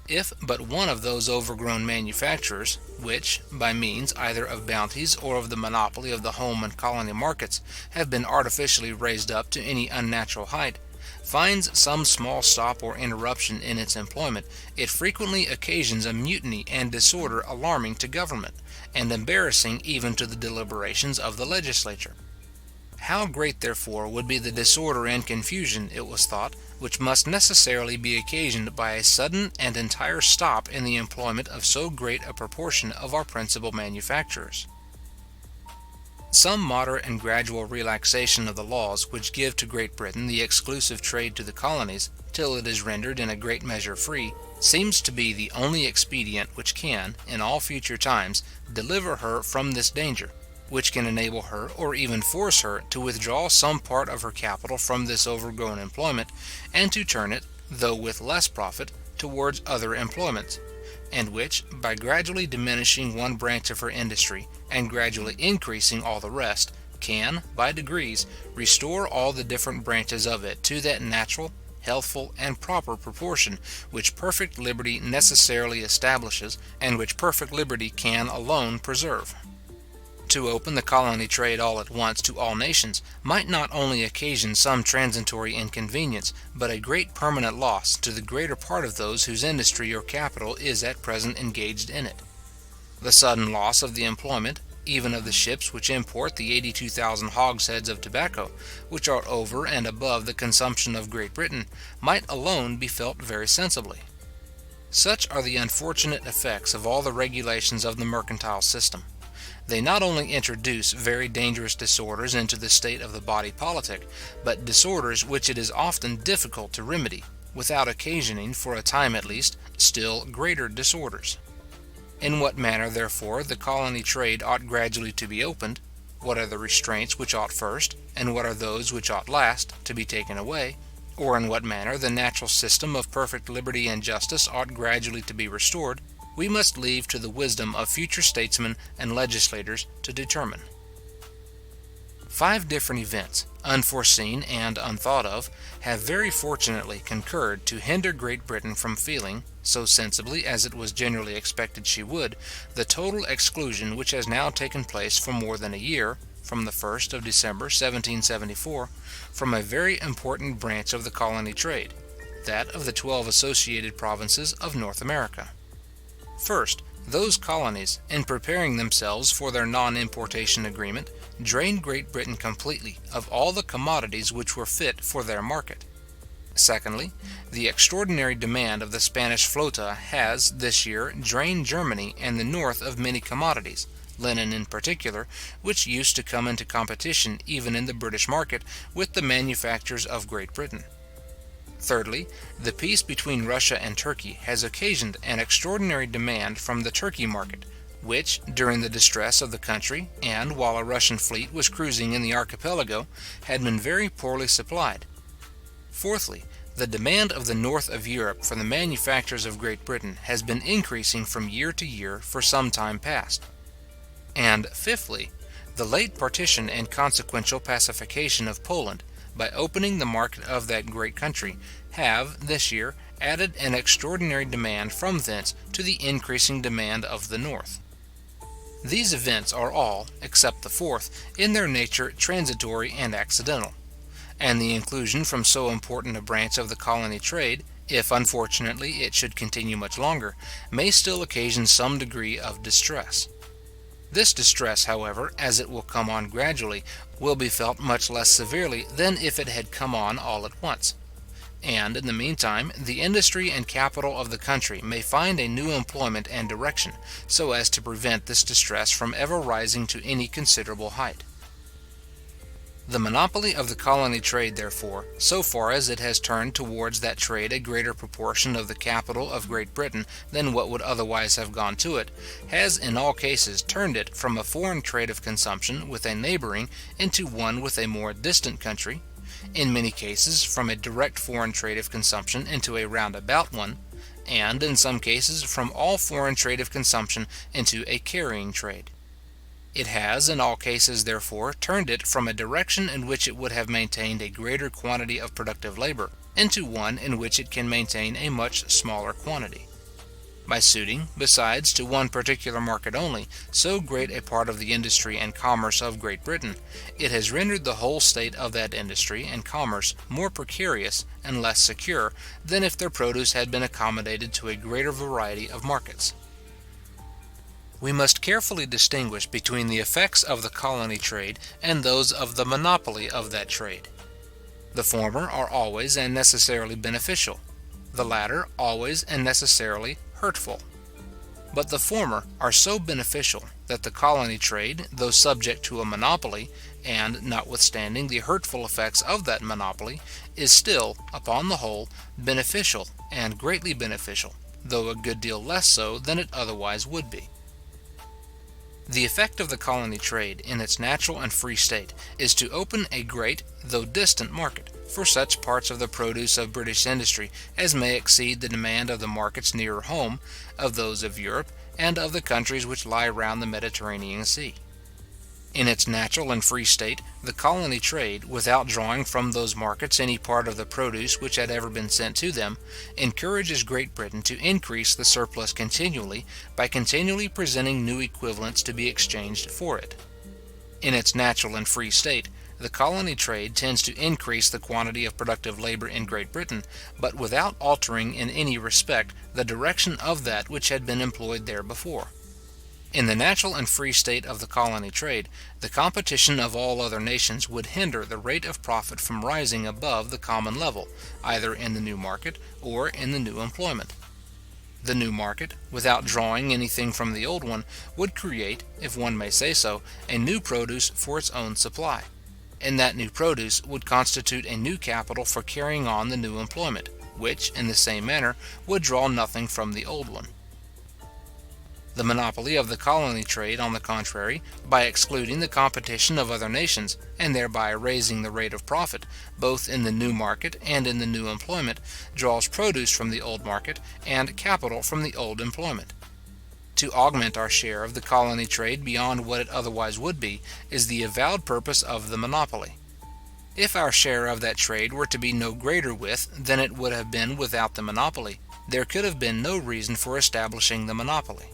If but one of those overgrown manufacturers, which, by means either of bounties or of the monopoly of the home and colony markets, have been artificially raised up to any unnatural height, finds some small stop or interruption in its employment, it frequently occasions a mutiny and disorder alarming to government, and embarrassing even to the deliberations of the legislature. How great, therefore, would be the disorder and confusion, it was thought, which must necessarily be occasioned by a sudden and entire stop in the employment of so great a proportion of our principal manufacturers. Some moderate and gradual relaxation of the laws which give to Great Britain the exclusive trade to the colonies, till it is rendered in a great measure free, seems to be the only expedient which can, in all future times, deliver her from this danger, which can enable her or even force her to withdraw some part of her capital from this overgrown employment, and to turn it, though with less profit, towards other employments, and which, by gradually diminishing one branch of her industry and gradually increasing all the rest, can, by degrees, restore all the different branches of it to that natural, healthful, and proper proportion which perfect liberty necessarily establishes, and which perfect liberty can alone preserve. To open the colony trade all at once to all nations might not only occasion some transitory inconvenience, but a great permanent loss to the greater part of those whose industry or capital is at present engaged in it. The sudden loss of the employment, even of the ships which import the 82,000 hogsheads of tobacco, which are over and above the consumption of Great Britain, might alone be felt very sensibly. Such are the unfortunate effects of all the regulations of the mercantile system. They not only introduce very dangerous disorders into the state of the body politic, but disorders which it is often difficult to remedy, without occasioning, for a time at least, still greater disorders. In what manner, therefore, the colony trade ought gradually to be opened, what are the restraints which ought first, and what are those which ought last, to be taken away, or in what manner the natural system of perfect liberty and justice ought gradually to be restored, we must leave to the wisdom of future statesmen and legislators to determine. 5 different events, unforeseen and unthought of, have very fortunately concurred to hinder Great Britain from feeling, so sensibly as it was generally expected she would, the total exclusion which has now taken place for more than a year, from the 1st of December 1774, from a very important branch of the colony trade, that of the 12 associated provinces of North America. First, those colonies, in preparing themselves for their non-importation agreement, drained Great Britain completely of all the commodities which were fit for their market. Secondly, the extraordinary demand of the Spanish flota has, this year, drained Germany and the north of many commodities, linen in particular, which used to come into competition even in the British market with the manufactures of Great Britain. Thirdly, the peace between Russia and Turkey has occasioned an extraordinary demand from the Turkey market, which, during the distress of the country, and while a Russian fleet was cruising in the archipelago, had been very poorly supplied. Fourthly, the demand of the north of Europe for the manufactures of Great Britain has been increasing from year to year for some time past. And fifthly, the late partition and consequential pacification of Poland, by opening the market of that great country, have, this year, added an extraordinary demand from thence to the increasing demand of the north. These events are all, except the fourth, in their nature transitory and accidental, and the inclusion from so important a branch of the colony trade, if unfortunately it should continue much longer, may still occasion some degree of distress. This distress, however, as it will come on gradually, will be felt much less severely than if it had come on all at once. And, in the meantime, the industry and capital of the country may find a new employment and direction, so as to prevent this distress from ever rising to any considerable height. The monopoly of the colony trade, therefore, so far as it has turned towards that trade a greater proportion of the capital of Great Britain than what would otherwise have gone to it, has in all cases turned it from a foreign trade of consumption with a neighbouring into one with a more distant country, in many cases from a direct foreign trade of consumption into a roundabout one, and in some cases from all foreign trade of consumption into a carrying trade. It has, in all cases, therefore, turned it from a direction in which it would have maintained a greater quantity of productive labour, into one in which it can maintain a much smaller quantity. By suiting, besides, to one particular market only, so great a part of the industry and commerce of Great Britain, it has rendered the whole state of that industry and commerce more precarious and less secure than if their produce had been accommodated to a greater variety of markets. We must carefully distinguish between the effects of the colony trade and those of the monopoly of that trade. The former are always and necessarily beneficial, the latter always and necessarily hurtful. But the former are so beneficial that the colony trade, though subject to a monopoly, and, notwithstanding the hurtful effects of that monopoly, is still, upon the whole, beneficial, and greatly beneficial, though a good deal less so than it otherwise would be. The effect of the colony trade in its natural and free state is to open a great, though distant market, for such parts of the produce of British industry as may exceed the demand of the markets nearer home, of those of Europe, and of the countries which lie round the Mediterranean Sea. In its natural and free state, the colony trade, without drawing from those markets any part of the produce which had ever been sent to them, encourages Great Britain to increase the surplus continually, by continually presenting new equivalents to be exchanged for it. In its natural and free state, the colony trade tends to increase the quantity of productive labour in Great Britain, but without altering in any respect the direction of that which had been employed there before. In the natural and free state of the colony trade, the competition of all other nations would hinder the rate of profit from rising above the common level, either in the new market or in the new employment. The new market, without drawing anything from the old one, would create, if one may say so, a new produce for its own supply, and that new produce would constitute a new capital for carrying on the new employment, which, in the same manner, would draw nothing from the old one. The monopoly of the colony trade, on the contrary, by excluding the competition of other nations, and thereby raising the rate of profit, both in the new market and in the new employment, draws produce from the old market, and capital from the old employment. To augment our share of the colony trade beyond what it otherwise would be, is the avowed purpose of the monopoly. If our share of that trade were to be no greater with than it would have been without the monopoly, there could have been no reason for establishing the monopoly.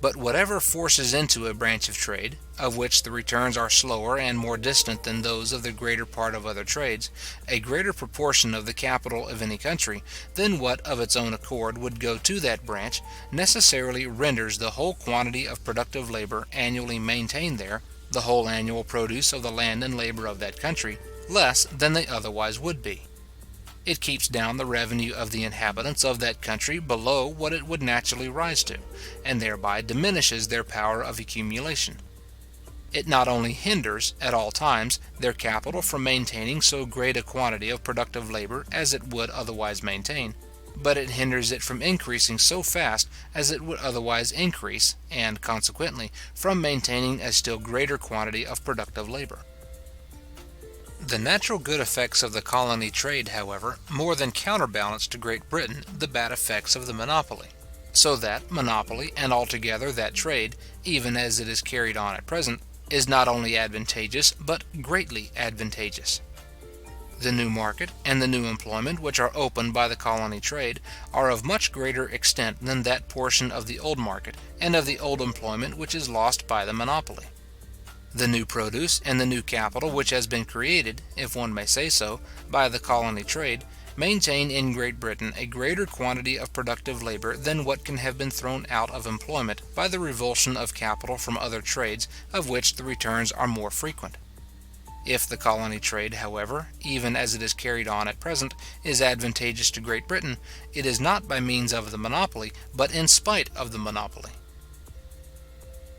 But whatever forces into a branch of trade, of which the returns are slower and more distant than those of the greater part of other trades, a greater proportion of the capital of any country than what of its own accord would go to that branch, necessarily renders the whole quantity of productive labour annually maintained there, the whole annual produce of the land and labour of that country, less than they otherwise would be. It keeps down the revenue of the inhabitants of that country below what it would naturally rise to, and thereby diminishes their power of accumulation. It not only hinders, at all times, their capital from maintaining so great a quantity of productive labour as it would otherwise maintain, but it hinders it from increasing so fast as it would otherwise increase, and, consequently, from maintaining a still greater quantity of productive labour. The natural good effects of the colony trade, however, more than counterbalance to Great Britain the bad effects of the monopoly, so that monopoly, and altogether that trade, even as it is carried on at present, is not only advantageous, but greatly advantageous. The new market and the new employment which are opened by the colony trade are of much greater extent than that portion of the old market and of the old employment which is lost by the monopoly. The new produce and the new capital which has been created, if one may say so, by the colony trade, maintain in Great Britain a greater quantity of productive labour than what can have been thrown out of employment by the revulsion of capital from other trades of which the returns are more frequent. If the colony trade, however, even as it is carried on at present, is advantageous to Great Britain, it is not by means of the monopoly, but in spite of the monopoly.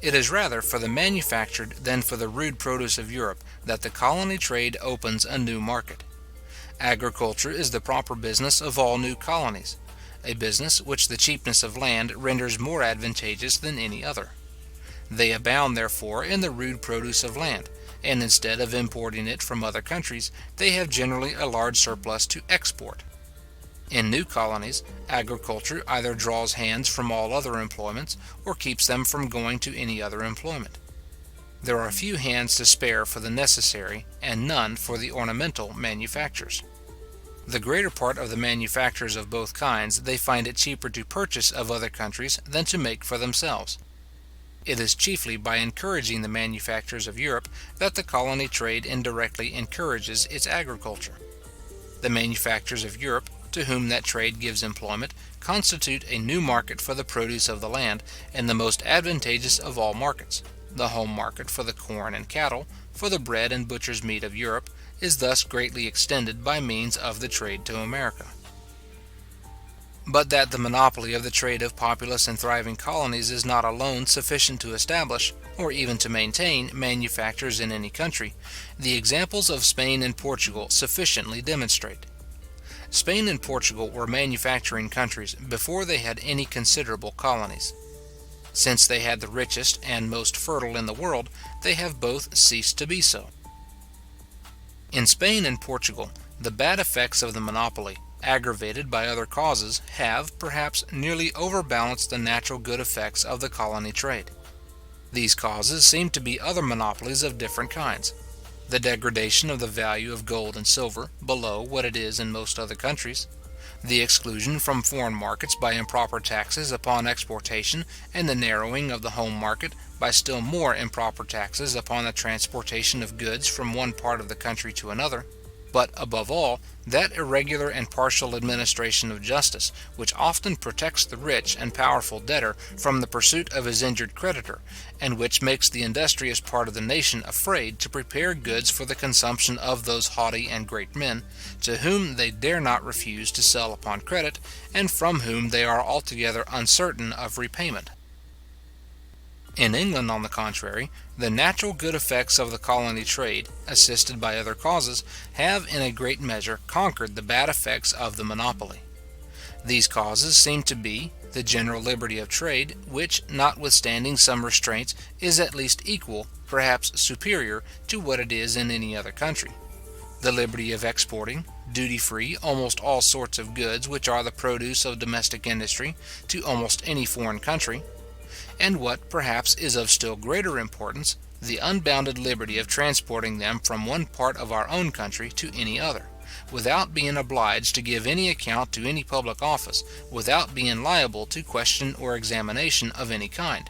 It is rather for the manufactured than for the rude produce of Europe that the colony trade opens a new market. Agriculture is the proper business of all new colonies, a business which the cheapness of land renders more advantageous than any other. They abound, therefore, in the rude produce of land, and instead of importing it from other countries, they have generally a large surplus to export. In new colonies, agriculture either draws hands from all other employments, or keeps them from going to any other employment. There are few hands to spare for the necessary, and none for the ornamental manufactures. The greater part of the manufactures of both kinds they find it cheaper to purchase of other countries than to make for themselves. It is chiefly by encouraging the manufactures of Europe that the colony trade indirectly encourages its agriculture. The manufactures of Europe, to whom that trade gives employment, constitute a new market for the produce of the land, and the most advantageous of all markets. The home market for the corn and cattle, for the bread and butcher's meat of Europe, is thus greatly extended by means of the trade to America. but that the monopoly of the trade of populous and thriving colonies is not alone sufficient to establish, or even to maintain, manufactures in any country, the examples of Spain and Portugal sufficiently demonstrate. Spain and Portugal were manufacturing countries before they had any considerable colonies. Since they had the richest and most fertile in the world, they have both ceased to be so. In Spain and Portugal, the bad effects of the monopoly, aggravated by other causes, have, perhaps, nearly overbalanced the natural good effects of the colony trade. These causes seem to be other monopolies of different kinds. The degradation of the value of gold and silver below what it is in most other countries, the exclusion from foreign markets by improper taxes upon exportation, and the narrowing of the home market by still more improper taxes upon the transportation of goods from one part of the country to another, but, above all, that irregular and partial administration of justice, which often protects the rich and powerful debtor from the pursuit of his injured creditor, and which makes the industrious part of the nation afraid to prepare goods for the consumption of those haughty and great men, to whom they dare not refuse to sell upon credit, and from whom they are altogether uncertain of repayment. In England, on the contrary, the natural good effects of the colony trade, assisted by other causes, have in a great measure conquered the bad effects of the monopoly. These causes seem to be the general liberty of trade, which, notwithstanding some restraints, is at least equal, perhaps superior, to what it is in any other country; the liberty of exporting, duty-free, almost all sorts of goods which are the produce of domestic industry, to almost any foreign country; and what, perhaps, is of still greater importance, the unbounded liberty of transporting them from one part of our own country to any other, without being obliged to give any account to any public office, without being liable to question or examination of any kind;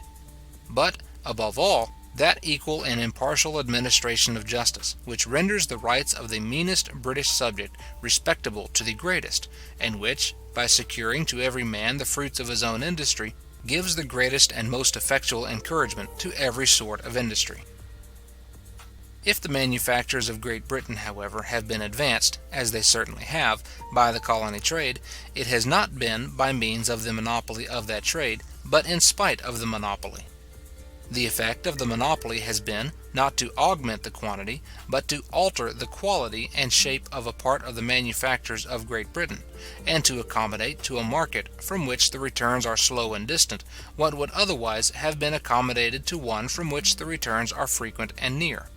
but, above all, that equal and impartial administration of justice, which renders the rights of the meanest British subject respectable to the greatest, and which, by securing to every man the fruits of his own industry, gives the greatest and most effectual encouragement to every sort of industry. If the manufactures of Great Britain, however, have been advanced, as they certainly have, by the colony trade, it has not been by means of the monopoly of that trade, but in spite of the monopoly. The effect of the monopoly has been, not to augment the quantity, but to alter the quality and shape of a part of the manufactures of Great Britain, and to accommodate to a market from which the returns are slow and distant, what would otherwise have been accommodated to one from which the returns are frequent and near.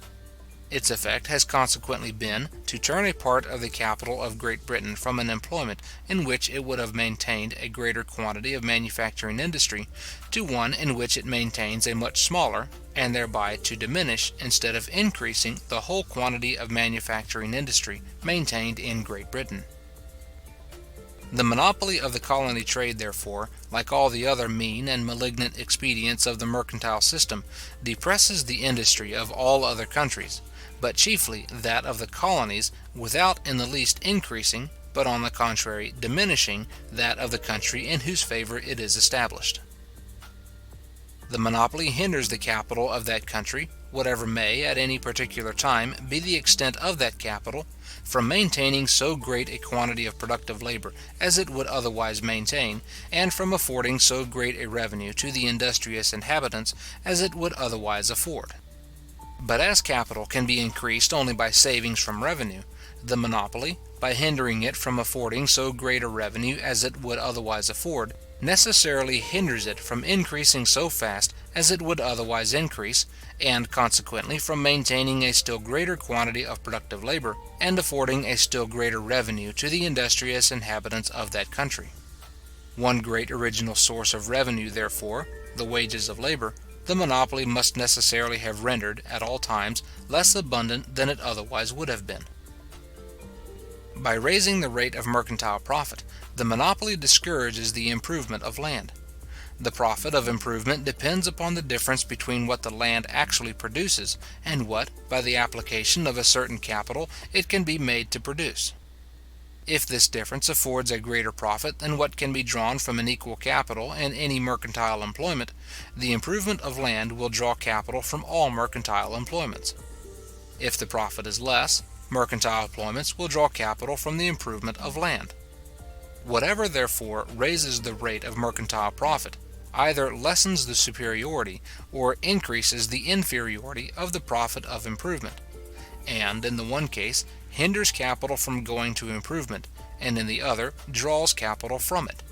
Its effect has consequently been, to turn a part of the capital of Great Britain from an employment in which it would have maintained a greater quantity of manufacturing industry, to one in which it maintains a much smaller, and thereby to diminish, instead of increasing, the whole quantity of manufacturing industry maintained in Great Britain. The monopoly of the colony trade, therefore, like all the other mean and malignant expedients of the mercantile system, depresses the industry of all other countries, but chiefly that of the colonies, without in the least increasing, but on the contrary diminishing, that of the country in whose favour it is established. The monopoly hinders the capital of that country, whatever may at any particular time be the extent of that capital, from maintaining so great a quantity of productive labour as it would otherwise maintain, and from affording so great a revenue to the industrious inhabitants as it would otherwise afford. But as capital can be increased only by savings from revenue, the monopoly, by hindering it from affording so great a revenue as it would otherwise afford, necessarily hinders it from increasing so fast as it would otherwise increase, and consequently from maintaining a still greater quantity of productive labour, and affording a still greater revenue to the industrious inhabitants of that country. One great original source of revenue, therefore, the wages of labour, the monopoly must necessarily have rendered, at all times, less abundant than it otherwise would have been. By raising the rate of mercantile profit, the monopoly discourages the improvement of land. The profit of improvement depends upon the difference between what the land actually produces, and what, by the application of a certain capital, it can be made to produce. If this difference affords a greater profit than what can be drawn from an equal capital in any mercantile employment, the improvement of land will draw capital from all mercantile employments. If the profit is less, mercantile employments will draw capital from the improvement of land. Whatever, therefore, raises the rate of mercantile profit, either lessens the superiority or increases the inferiority of the profit of improvement, and, in the one case, hinders capital from going to improvement, and in the other, draws capital from it.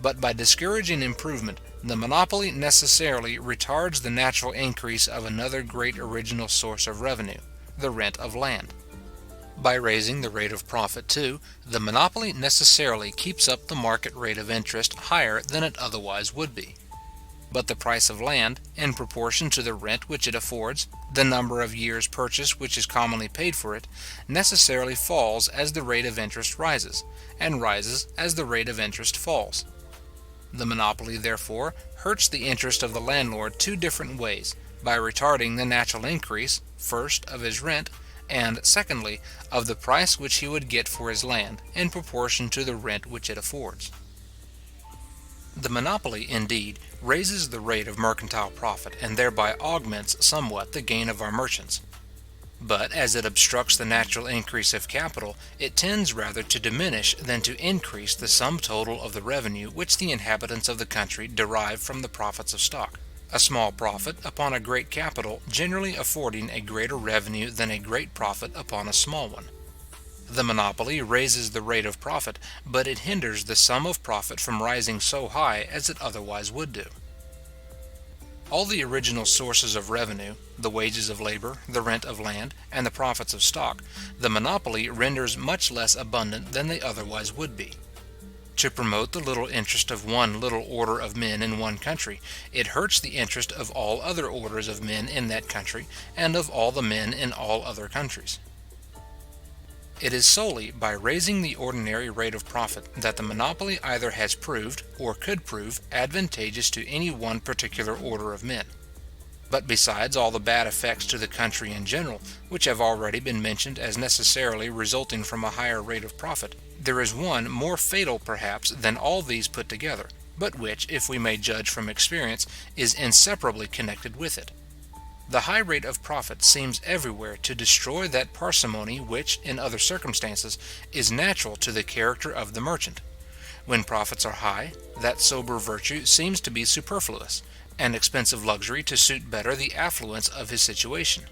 But by discouraging improvement, the monopoly necessarily retards the natural increase of another great original source of revenue, the rent of land. By raising the rate of profit, too, the monopoly necessarily keeps up the market rate of interest higher than it otherwise would be. But the price of land, in proportion to the rent which it affords, the number of years' purchase which is commonly paid for it, necessarily falls as the rate of interest rises, and rises as the rate of interest falls. The monopoly, therefore, hurts the interest of the landlord two different ways, by retarding the natural increase, first, of his rent, and, secondly, of the price which he would get for his land, in proportion to the rent which it affords. The monopoly, indeed, raises the rate of mercantile profit, and thereby augments somewhat the gain of our merchants. But as it obstructs the natural increase of capital, it tends rather to diminish than to increase the sum total of the revenue which the inhabitants of the country derive from the profits of stock. A small profit upon a great capital generally affording a greater revenue than a great profit upon a small one. The monopoly raises the rate of profit, but it hinders the sum of profit from rising so high as it otherwise would do. All the original sources of revenue, the wages of labor, the rent of land, and the profits of stock, the monopoly renders much less abundant than they otherwise would be. To promote the little interest of one little order of men in one country, it hurts the interest of all other orders of men in that country, and of all the men in all other countries. It is solely by raising the ordinary rate of profit that the monopoly either has proved, or could prove, advantageous to any one particular order of men. But besides all the bad effects to the country in general, which have already been mentioned as necessarily resulting from a higher rate of profit, there is one more fatal perhaps than all these put together, but which, if we may judge from experience, is inseparably connected with it. The high rate of profit seems everywhere to destroy that parsimony which, in other circumstances, is natural to the character of the merchant. When profits are high, that sober virtue seems to be superfluous, and expensive luxury to suit better the affluence of his situation.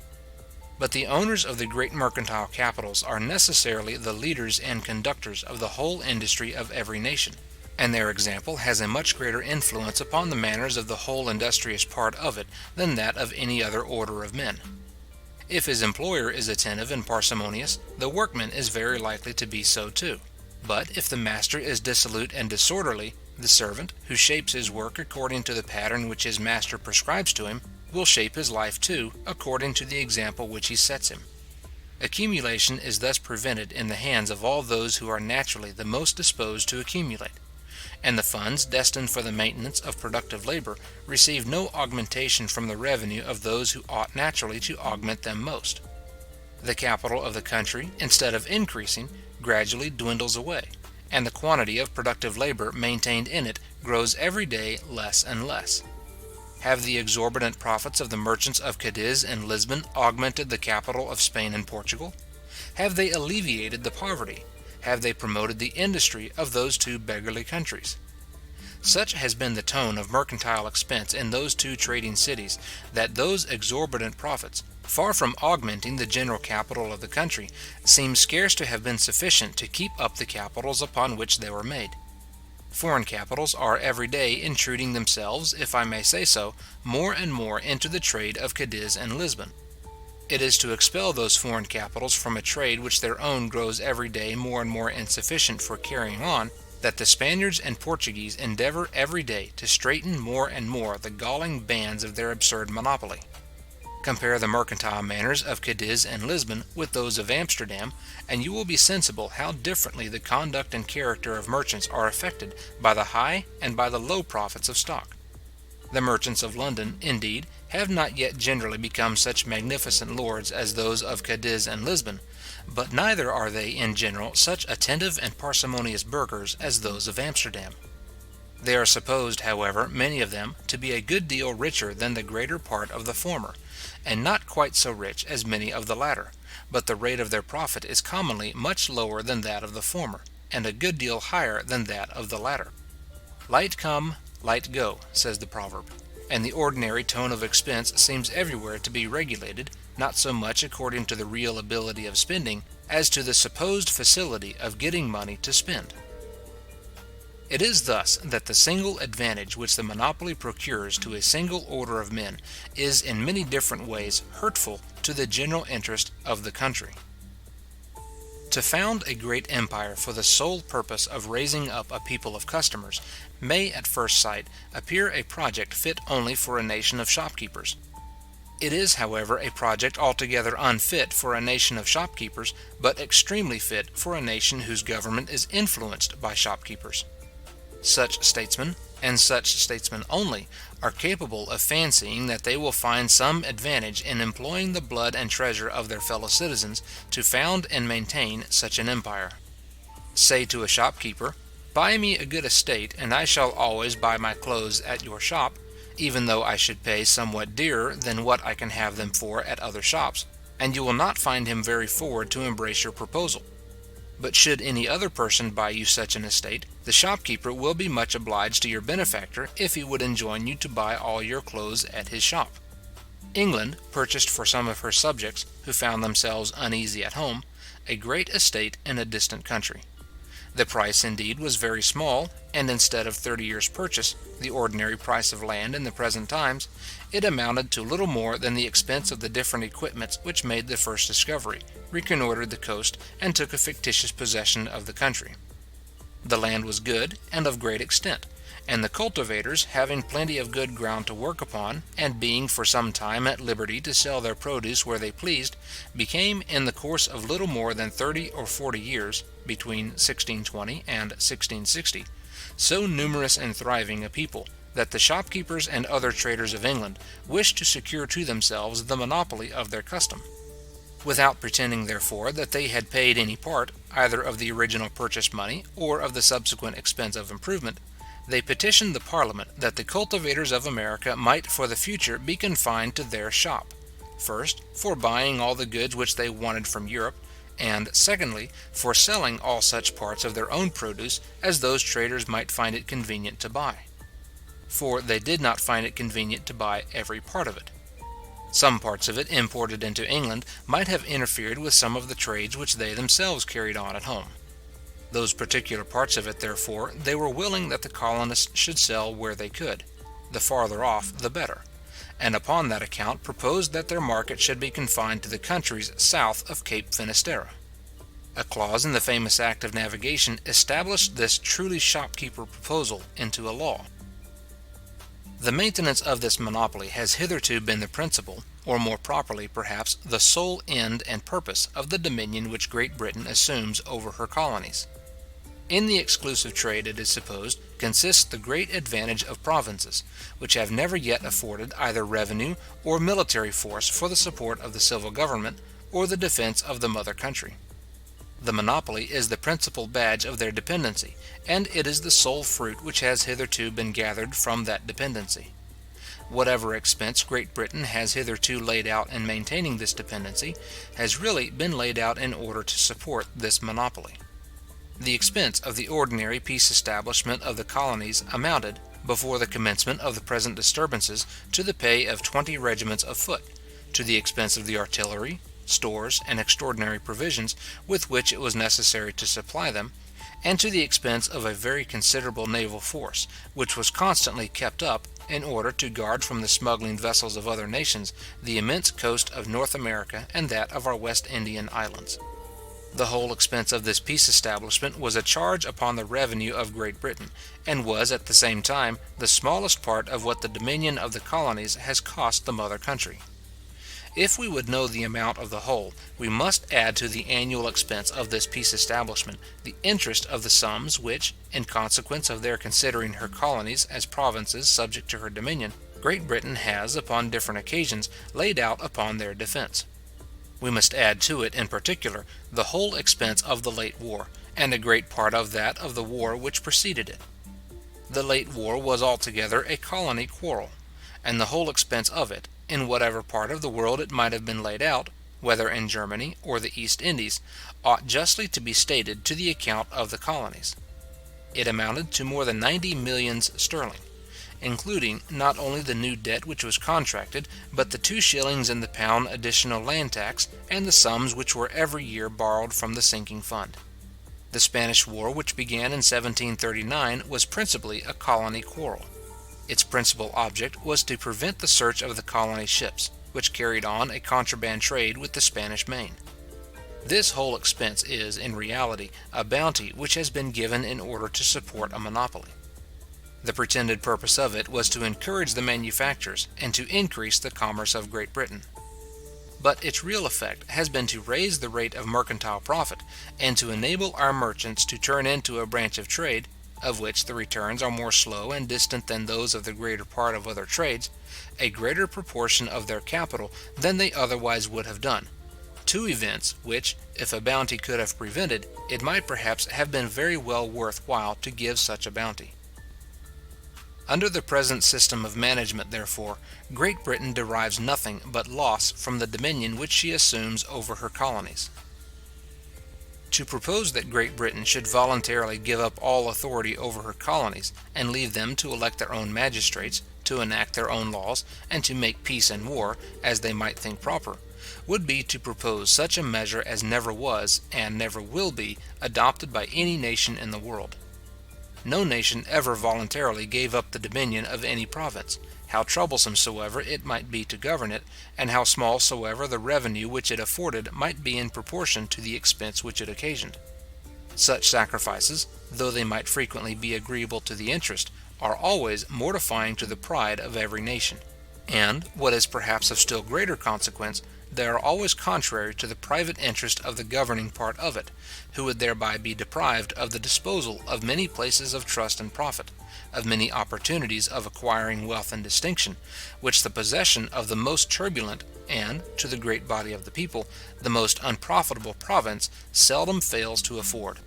But the owners of the great mercantile capitals are necessarily the leaders and conductors of the whole industry of every nation, and their example has a much greater influence upon the manners of the whole industrious part of it than that of any other order of men. If his employer is attentive and parsimonious, the workman is very likely to be so too. But if the master is dissolute and disorderly, the servant, who shapes his work according to the pattern which his master prescribes to him, will shape his life too, according to the example which he sets him. Accumulation is thus prevented in the hands of all those who are naturally the most disposed to accumulate, and the funds destined for the maintenance of productive labor receive no augmentation from the revenue of those who ought naturally to augment them most. The capital of the country, instead of increasing, gradually dwindles away, and the quantity of productive labor maintained in it grows every day less and less. Have the exorbitant profits of the merchants of Cadiz and Lisbon augmented the capital of Spain and Portugal? Have they alleviated the poverty? Have they promoted the industry of those two beggarly countries? Such has been the tone of mercantile expense in those two trading cities, that those exorbitant profits, far from augmenting the general capital of the country, seem scarce to have been sufficient to keep up the capitals upon which they were made. Foreign capitals are every day intruding themselves, if I may say so, more and more into the trade of Cadiz and Lisbon. It is to expel those foreign capitals from a trade which their own grows every day more and more insufficient for carrying on, that the Spaniards and Portuguese endeavour every day to straighten more and more the galling bands of their absurd monopoly. Compare the mercantile manners of Cadiz and Lisbon with those of Amsterdam, and you will be sensible how differently the conduct and character of merchants are affected by the high and by the low profits of stock. The merchants of London, indeed, have not yet generally become such magnificent lords as those of Cadiz and Lisbon, but neither are they in general such attentive and parsimonious burghers as those of Amsterdam. They are supposed, however, many of them, to be a good deal richer than the greater part of the former, and not quite so rich as many of the latter, but the rate of their profit is commonly much lower than that of the former, and a good deal higher than that of the latter. Light come, light go, says the proverb, and the ordinary tone of expense seems everywhere to be regulated, not so much according to the real ability of spending, as to the supposed facility of getting money to spend. It is thus that the single advantage which the monopoly procures to a single order of men is in many different ways hurtful to the general interest of the country. To found a great empire for the sole purpose of raising up a people of customers may at first sight appear a project fit only for a nation of shopkeepers. It is, however, a project altogether unfit for a nation of shopkeepers, but extremely fit for a nation whose government is influenced by shopkeepers. Such statesmen, and such statesmen only, are capable of fancying that they will find some advantage in employing the blood and treasure of their fellow citizens to found and maintain such an empire. Say to a shopkeeper, "Buy me a good estate, and I shall always buy my clothes at your shop, even though I should pay somewhat dearer than what I can have them for at other shops," and you will not find him very forward to embrace your proposal. But should any other person buy you such an estate, the shopkeeper will be much obliged to your benefactor if he would enjoin you to buy all your clothes at his shop. England purchased for some of her subjects, who found themselves uneasy at home, a great estate in a distant country. The price indeed was very small, and instead of 30 years' purchase, the ordinary price of land in the present times, it amounted to little more than the expense of the different equipments which made the first discovery, reconnoitred the coast, and took a fictitious possession of the country. The land was good and of great extent, and the cultivators, having plenty of good ground to work upon, and being for some time at liberty to sell their produce where they pleased, became, in the course of little more than 30 or 40 years, between 1620 and 1660, so numerous and thriving a people, that the shopkeepers and other traders of England wished to secure to themselves the monopoly of their custom. Without pretending, therefore, that they had paid any part, either of the original purchase money or of the subsequent expense of improvement, they petitioned the parliament that the cultivators of America might for the future be confined to their shop, first, for buying all the goods which they wanted from Europe, and secondly, for selling all such parts of their own produce as those traders might find it convenient to buy. For they did not find it convenient to buy every part of it. Some parts of it imported into England might have interfered with some of the trades which they themselves carried on at home. Those particular parts of it, therefore, they were willing that the colonists should sell where they could, the farther off the better, and upon that account proposed that their market should be confined to the countries south of Cape Finisterre. A clause in the famous Act of Navigation established this truly shopkeeper proposal into a law. The maintenance of this monopoly has hitherto been the principal, or more properly, perhaps, the sole end and purpose of the dominion which Great Britain assumes over her colonies. In the exclusive trade, it is supposed, consists the great advantage of provinces, which have never yet afforded either revenue or military force for the support of the civil government, or the defence of the mother country. The monopoly is the principal badge of their dependency, and it is the sole fruit which has hitherto been gathered from that dependency. Whatever expense Great Britain has hitherto laid out in maintaining this dependency, has really been laid out in order to support this monopoly. The expense of the ordinary peace establishment of the colonies amounted, before the commencement of the present disturbances, to the pay of 20 regiments of foot, to the expense of the artillery, stores, and extraordinary provisions with which it was necessary to supply them, and to the expense of a very considerable naval force, which was constantly kept up in order to guard from the smuggling vessels of other nations the immense coast of North America and that of our West Indian islands. The whole expense of this peace establishment was a charge upon the revenue of Great Britain, and was at the same time the smallest part of what the dominion of the colonies has cost the mother country. If we would know the amount of the whole, we must add to the annual expense of this peace establishment the interest of the sums which, in consequence of their considering her colonies as provinces subject to her dominion, Great Britain has, upon different occasions, laid out upon their defence. We must add to it, in particular, the whole expense of the late war, and a great part of that of the war which preceded it. The late war was altogether a colony quarrel, and the whole expense of it, in whatever part of the world it might have been laid out, whether in Germany or the East Indies, ought justly to be stated to the account of the colonies. It amounted to more than 90 millions sterling, including not only the new debt which was contracted, but the 2 shillings in the pound additional land tax, and the sums which were every year borrowed from the sinking fund. The Spanish War, which began in 1739, was principally a colony quarrel. Its principal object was to prevent the search of the colony ships, which carried on a contraband trade with the Spanish Main. This whole expense is, in reality, a bounty which has been given in order to support a monopoly. The pretended purpose of it was to encourage the manufactures and to increase the commerce of Great Britain. But its real effect has been to raise the rate of mercantile profit, and to enable our merchants to turn into a branch of trade, of which the returns are more slow and distant than those of the greater part of other trades, a greater proportion of their capital than they otherwise would have done. 2 events which, if a bounty could have prevented, it might perhaps have been very well worth while to give such a bounty. Under the present system of management, therefore, Great Britain derives nothing but loss from the dominion which she assumes over her colonies. To propose that Great Britain should voluntarily give up all authority over her colonies, and leave them to elect their own magistrates, to enact their own laws, and to make peace and war, as they might think proper, would be to propose such a measure as never was, and never will be, adopted by any nation in the world. No nation ever voluntarily gave up the dominion of any province, how troublesome soever it might be to govern it, and how small soever the revenue which it afforded might be in proportion to the expense which it occasioned. Such sacrifices, though they might frequently be agreeable to the interest, are always mortifying to the pride of every nation; and, what is perhaps of still greater consequence, they are always contrary to the private interest of the governing part of it, who would thereby be deprived of the disposal of many places of trust and profit, of many opportunities of acquiring wealth and distinction, which the possession of the most turbulent, and, to the great body of the people, the most unprofitable province seldom fails to afford.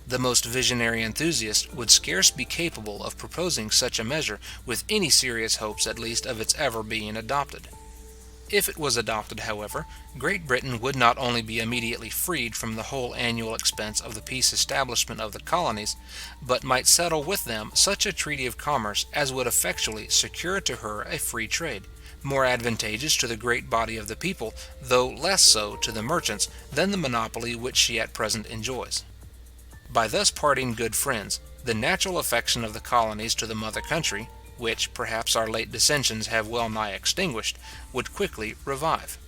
The most visionary enthusiast would scarce be capable of proposing such a measure with any serious hopes at least of its ever being adopted. If it was adopted, however, Great Britain would not only be immediately freed from the whole annual expense of the peace establishment of the colonies, but might settle with them such a treaty of commerce as would effectually secure to her a free trade, more advantageous to the great body of the people, though less so to the merchants than the monopoly which she at present enjoys. By thus parting good friends, the natural affection of the colonies to the mother country, which perhaps our late dissensions have well nigh extinguished, would quickly revive.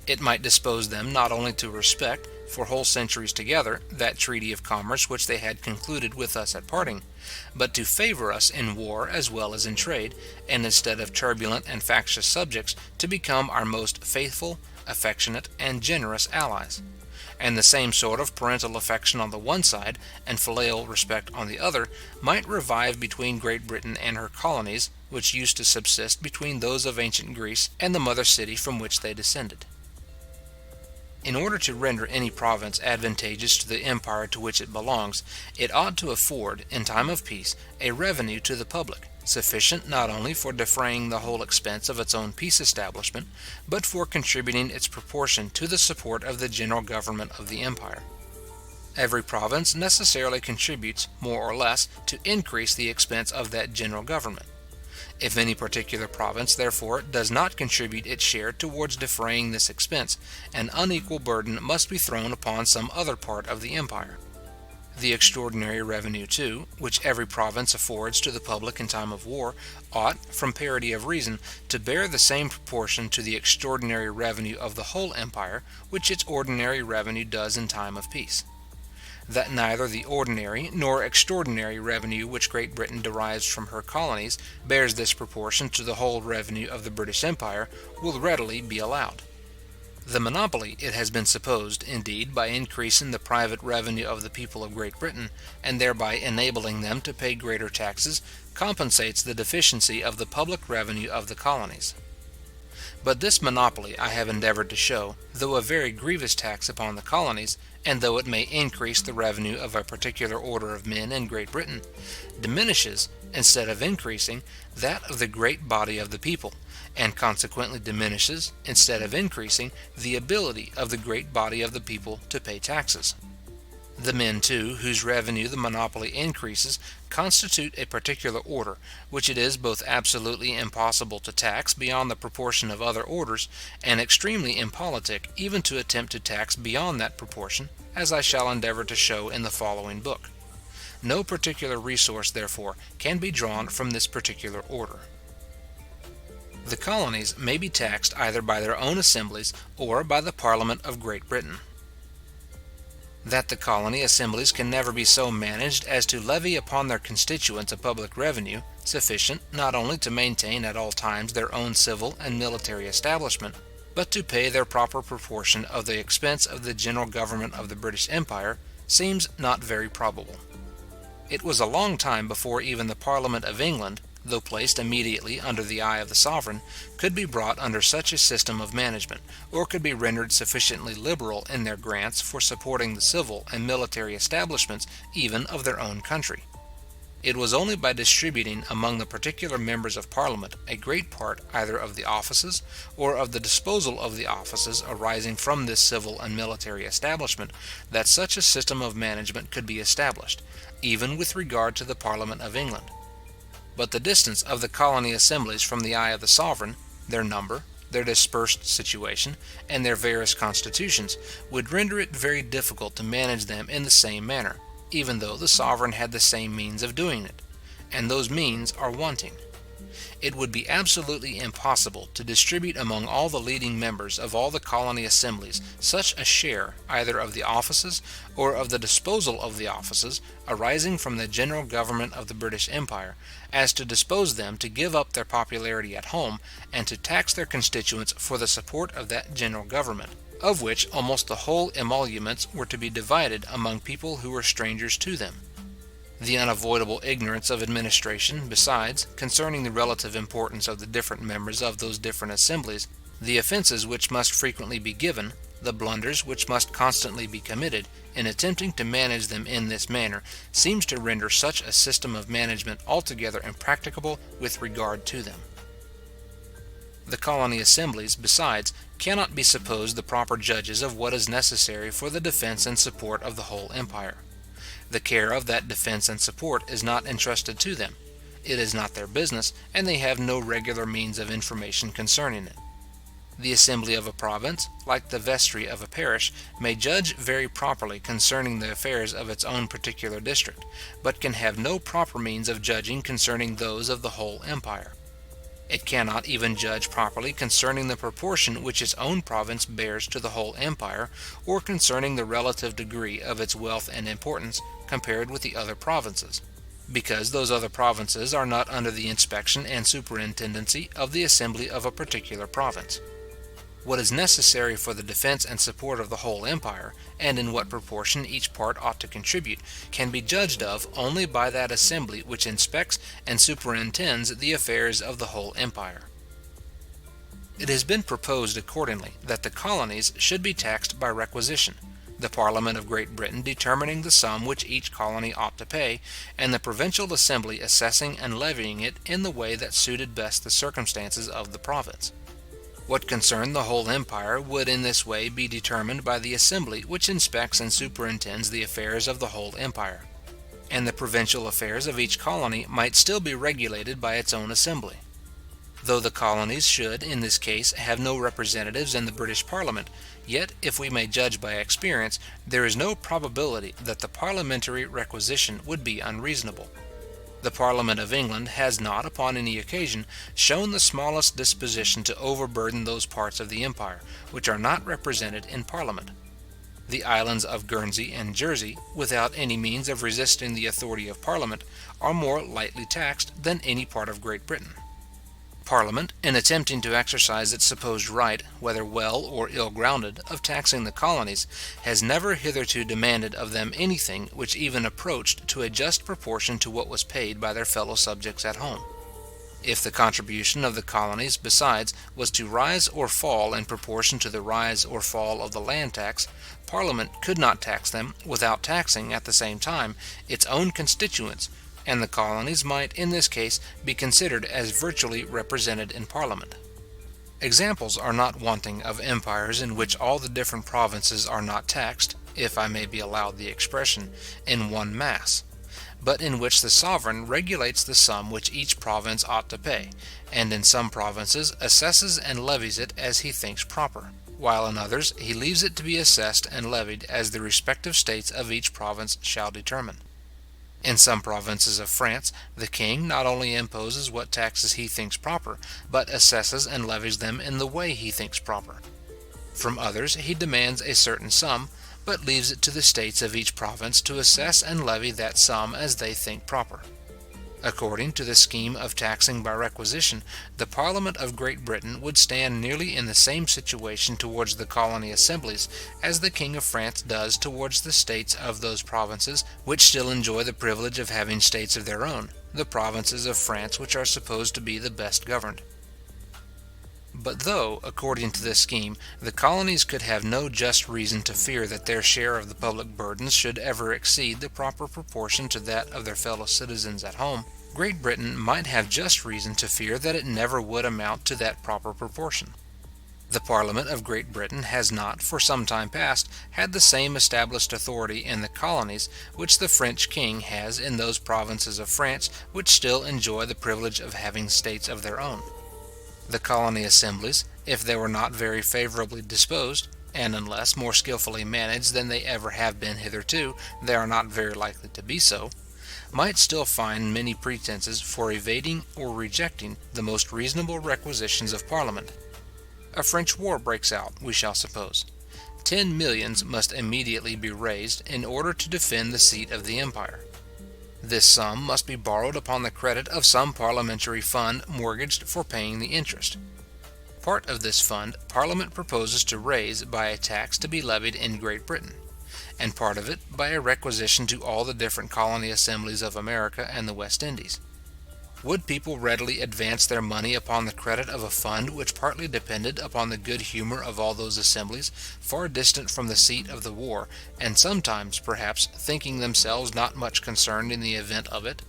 It might dispose them not only to respect, for whole centuries together, that treaty of commerce which they had concluded with us at parting, but to favour us in war as well as in trade, and instead of turbulent and factious subjects, to become our most faithful, affectionate, and generous allies; and the same sort of parental affection on the one side, and filial respect on the other, might revive between Great Britain and her colonies, which used to subsist between those of ancient Greece and the mother city from which they descended. In order to render any province advantageous to the empire to which it belongs, it ought to afford, in time of peace, a revenue to the public, sufficient not only for defraying the whole expense of its own peace establishment, but for contributing its proportion to the support of the general government of the empire. Every province necessarily contributes, more or less, to increase the expense of that general government. If any particular province, therefore, does not contribute its share towards defraying this expense, an unequal burden must be thrown upon some other part of the empire. The extraordinary revenue, too, which every province affords to the public in time of war, ought, from parity of reason, to bear the same proportion to the extraordinary revenue of the whole empire, which its ordinary revenue does in time of peace. That neither the ordinary nor extraordinary revenue which Great Britain derives from her colonies bears this proportion to the whole revenue of the British Empire will readily be allowed. The monopoly, it has been supposed, indeed, by increasing the private revenue of the people of Great Britain, and thereby enabling them to pay greater taxes, compensates the deficiency of the public revenue of the colonies. But this monopoly, I have endeavoured to show, though a very grievous tax upon the colonies, and though it may increase the revenue of a particular order of men in Great Britain, diminishes, instead of increasing, that of the great body of the people, and consequently diminishes, instead of increasing, the ability of the great body of the people to pay taxes. The men, too, whose revenue the monopoly increases, constitute a particular order, which it is both absolutely impossible to tax beyond the proportion of other orders, and extremely impolitic even to attempt to tax beyond that proportion, as I shall endeavour to show in the following book. No particular resource, therefore, can be drawn from this particular order. The colonies may be taxed either by their own assemblies or by the Parliament of Great Britain. That the colony assemblies can never be so managed as to levy upon their constituents a public revenue, sufficient not only to maintain at all times their own civil and military establishment, but to pay their proper proportion of the expense of the general government of the British Empire, seems not very probable. It was a long time before even the Parliament of England, though placed immediately under the eye of the sovereign, could be brought under such a system of management, or could be rendered sufficiently liberal in their grants for supporting the civil and military establishments even of their own country. It was only by distributing among the particular members of Parliament a great part either of the offices or of the disposal of the offices arising from this civil and military establishment that such a system of management could be established, even with regard to the Parliament of England. But the distance of the colony assemblies from the eye of the sovereign, their number, their dispersed situation, and their various constitutions, would render it very difficult to manage them in the same manner, even though the sovereign had the same means of doing it, and those means are wanting. It would be absolutely impossible to distribute among all the leading members of all the colony assemblies such a share either of the offices or of the disposal of the offices arising from the general government of the British Empire, as to dispose them to give up their popularity at home, and to tax their constituents for the support of that general government, of which almost the whole emoluments were to be divided among people who were strangers to them. The unavoidable ignorance of administration, besides, concerning the relative importance of the different members of those different assemblies, the offences which must frequently be given, the blunders which must constantly be committed, in attempting to manage them in this manner, seems to render such a system of management altogether impracticable with regard to them. The colony assemblies, besides, cannot be supposed the proper judges of what is necessary for the defence and support of the whole empire. The care of that defence and support is not entrusted to them. It is not their business, and they have no regular means of information concerning it. The assembly of a province, like the vestry of a parish, may judge very properly concerning the affairs of its own particular district, but can have no proper means of judging concerning those of the whole empire. It cannot even judge properly concerning the proportion which its own province bears to the whole empire, or concerning the relative degree of its wealth and importance compared with the other provinces, because those other provinces are not under the inspection and superintendency of the assembly of a particular province. What is necessary for the defence and support of the whole empire, and in what proportion each part ought to contribute, can be judged of only by that assembly which inspects and superintends the affairs of the whole empire. It has been proposed accordingly that the colonies should be taxed by requisition, the Parliament of Great Britain determining the sum which each colony ought to pay, and the provincial assembly assessing and levying it in the way that suited best the circumstances of the province. What concerned the whole empire would in this way be determined by the assembly which inspects and superintends the affairs of the whole empire, and the provincial affairs of each colony might still be regulated by its own assembly. Though the colonies should, in this case, have no representatives in the British Parliament, yet, if we may judge by experience, there is no probability that the parliamentary requisition would be unreasonable. The Parliament of England has not, upon any occasion, shown the smallest disposition to overburden those parts of the empire which are not represented in Parliament. The islands of Guernsey and Jersey, without any means of resisting the authority of Parliament, are more lightly taxed than any part of Great Britain. Parliament, in attempting to exercise its supposed right, whether well or ill grounded, of taxing the colonies, has never hitherto demanded of them anything which even approached to a just proportion to what was paid by their fellow subjects at home. If the contribution of the colonies, besides, was to rise or fall in proportion to the rise or fall of the land tax, Parliament could not tax them without taxing, at the same time, its own constituents, and the colonies might in this case be considered as virtually represented in Parliament. Examples are not wanting of empires in which all the different provinces are not taxed, if I may be allowed the expression, in one mass, but in which the sovereign regulates the sum which each province ought to pay, and in some provinces assesses and levies it as he thinks proper, while in others he leaves it to be assessed and levied as the respective states of each province shall determine. In some provinces of France, the king not only imposes what taxes he thinks proper, but assesses and levies them in the way he thinks proper. From others he demands a certain sum, but leaves it to the states of each province to assess and levy that sum as they think proper. According to the scheme of taxing by requisition, the Parliament of Great Britain would stand nearly in the same situation towards the colony assemblies as the King of France does towards the states of those provinces which still enjoy the privilege of having states of their own, the provinces of France which are supposed to be the best governed. But though, according to this scheme, the colonies could have no just reason to fear that their share of the public burdens should ever exceed the proper proportion to that of their fellow citizens at home, Great Britain might have just reason to fear that it never would amount to that proper proportion. The Parliament of Great Britain has not, for some time past, had the same established authority in the colonies which the French king has in those provinces of France which still enjoy the privilege of having states of their own. The colony assemblies, if they were not very favourably disposed, and unless more skilfully managed than they ever have been hitherto, they are not very likely to be so, might still find many pretences for evading or rejecting the most reasonable requisitions of Parliament. A French war breaks out, we shall suppose. 10 millions must immediately be raised in order to defend the seat of the empire. This sum must be borrowed upon the credit of some parliamentary fund mortgaged for paying the interest. Part of this fund Parliament proposes to raise by a tax to be levied in Great Britain, and part of it by a requisition to all the different colony assemblies of America and the West Indies. Would people readily advance their money upon the credit of a fund which partly depended upon the good humour of all those assemblies, far distant from the seat of the war, and sometimes, perhaps, thinking themselves not much concerned in the event of it?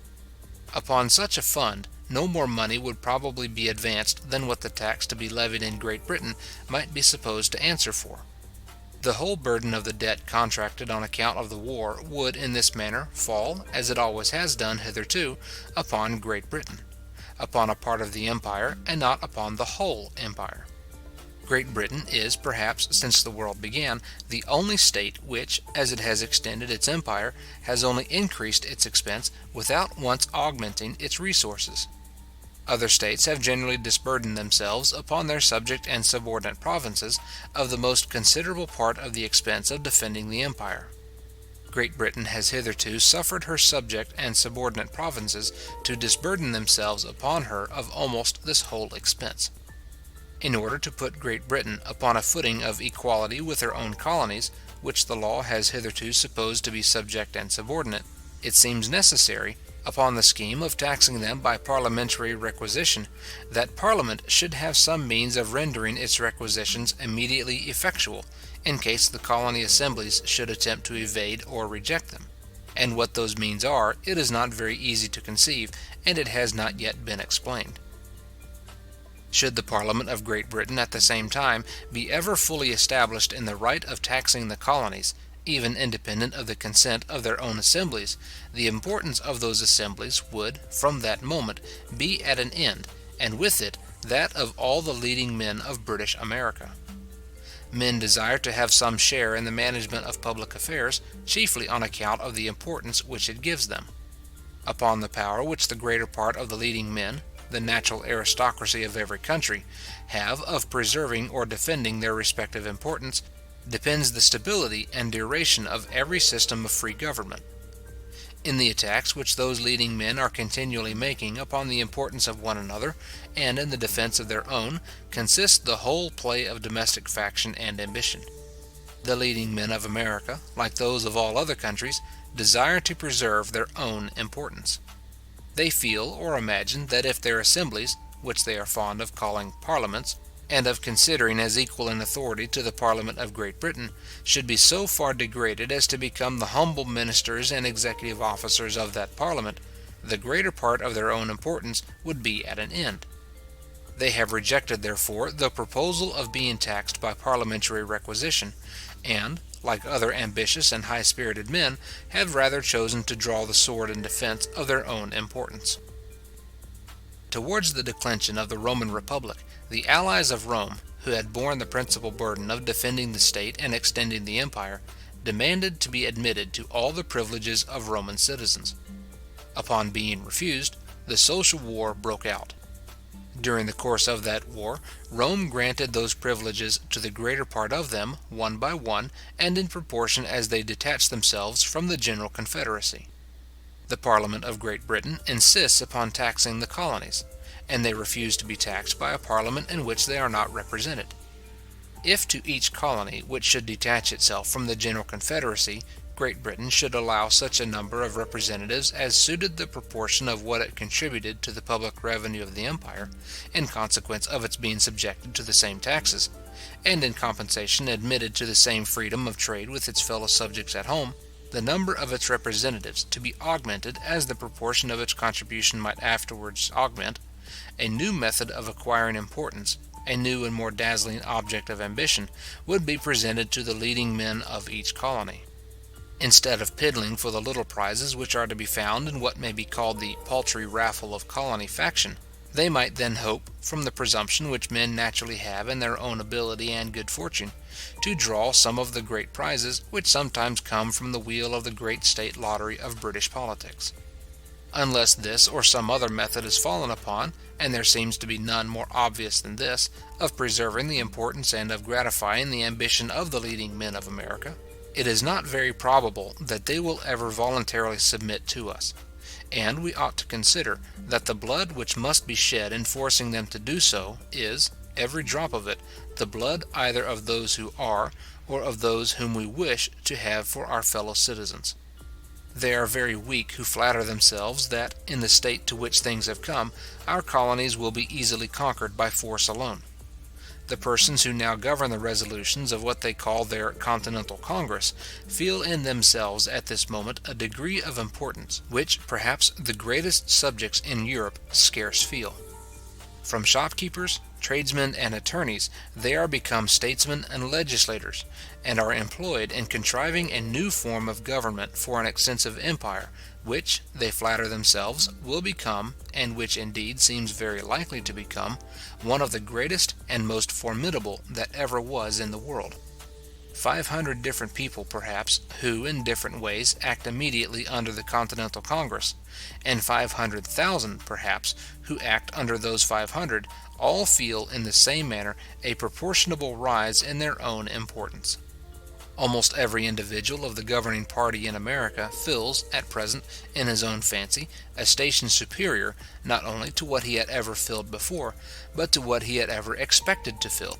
Upon such a fund, no more money would probably be advanced than what the tax to be levied in Great Britain might be supposed to answer for. The whole burden of the debt contracted on account of the war would in this manner fall, as it always has done hitherto, upon Great Britain, upon a part of the empire, and not upon the whole empire. Great Britain is, perhaps, since the world began, the only state which, as it has extended its empire, has only increased its expense without once augmenting its resources. Other states have generally disburdened themselves upon their subject and subordinate provinces of the most considerable part of the expense of defending the empire. Great Britain has hitherto suffered her subject and subordinate provinces to disburden themselves upon her of almost this whole expense. In order to put Great Britain upon a footing of equality with her own colonies, which the law has hitherto supposed to be subject and subordinate, it seems necessary, upon the scheme of taxing them by parliamentary requisition, that Parliament should have some means of rendering its requisitions immediately effectual, in case the colony assemblies should attempt to evade or reject them; and what those means are, it is not very easy to conceive, and it has not yet been explained. Should the Parliament of Great Britain at the same time be ever fully established in the right of taxing the colonies, even independent of the consent of their own assemblies, the importance of those assemblies would, from that moment, be at an end, and with it, that of all the leading men of British America. Men desire to have some share in the management of public affairs, chiefly on account of the importance which it gives them. Upon the power which the greater part of the leading men, the natural aristocracy of every country, have of preserving or defending their respective importance, depends the stability and duration of every system of free government. In the attacks which those leading men are continually making upon the importance of one another, and in the defence of their own, consists the whole play of domestic faction and ambition. The leading men of America, like those of all other countries, desire to preserve their own importance. They feel or imagine that if their assemblies, which they are fond of calling parliaments, and of considering as equal in authority to the Parliament of Great Britain, should be so far degraded as to become the humble ministers and executive officers of that Parliament, the greater part of their own importance would be at an end. They have rejected, therefore, the proposal of being taxed by parliamentary requisition, and, like other ambitious and high-spirited men, have rather chosen to draw the sword in defense of their own importance. Towards the declension of the Roman Republic, the allies of Rome, who had borne the principal burden of defending the state and extending the empire, demanded to be admitted to all the privileges of Roman citizens. Upon being refused, the social war broke out. During the course of that war, Rome granted those privileges to the greater part of them, one by one, and in proportion as they detached themselves from the general confederacy. The Parliament of Great Britain insists upon taxing the colonies, and they refuse to be taxed by a parliament in which they are not represented. If to each colony which should detach itself from the general confederacy, Great Britain should allow such a number of representatives as suited the proportion of what it contributed to the public revenue of the empire, in consequence of its being subjected to the same taxes, and in compensation admitted to the same freedom of trade with its fellow subjects at home, the number of its representatives to be augmented as the proportion of its contribution might afterwards augment, a new method of acquiring importance, a new and more dazzling object of ambition, would be presented to the leading men of each colony. Instead of piddling for the little prizes which are to be found in what may be called the paltry raffle of colony faction, they might then hope, from the presumption which men naturally have in their own ability and good fortune, to draw some of the great prizes which sometimes come from the wheel of the great state lottery of British politics. Unless this or some other method is fallen upon, and there seems to be none more obvious than this, of preserving the importance and of gratifying the ambition of the leading men of America, it is not very probable that they will ever voluntarily submit to us, and we ought to consider that the blood which must be shed in forcing them to do so is, every drop of it, the blood either of those who are, or of those whom we wish to have for our fellow citizens. They are very weak who flatter themselves that, in the state to which things have come, our colonies will be easily conquered by force alone. The persons who now govern the resolutions of what they call their Continental Congress feel in themselves at this moment a degree of importance which perhaps the greatest subjects in Europe scarce feel. From shopkeepers, tradesmen, and attorneys, they are become statesmen and legislators, and are employed in contriving a new form of government for an extensive empire, which, they flatter themselves, will become, and which indeed seems very likely to become, one of the greatest and most formidable that ever was in the world. 500 different people, perhaps, who in different ways act immediately under the Continental Congress, and 500,000, perhaps, who act under those 500, all feel in the same manner a proportionable rise in their own importance. Almost every individual of the governing party in America fills, at present, in his own fancy, a station superior, not only to what he had ever filled before, but to what he had ever expected to fill.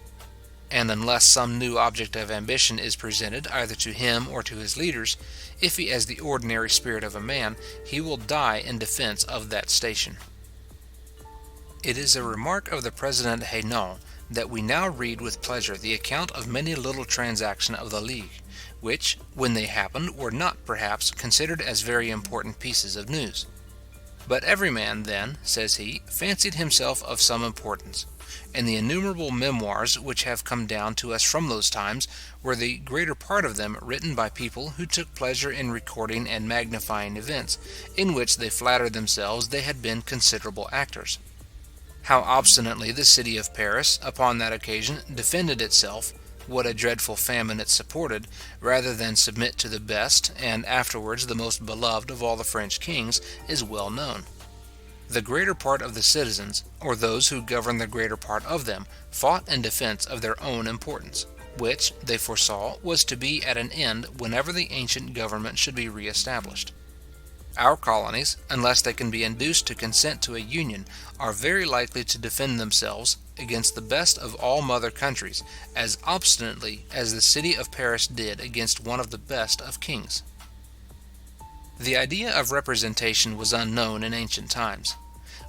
And unless some new object of ambition is presented either to him or to his leaders, if he has the ordinary spirit of a man, he will die in defense of that station. It is a remark of the President Hénault that we now read with pleasure the account of many little transactions of the League, which, when they happened, were not, perhaps, considered as very important pieces of news. But every man then, says he, fancied himself of some importance, and the innumerable memoirs which have come down to us from those times were the greater part of them written by people who took pleasure in recording and magnifying events, in which they flattered themselves they had been considerable actors. How obstinately the city of Paris, upon that occasion, defended itself, what a dreadful famine it supported, rather than submit to the best, and afterwards the most beloved of all the French kings, is well known. The greater part of the citizens, or those who governed the greater part of them, fought in defense of their own importance, which, they foresaw, was to be at an end whenever the ancient government should be re-established. Our colonies, unless they can be induced to consent to a union, are very likely to defend themselves against the best of all mother countries, as obstinately as the city of Paris did against one of the best of kings. The idea of representation was unknown in ancient times.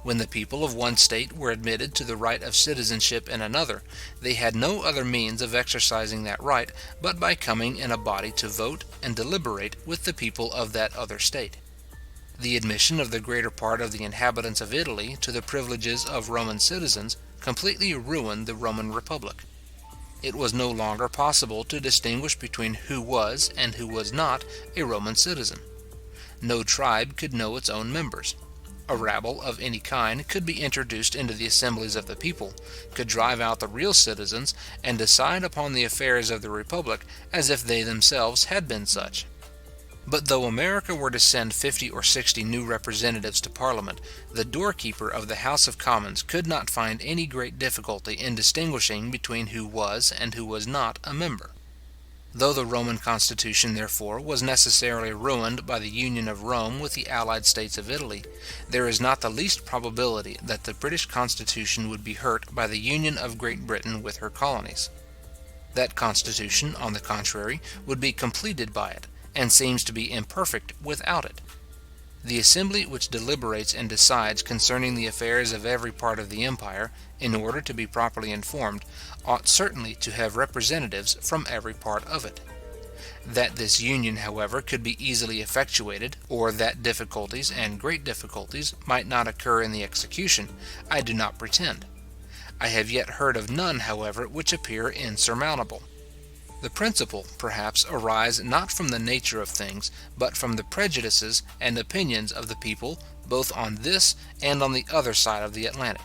When the people of one state were admitted to the right of citizenship in another, they had no other means of exercising that right but by coming in a body to vote and deliberate with the people of that other state. The admission of the greater part of the inhabitants of Italy to the privileges of Roman citizens completely ruined the Roman Republic. It was no longer possible to distinguish between who was and who was not a Roman citizen. No tribe could know its own members. A rabble of any kind could be introduced into the assemblies of the people, could drive out the real citizens, and decide upon the affairs of the republic as if they themselves had been such. But though America were to send 50 or 60 new representatives to Parliament, the doorkeeper of the House of Commons could not find any great difficulty in distinguishing between who was and who was not a member. Though the Roman constitution, therefore, was necessarily ruined by the union of Rome with the allied states of Italy, there is not the least probability that the British constitution would be hurt by the union of Great Britain with her colonies. That constitution, on the contrary, would be completed by it, and seems to be imperfect without it. The assembly which deliberates and decides concerning the affairs of every part of the empire, in order to be properly informed, ought certainly to have representatives from every part of it. That this union, however, could be easily effectuated, or that difficulties, and great difficulties, might not occur in the execution, I do not pretend. I have yet heard of none, however, which appear insurmountable. The principal, perhaps, arise not from the nature of things, but from the prejudices and opinions of the people, both on this and on the other side of the Atlantic.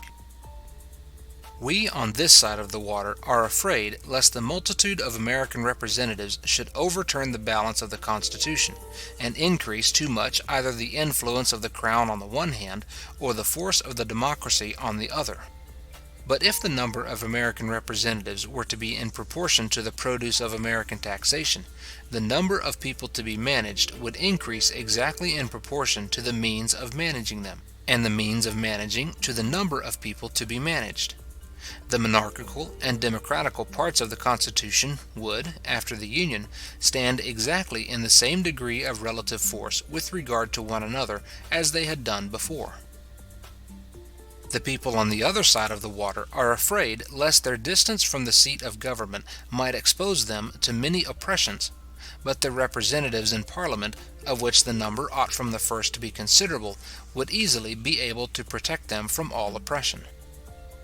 We on this side of the water are afraid lest the multitude of American representatives should overturn the balance of the Constitution, and increase too much either the influence of the crown on the one hand, or the force of the democracy on the other. But if the number of American representatives were to be in proportion to the produce of American taxation, the number of people to be managed would increase exactly in proportion to the means of managing them, and the means of managing to the number of people to be managed. The monarchical and democratical parts of the Constitution would, after the Union, stand exactly in the same degree of relative force with regard to one another as they had done before. The people on the other side of the water are afraid lest their distance from the seat of government might expose them to many oppressions, but the representatives in Parliament, of which the number ought from the first to be considerable, would easily be able to protect them from all oppression.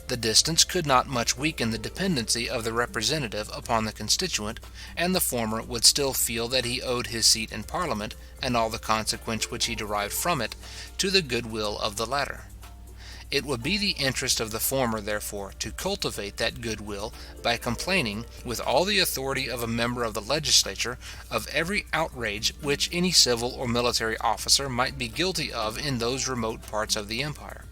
The distance could not much weaken the dependency of the representative upon the constituent, and the former would still feel that he owed his seat in Parliament, and all the consequence which he derived from it, to the goodwill of the latter. It would be the interest of the former, therefore, to cultivate that goodwill by complaining, with all the authority of a member of the legislature, of every outrage which any civil or military officer might be guilty of in those remote parts of the empire.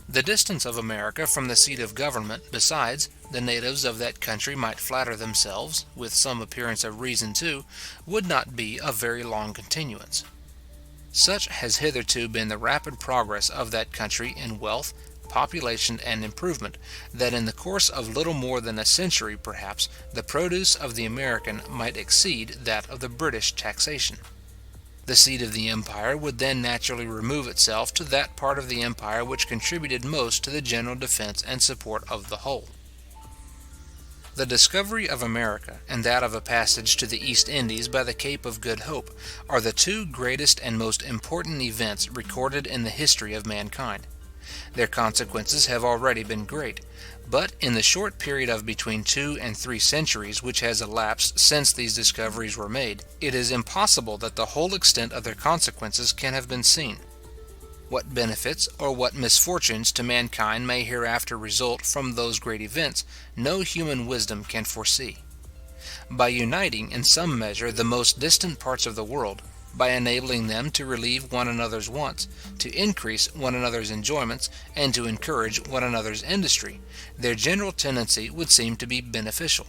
The distance of America from the seat of government, besides, the natives of that country might flatter themselves, with some appearance of reason too, would not be of very long continuance. Such has hitherto been the rapid progress of that country in wealth, population, and improvement, that in the course of little more than a century, perhaps, the produce of the American might exceed that of the British taxation. The seat of the empire would then naturally remove itself to that part of the empire which contributed most to the general defense and support of the whole. The discovery of America, and that of a passage to the East Indies by the Cape of Good Hope, are the two greatest and most important events recorded in the history of mankind. Their consequences have already been great, but in the short period of between 2 and 3 centuries which has elapsed since these discoveries were made, it is impossible that the whole extent of their consequences can have been seen. What benefits or what misfortunes to mankind may hereafter result from those great events, no human wisdom can foresee. By uniting in some measure the most distant parts of the world, by enabling them to relieve one another's wants, to increase one another's enjoyments, and to encourage one another's industry, their general tendency would seem to be beneficial.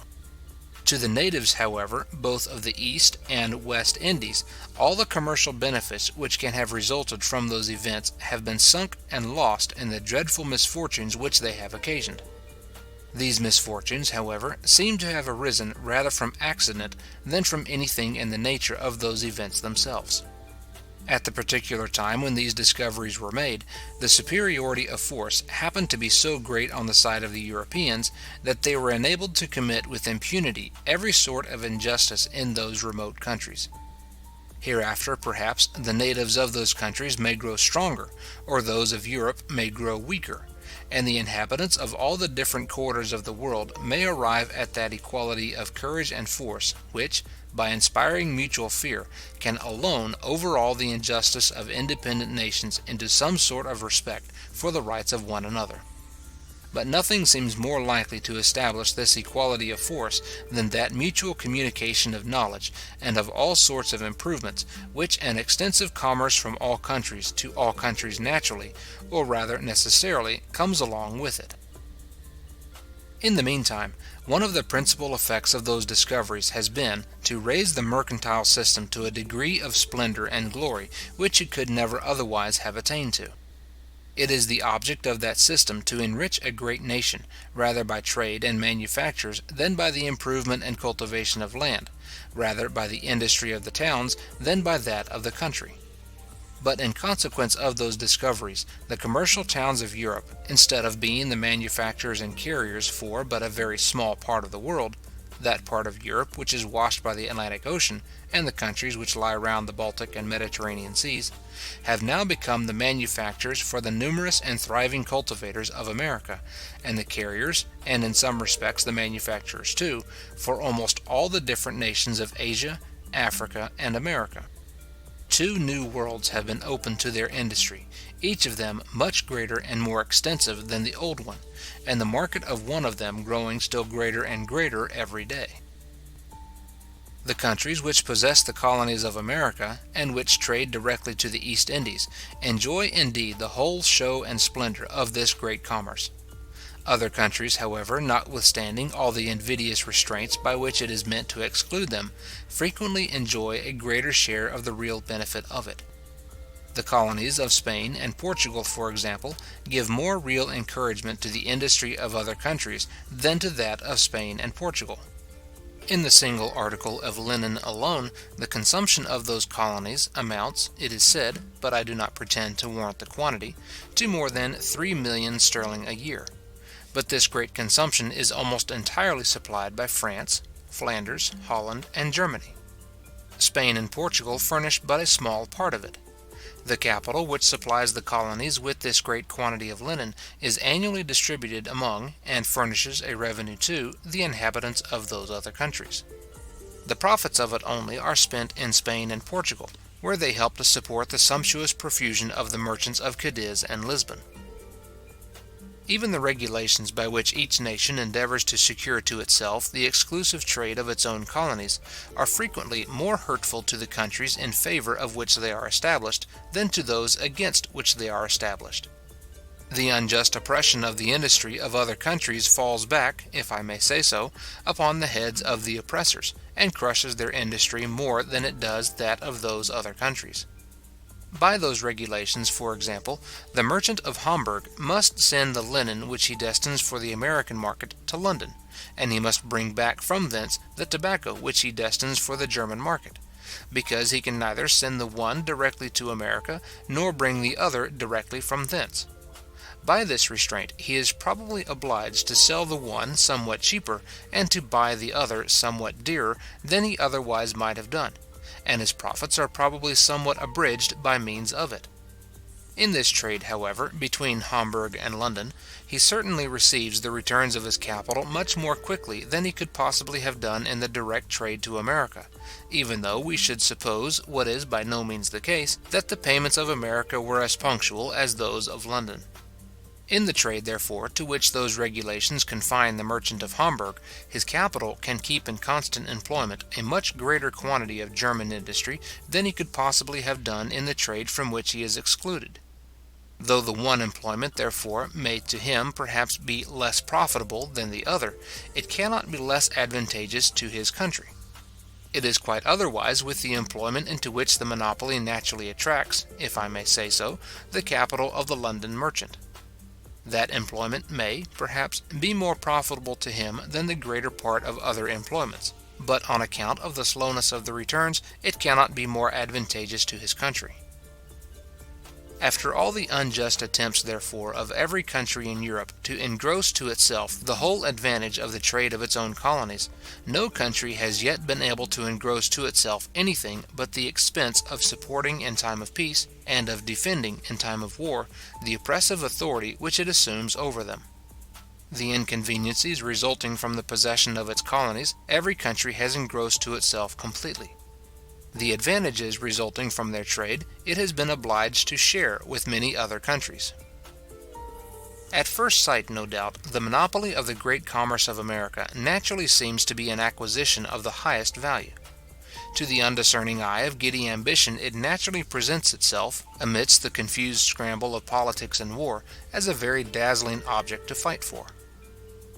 To the natives, however, both of the East and West Indies, all the commercial benefits which can have resulted from those events have been sunk and lost in the dreadful misfortunes which they have occasioned. These misfortunes, however, seem to have arisen rather from accident than from anything in the nature of those events themselves. At the particular time when these discoveries were made, the superiority of force happened to be so great on the side of the Europeans, that they were enabled to commit with impunity every sort of injustice in those remote countries. Hereafter, perhaps, the natives of those countries may grow stronger, or those of Europe may grow weaker, and the inhabitants of all the different quarters of the world may arrive at that equality of courage and force, which, by inspiring mutual fear, can alone overawe the injustice of independent nations into some sort of respect for the rights of one another. But nothing seems more likely to establish this equality of force than that mutual communication of knowledge and of all sorts of improvements, which an extensive commerce from all countries to all countries naturally, or rather necessarily, comes along with it. In the meantime, one of the principal effects of those discoveries has been to raise the mercantile system to a degree of splendor and glory which it could never otherwise have attained to. It is the object of that system to enrich a great nation, rather by trade and manufactures than by the improvement and cultivation of land, rather by the industry of the towns than by that of the country. But in consequence of those discoveries, the commercial towns of Europe, instead of being the manufacturers and carriers for but a very small part of the world, that part of Europe which is washed by the Atlantic Ocean, and the countries which lie round the Baltic and Mediterranean seas, have now become the manufacturers for the numerous and thriving cultivators of America, and the carriers, and in some respects the manufacturers too, for almost all the different nations of Asia, Africa, and America. Two new worlds have been opened to their industry, each of them much greater and more extensive than the old one, and the market of one of them growing still greater and greater every day. The countries which possess the colonies of America, and which trade directly to the East Indies, enjoy indeed the whole show and splendor of this great commerce. Other countries, however, notwithstanding all the invidious restraints by which it is meant to exclude them, frequently enjoy a greater share of the real benefit of it. The colonies of Spain and Portugal, for example, give more real encouragement to the industry of other countries than to that of Spain and Portugal. In the single article of linen alone, the consumption of those colonies amounts, it is said, but I do not pretend to warrant the quantity, to more than 3 millions sterling a year. But this great consumption is almost entirely supplied by France, Flanders, Holland, and Germany. Spain and Portugal furnish but a small part of it. The capital which supplies the colonies with this great quantity of linen is annually distributed among, and furnishes a revenue to, the inhabitants of those other countries. The profits of it only are spent in Spain and Portugal, where they help to support the sumptuous profusion of the merchants of Cadiz and Lisbon. Even the regulations by which each nation endeavours to secure to itself the exclusive trade of its own colonies are frequently more hurtful to the countries in favour of which they are established than to those against which they are established. The unjust oppression of the industry of other countries falls back, if I may say so, upon the heads of the oppressors, and crushes their industry more than it does that of those other countries. By those regulations, for example, the merchant of Hamburg must send the linen which he destines for the American market to London, and he must bring back from thence the tobacco which he destines for the German market, because he can neither send the one directly to America, nor bring the other directly from thence. By this restraint he is probably obliged to sell the one somewhat cheaper, and to buy the other somewhat dearer than he otherwise might have done, and his profits are probably somewhat abridged by means of it. In this trade, however, between Hamburg and London, he certainly receives the returns of his capital much more quickly than he could possibly have done in the direct trade to America, even though we should suppose, what is by no means the case, that the payments of America were as punctual as those of London. In the trade, therefore, to which those regulations confine the merchant of Hamburg, his capital can keep in constant employment a much greater quantity of German industry than he could possibly have done in the trade from which he is excluded. Though the one employment, therefore, may to him perhaps be less profitable than the other, it cannot be less advantageous to his country. It is quite otherwise with the employment into which the monopoly naturally attracts, if I may say so, the capital of the London merchant. That employment may, perhaps, be more profitable to him than the greater part of other employments, but on account of the slowness of the returns, it cannot be more advantageous to his country. After all the unjust attempts, therefore, of every country in Europe to engross to itself the whole advantage of the trade of its own colonies, no country has yet been able to engross to itself anything but the expense of supporting in time of peace, and of defending in time of war, the oppressive authority which it assumes over them. The inconveniencies resulting from the possession of its colonies, every country has engrossed to itself completely. The advantages resulting from their trade, it has been obliged to share with many other countries. At first sight, no doubt, the monopoly of the great commerce of America naturally seems to be an acquisition of the highest value. To the undiscerning eye of giddy ambition it naturally presents itself, amidst the confused scramble of politics and war, as a very dazzling object to fight for.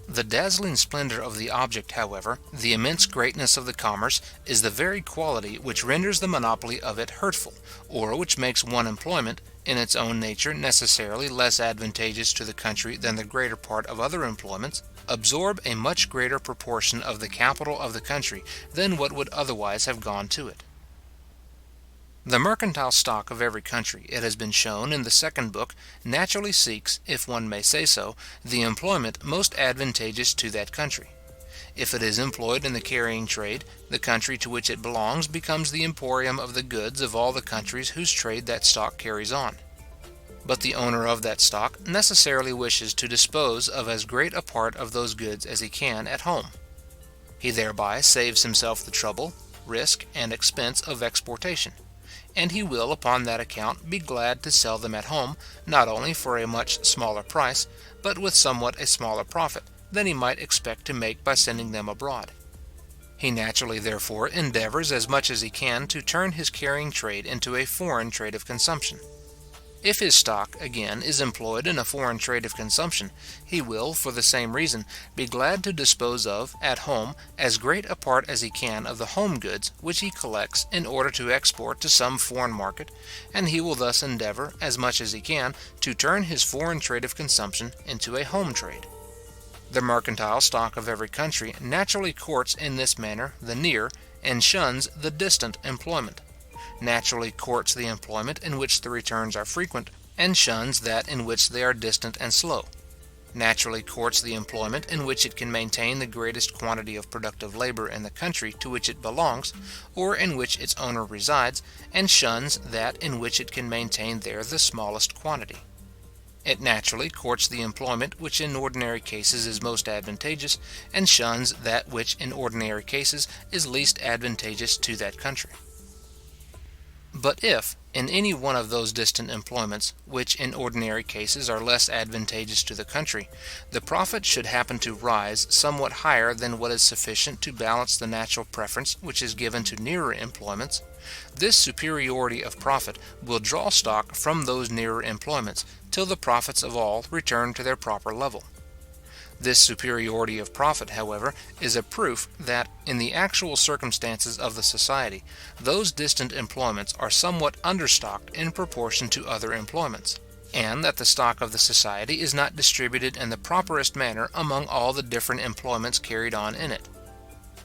The dazzling splendor of the object, however, the immense greatness of the commerce, is the very quality which renders the monopoly of it hurtful, or which makes one employment, in its own nature necessarily less advantageous to the country than the greater part of other employments, absorb a much greater proportion of the capital of the country than what would otherwise have gone to it. The mercantile stock of every country, it has been shown in the second book, naturally seeks, if one may say so, the employment most advantageous to that country. If it is employed in the carrying trade, the country to which it belongs becomes the emporium of the goods of all the countries whose trade that stock carries on. But the owner of that stock necessarily wishes to dispose of as great a part of those goods as he can at home. He thereby saves himself the trouble, risk, and expense of exportation, and he will upon that account be glad to sell them at home, not only for a much smaller price, but with somewhat a smaller profit than he might expect to make by sending them abroad. He naturally, therefore, endeavours as much as he can to turn his carrying trade into a foreign trade of consumption. If his stock, again, is employed in a foreign trade of consumption, he will, for the same reason, be glad to dispose of, at home, as great a part as he can of the home goods which he collects in order to export to some foreign market, and he will thus endeavour, as much as he can, to turn his foreign trade of consumption into a home trade. The mercantile stock of every country naturally courts in this manner the near, and shuns the distant employment; naturally courts the employment in which the returns are frequent, and shuns that in which they are distant and slow; naturally courts the employment in which it can maintain the greatest quantity of productive labour in the country to which it belongs, or in which its owner resides, and shuns that in which it can maintain there the smallest quantity. It naturally courts the employment which in ordinary cases is most advantageous, and shuns that which in ordinary cases is least advantageous to that country. But if, in any one of those distant employments, which in ordinary cases are less advantageous to the country, the profit should happen to rise somewhat higher than what is sufficient to balance the natural preference which is given to nearer employments, this superiority of profit will draw stock from those nearer employments, till the profits of all return to their proper level. This superiority of profit, however, is a proof that, in the actual circumstances of the society, those distant employments are somewhat understocked in proportion to other employments, and that the stock of the society is not distributed in the properest manner among all the different employments carried on in it.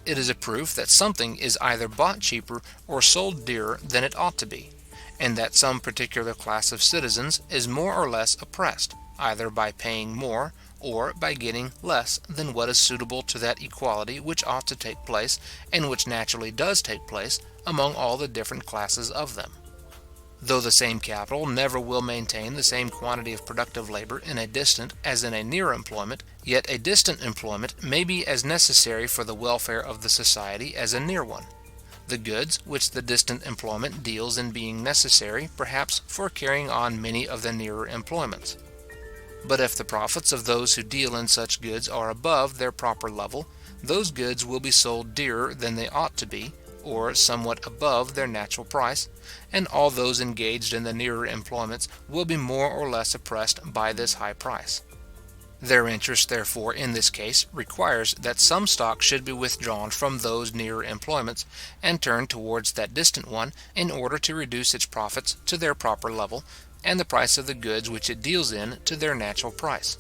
It is a proof that something is either bought cheaper or sold dearer than it ought to be, and that some particular class of citizens is more or less oppressed, either by paying more, or by getting less than what is suitable to that equality which ought to take place, and which naturally does take place, among all the different classes of them. Though the same capital never will maintain the same quantity of productive labour in a distant as in a near employment, yet a distant employment may be as necessary for the welfare of the society as a near one; the goods which the distant employment deals in being necessary, perhaps, for carrying on many of the nearer employments. But if the profits of those who deal in such goods are above their proper level, those goods will be sold dearer than they ought to be, or somewhat above their natural price, and all those engaged in the nearer employments will be more or less oppressed by this high price. Their interest, therefore, in this case, requires that some stock should be withdrawn from those nearer employments, and turned towards that distant one, in order to reduce its profits to their proper level, and the price of the goods which it deals in to their natural price.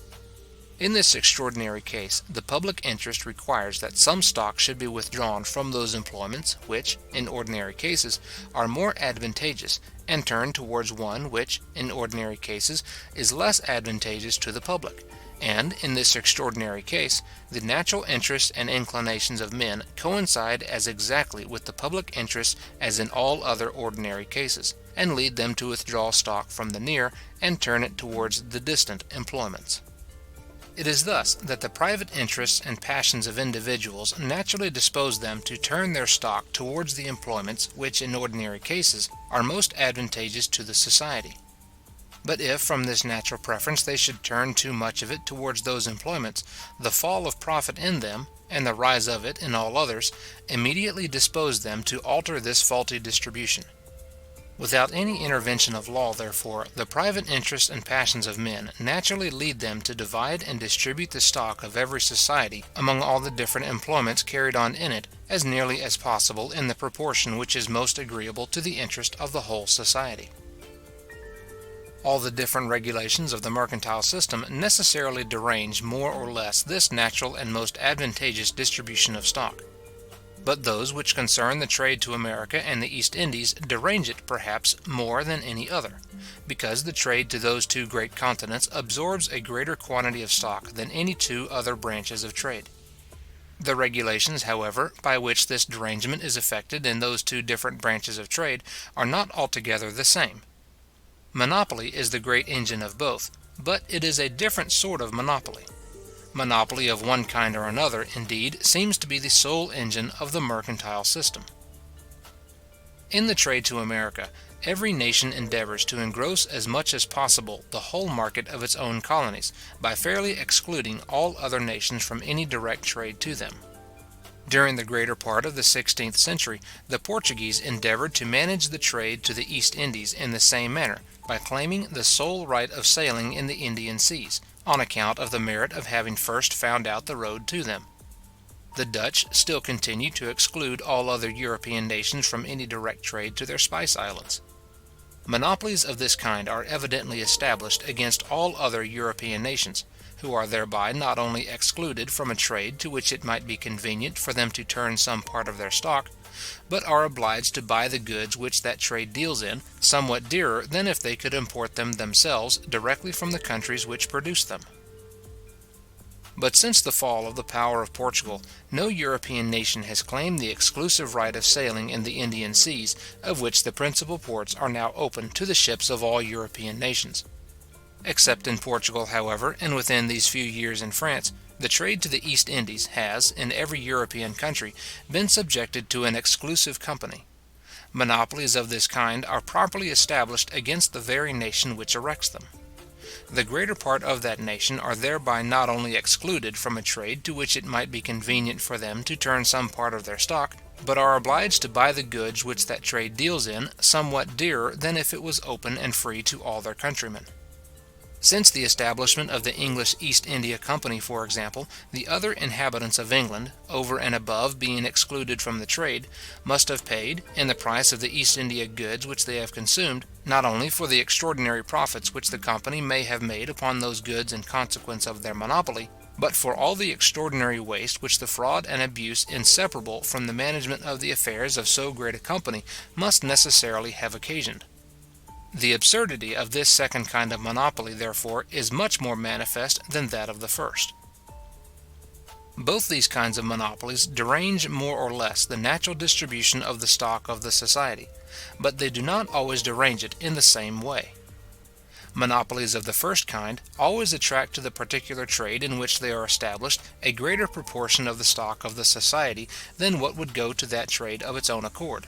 In this extraordinary case, the public interest requires that some stock should be withdrawn from those employments which, in ordinary cases, are more advantageous, and turned towards one which, in ordinary cases, is less advantageous to the public. And, in this extraordinary case, the natural interests and inclinations of men coincide as exactly with the public interest as in all other ordinary cases, and lead them to withdraw stock from the near and turn it towards the distant employments. It is thus that the private interests and passions of individuals naturally dispose them to turn their stock towards the employments which in ordinary cases are most advantageous to the society. But if from this natural preference they should turn too much of it towards those employments, the fall of profit in them, and the rise of it in all others, immediately dispose them to alter this faulty distribution. Without any intervention of law, therefore, the private interests and passions of men naturally lead them to divide and distribute the stock of every society among all the different employments carried on in it as nearly as possible in the proportion which is most agreeable to the interest of the whole society. All the different regulations of the mercantile system necessarily derange more or less this natural and most advantageous distribution of stock. But those which concern the trade to America and the East Indies derange it perhaps more than any other, because the trade to those two great continents absorbs a greater quantity of stock than any two other branches of trade. The regulations, however, by which this derangement is effected in those two different branches of trade are not altogether the same. Monopoly is the great engine of both, but it is a different sort of monopoly. Monopoly of one kind or another, indeed, seems to be the sole engine of the mercantile system. In the trade to America, every nation endeavours to engross as much as possible the whole market of its own colonies, by fairly excluding all other nations from any direct trade to them. During the greater part of the 16th century, the Portuguese endeavoured to manage the trade to the East Indies in the same manner, by claiming the sole right of sailing in the Indian seas, on account of the merit of having first found out the road to them. The Dutch still continue to exclude all other European nations from any direct trade to their spice islands. Monopolies of this kind are evidently established against all other European nations, who are thereby not only excluded from a trade to which it might be convenient for them to turn some part of their stock, but are obliged to buy the goods which that trade deals in somewhat dearer than if they could import them themselves directly from the countries which produce them. But since the fall of the power of Portugal, no European nation has claimed the exclusive right of sailing in the Indian seas, of which the principal ports are now open to the ships of all European nations. Except in Portugal, however, and within these few years in France, the trade to the East Indies has, in every European country, been subjected to an exclusive company. Monopolies of this kind are properly established against the very nation which erects them. The greater part of that nation are thereby not only excluded from a trade to which it might be convenient for them to turn some part of their stock, but are obliged to buy the goods which that trade deals in somewhat dearer than if it was open and free to all their countrymen. Since the establishment of the English East India Company, for example, the other inhabitants of England, over and above being excluded from the trade, must have paid, in the price of the East India goods which they have consumed, not only for the extraordinary profits which the company may have made upon those goods in consequence of their monopoly, but for all the extraordinary waste which the fraud and abuse inseparable from the management of the affairs of so great a company must necessarily have occasioned. The absurdity of this second kind of monopoly, therefore, is much more manifest than that of the first. Both these kinds of monopolies derange more or less the natural distribution of the stock of the society, but they do not always derange it in the same way. Monopolies of the first kind always attract to the particular trade in which they are established a greater proportion of the stock of the society than what would go to that trade of its own accord.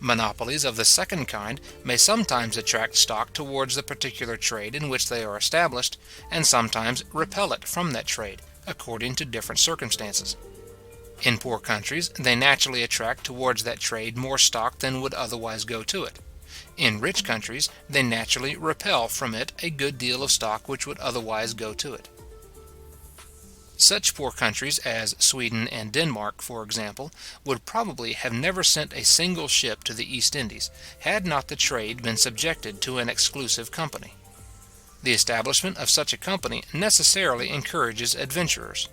Monopolies of the second kind may sometimes attract stock towards the particular trade in which they are established, and sometimes repel it from that trade, according to different circumstances. In poor countries, they naturally attract towards that trade more stock than would otherwise go to it. In rich countries, they naturally repel from it a good deal of stock which would otherwise go to it. Such poor countries as Sweden and Denmark, for example, would probably have never sent a single ship to the East Indies, had not the trade been subjected to an exclusive company. The establishment of such a company necessarily encourages adventurers.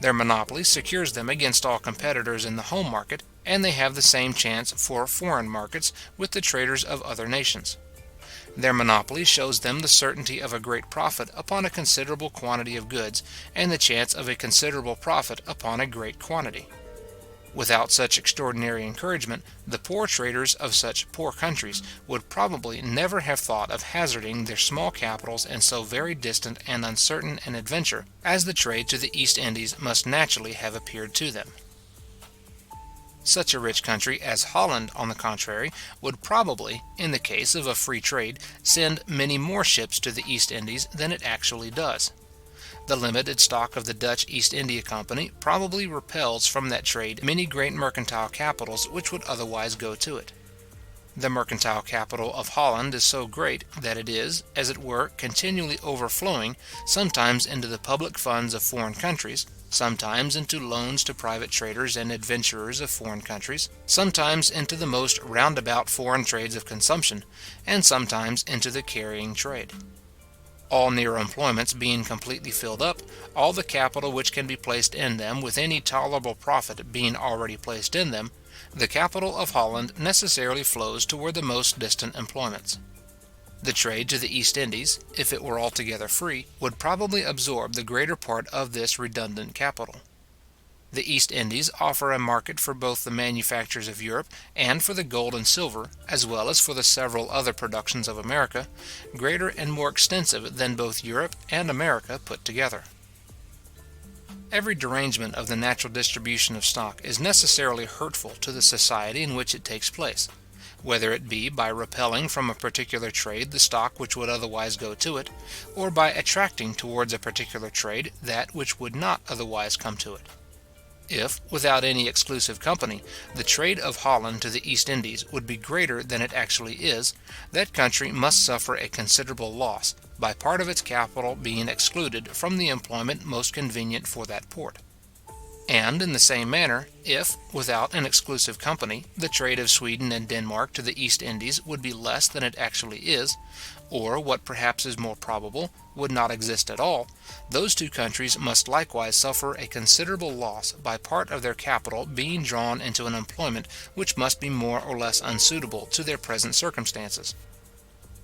Their monopoly secures them against all competitors in the home market, and they have the same chance for foreign markets with the traders of other nations. Their monopoly shows them the certainty of a great profit upon a considerable quantity of goods, and the chance of a considerable profit upon a great quantity. Without such extraordinary encouragement, the poor traders of such poor countries would probably never have thought of hazarding their small capitals in so very distant and uncertain an adventure as the trade to the East Indies must naturally have appeared to them. Such a rich country as Holland, on the contrary, would probably, in the case of a free trade, send many more ships to the East Indies than it actually does. The limited stock of the Dutch East India Company probably repels from that trade many great mercantile capitals which would otherwise go to it. The mercantile capital of Holland is so great that it is, as it were, continually overflowing, sometimes into the public funds of foreign countries, sometimes into loans to private traders and adventurers of foreign countries, sometimes into the most roundabout foreign trades of consumption, and sometimes into the carrying trade. All near employments being completely filled up, all the capital which can be placed in them with any tolerable profit being already placed in them, the capital of Holland necessarily flows toward the most distant employments. The trade to the East Indies, if it were altogether free, would probably absorb the greater part of this redundant capital. The East Indies offer a market for both the manufactures of Europe and for the gold and silver, as well as for the several other productions of America, greater and more extensive than both Europe and America put together. Every derangement of the natural distribution of stock is necessarily hurtful to the society in which it takes place, whether it be by repelling from a particular trade the stock which would otherwise go to it, or by attracting towards a particular trade that which would not otherwise come to it. If, without any exclusive company, the trade of Holland to the East Indies would be greater than it actually is, that country must suffer a considerable loss, by part of its capital being excluded from the employment most convenient for that port. And in the same manner, if, without an exclusive company, the trade of Sweden and Denmark to the East Indies would be less than it actually is, or, what perhaps is more probable, would not exist at all, those two countries must likewise suffer a considerable loss by part of their capital being drawn into an employment which must be more or less unsuitable to their present circumstances.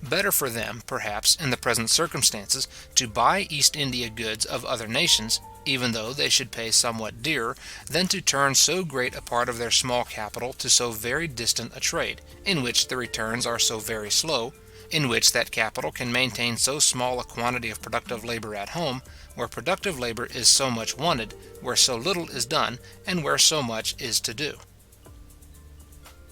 Better for them, perhaps, in the present circumstances, to buy East India goods of other nations, even though they should pay somewhat dearer, than to turn so great a part of their small capital to so very distant a trade, in which the returns are so very slow, in which that capital can maintain so small a quantity of productive labour at home, where productive labour is so much wanted, where so little is done, and where so much is to do.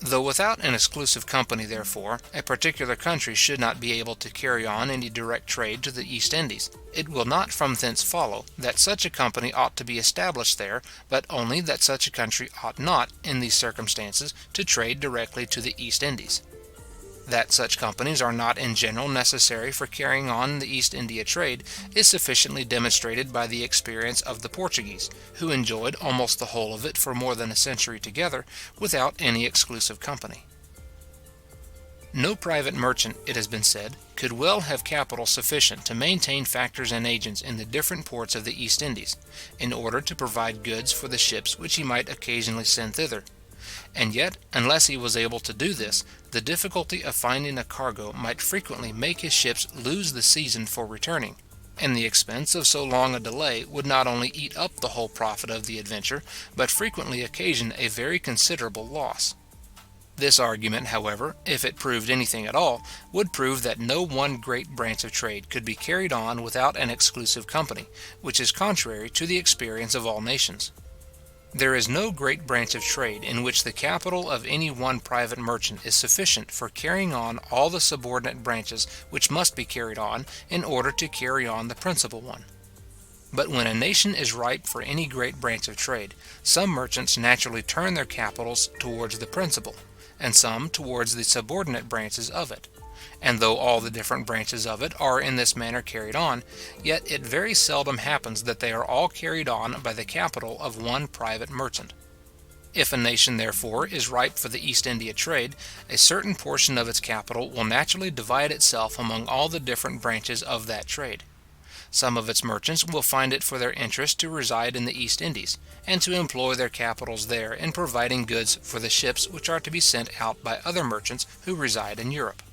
Though without an exclusive company, therefore, a particular country should not be able to carry on any direct trade to the East Indies, it will not from thence follow that such a company ought to be established there, but only that such a country ought not, in these circumstances, to trade directly to the East Indies. That such companies are not in general necessary for carrying on the East India trade is sufficiently demonstrated by the experience of the Portuguese, who enjoyed almost the whole of it for more than a century together, without any exclusive company. No private merchant, it has been said, could well have capital sufficient to maintain factors and agents in the different ports of the East Indies, in order to provide goods for the ships which he might occasionally send thither. And yet, unless he was able to do this, the difficulty of finding a cargo might frequently make his ships lose the season for returning, and the expense of so long a delay would not only eat up the whole profit of the adventure, but frequently occasion a very considerable loss. This argument, however, if it proved anything at all, would prove that no one great branch of trade could be carried on without an exclusive company, which is contrary to the experience of all nations. There is no great branch of trade in which the capital of any one private merchant is sufficient for carrying on all the subordinate branches which must be carried on in order to carry on the principal one. But when a nation is ripe for any great branch of trade, some merchants naturally turn their capitals towards the principal, and some towards the subordinate branches of it. And though all the different branches of it are in this manner carried on, yet it very seldom happens that they are all carried on by the capital of one private merchant. If a nation, therefore, is ripe for the East India trade, a certain portion of its capital will naturally divide itself among all the different branches of that trade. Some of its merchants will find it for their interest to reside in the East Indies, and to employ their capitals there in providing goods for the ships which are to be sent out by other merchants who reside in Europe.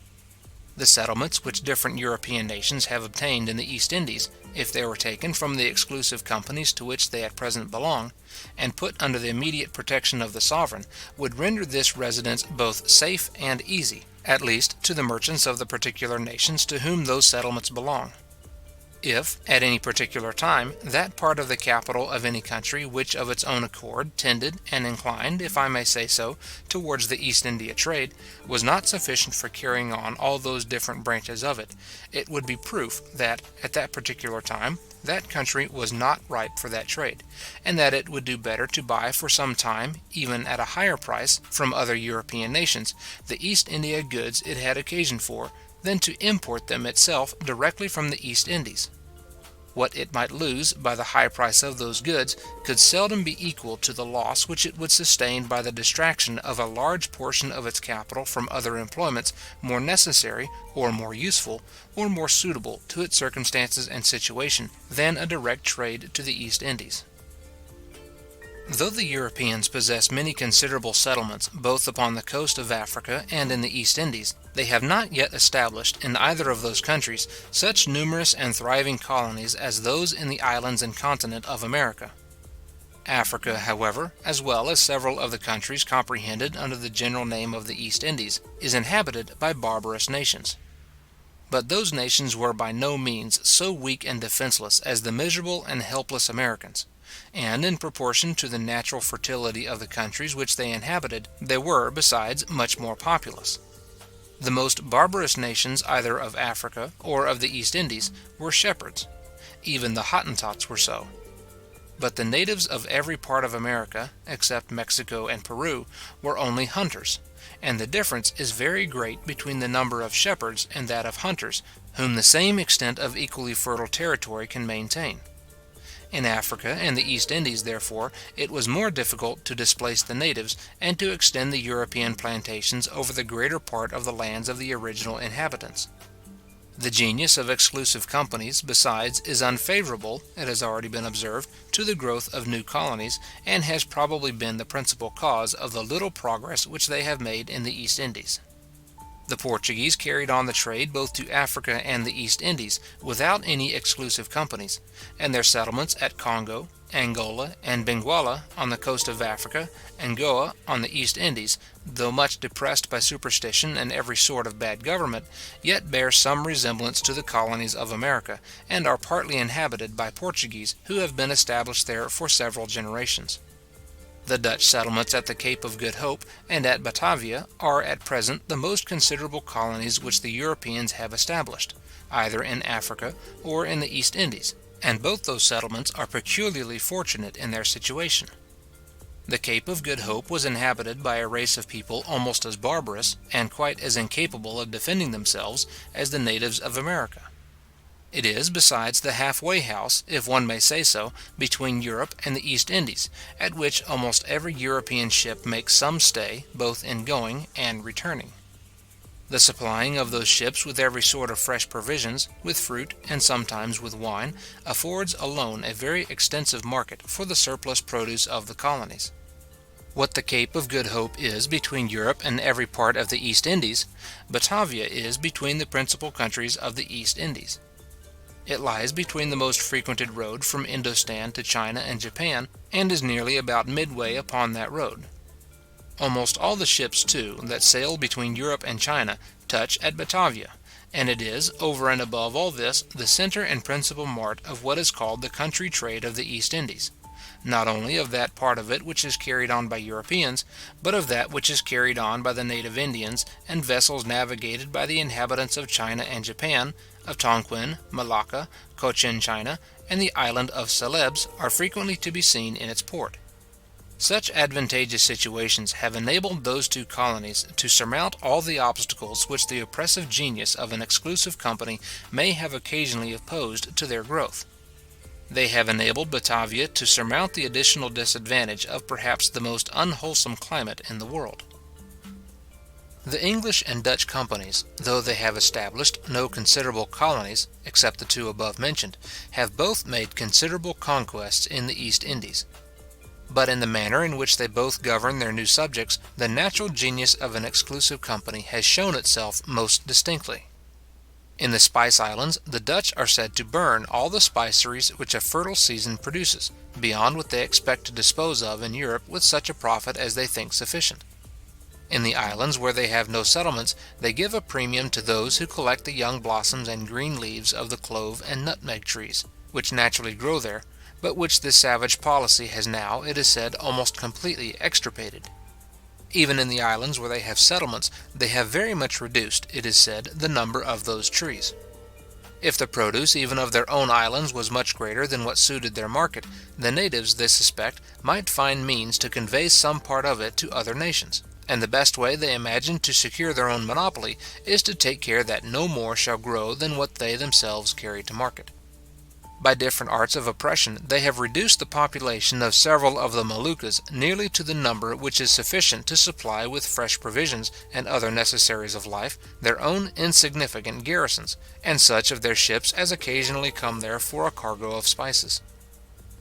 The settlements which different European nations have obtained in the East Indies, if they were taken from the exclusive companies to which they at present belong, and put under the immediate protection of the sovereign, would render this residence both safe and easy, at least to the merchants of the particular nations to whom those settlements belong. If, at any particular time, that part of the capital of any country which of its own accord tended and inclined, if I may say so, towards the East India trade, was not sufficient for carrying on all those different branches of it, it would be proof that, at that particular time, that country was not ripe for that trade, and that it would do better to buy for some time, even at a higher price, from other European nations, the East India goods it had occasion for, than to import them itself directly from the East Indies. What it might lose by the high price of those goods could seldom be equal to the loss which it would sustain by the distraction of a large portion of its capital from other employments more necessary, or more useful, or more suitable to its circumstances and situation than a direct trade to the East Indies. Though the Europeans possess many considerable settlements both upon the coast of Africa and in the East Indies, they have not yet established in either of those countries such numerous and thriving colonies as those in the islands and continent of America. Africa, however, as well as several of the countries comprehended under the general name of the East Indies, is inhabited by barbarous nations. But those nations were by no means so weak and defenceless as the miserable and helpless Americans, and in proportion to the natural fertility of the countries which they inhabited, they were, besides, much more populous. The most barbarous nations either of Africa or of the East Indies were shepherds. Even the Hottentots were so. But the natives of every part of America, except Mexico and Peru, were only hunters, and the difference is very great between the number of shepherds and that of hunters, whom the same extent of equally fertile territory can maintain. In Africa and the East Indies, therefore, it was more difficult to displace the natives, and to extend the European plantations over the greater part of the lands of the original inhabitants. The genius of exclusive companies, besides, is unfavourable, it has already been observed, to the growth of new colonies, and has probably been the principal cause of the little progress which they have made in the East Indies. The Portuguese carried on the trade both to Africa and the East Indies without any exclusive companies, and their settlements at Congo, Angola, and Benguela on the coast of Africa, and Goa on the East Indies, though much depressed by superstition and every sort of bad government, yet bear some resemblance to the colonies of America, and are partly inhabited by Portuguese who have been established there for several generations. The Dutch settlements at the Cape of Good Hope and at Batavia are at present the most considerable colonies which the Europeans have established, either in Africa or in the East Indies, and both those settlements are peculiarly fortunate in their situation. The Cape of Good Hope was inhabited by a race of people almost as barbarous, and quite as incapable of defending themselves, as the natives of America. It is, besides, the halfway house, if one may say so, between Europe and the East Indies, at which almost every European ship makes some stay, both in going and returning. The supplying of those ships with every sort of fresh provisions, with fruit, and sometimes with wine, affords alone a very extensive market for the surplus produce of the colonies. What the Cape of Good Hope is between Europe and every part of the East Indies, Batavia is between the principal countries of the East Indies. It lies between the most frequented road from Indostan to China and Japan, and is nearly about midway upon that road. Almost all the ships, too, that sail between Europe and China touch at Batavia, and it is, over and above all this, the centre and principal mart of what is called the country trade of the East Indies, not only of that part of it which is carried on by Europeans, but of that which is carried on by the native Indians, and vessels navigated by the inhabitants of China and Japan, of Tonquin, Malacca, Cochin China, and the island of Celebes are frequently to be seen in its port. Such advantageous situations have enabled those two colonies to surmount all the obstacles which the oppressive genius of an exclusive company may have occasionally opposed to their growth. They have enabled Batavia to surmount the additional disadvantage of perhaps the most unwholesome climate in the world. The English and Dutch companies, though they have established no considerable colonies, except the two above mentioned, have both made considerable conquests in the East Indies. But in the manner in which they both govern their new subjects, the natural genius of an exclusive company has shown itself most distinctly. In the Spice Islands, the Dutch are said to burn all the spiceries which a fertile season produces, beyond what they expect to dispose of in Europe with such a profit as they think sufficient. In the islands where they have no settlements, they give a premium to those who collect the young blossoms and green leaves of the clove and nutmeg trees, which naturally grow there, but which this savage policy has now, it is said, almost completely extirpated. Even in the islands where they have settlements, they have very much reduced, it is said, the number of those trees. If the produce even of their own islands was much greater than what suited their market, the natives, they suspect, might find means to convey some part of it to other nations, and the best way they imagine to secure their own monopoly is to take care that no more shall grow than what they themselves carry to market. By different arts of oppression, they have reduced the population of several of the Moluccas nearly to the number which is sufficient to supply with fresh provisions and other necessaries of life their own insignificant garrisons, and such of their ships as occasionally come there for a cargo of spices.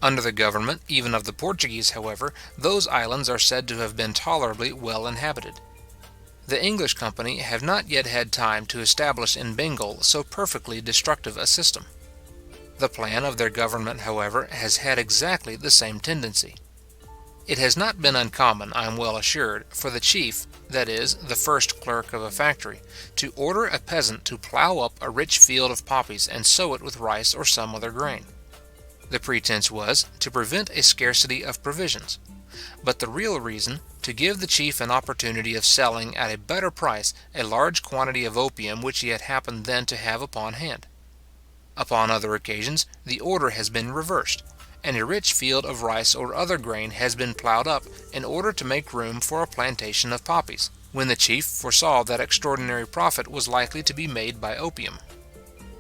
Under the government even of the Portuguese, however, those islands are said to have been tolerably well inhabited. The English company have not yet had time to establish in Bengal so perfectly destructive a system. The plan of their government, however, has had exactly the same tendency. It has not been uncommon, I am well assured, for the chief, that is, the first clerk of a factory, to order a peasant to plough up a rich field of poppies and sow it with rice or some other grain. The pretense was to prevent a scarcity of provisions, but the real reason to give the chief an opportunity of selling at a better price a large quantity of opium which he had happened then to have upon hand. Upon other occasions, the order has been reversed, and a rich field of rice or other grain has been ploughed up in order to make room for a plantation of poppies, when the chief foresaw that extraordinary profit was likely to be made by opium.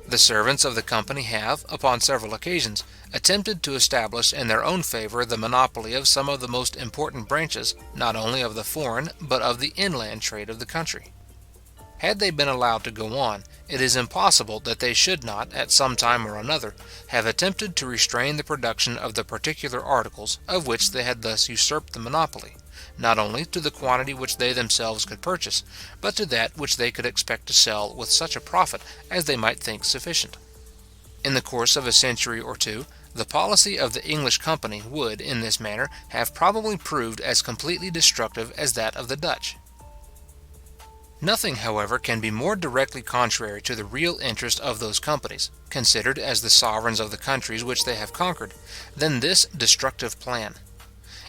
The servants of the company have, upon several occasions, attempted to establish in their own favour the monopoly of some of the most important branches, not only of the foreign, but of the inland trade of the country. Had they been allowed to go on, it is impossible that they should not, at some time or another, have attempted to restrain the production of the particular articles of which they had thus usurped the monopoly, not only to the quantity which they themselves could purchase, but to that which they could expect to sell with such a profit as they might think sufficient. In the course of a century or two, the policy of the English company would, in this manner, have probably proved as completely destructive as that of the Dutch. Nothing, however, can be more directly contrary to the real interest of those companies, considered as the sovereigns of the countries which they have conquered, than this destructive plan.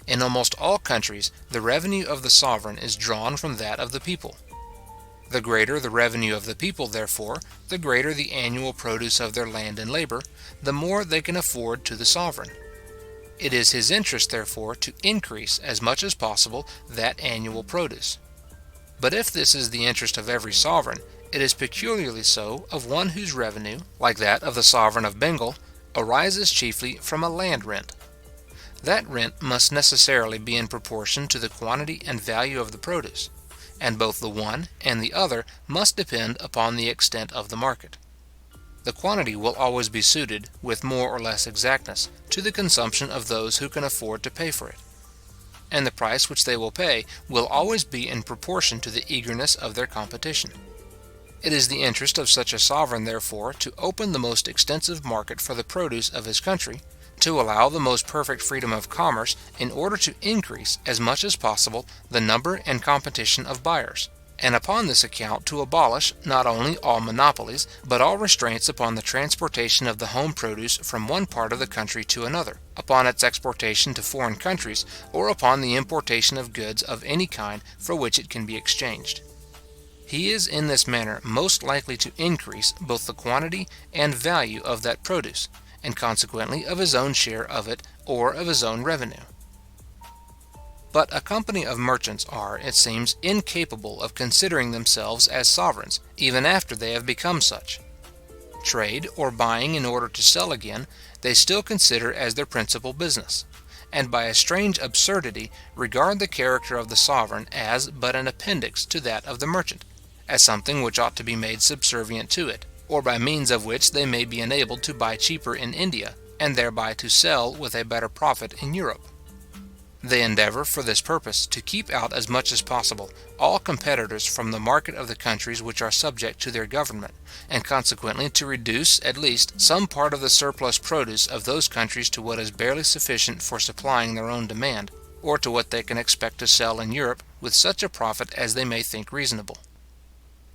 In almost all countries, the revenue of the sovereign is drawn from that of the people. The greater the revenue of the people, therefore, the greater the annual produce of their land and labour, the more they can afford to the sovereign. It is his interest, therefore, to increase as much as possible that annual produce. But if this is the interest of every sovereign, it is peculiarly so of one whose revenue, like that of the sovereign of Bengal, arises chiefly from a land rent. That rent must necessarily be in proportion to the quantity and value of the produce, and both the one and the other must depend upon the extent of the market. The quantity will always be suited, with more or less exactness, to the consumption of those who can afford to pay for it, and the price which they will pay will always be in proportion to the eagerness of their competition. It is the interest of such a sovereign, therefore, to open the most extensive market for the produce of his country, to allow the most perfect freedom of commerce in order to increase as much as possible the number and competition of buyers, and upon this account to abolish not only all monopolies, but all restraints upon the transportation of the home produce from one part of the country to another, upon its exportation to foreign countries, or upon the importation of goods of any kind for which it can be exchanged. He is in this manner most likely to increase both the quantity and value of that produce, and consequently of his own share of it or of his own revenue. But a company of merchants are, it seems, incapable of considering themselves as sovereigns, even after they have become such. trade, or buying in order to sell again, they still consider as their principal business, and by a strange absurdity regard the character of the sovereign as but an appendix to that of the merchant, as something which ought to be made subservient to it, or by means of which they may be enabled to buy cheaper in India, and thereby to sell with a better profit in Europe. They endeavour, for this purpose, to keep out as much as possible all competitors from the market of the countries which are subject to their government, and consequently to reduce, at least, some part of the surplus produce of those countries to what is barely sufficient for supplying their own demand, or to what they can expect to sell in Europe with such a profit as they may think reasonable.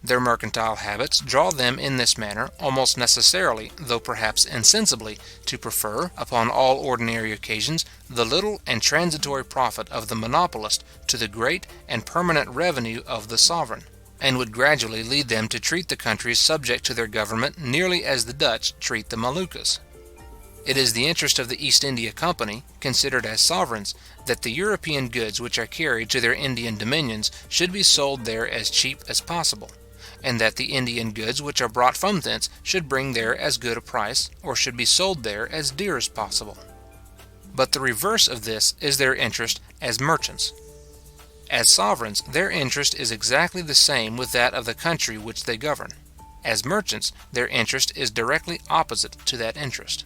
Their mercantile habits draw them in this manner almost necessarily, though perhaps insensibly, to prefer, upon all ordinary occasions, the little and transitory profit of the monopolist to the great and permanent revenue of the sovereign, and would gradually lead them to treat the countries subject to their government nearly as the Dutch treat the Moluccas. It is the interest of the East India Company, considered as sovereigns, that the European goods which are carried to their Indian dominions should be sold there as cheap as possible, and that the Indian goods which are brought from thence should bring there as good a price, or should be sold there as dear as possible. But the reverse of this is their interest as merchants. As sovereigns, their interest is exactly the same with that of the country which they govern. As merchants, their interest is directly opposite to that interest.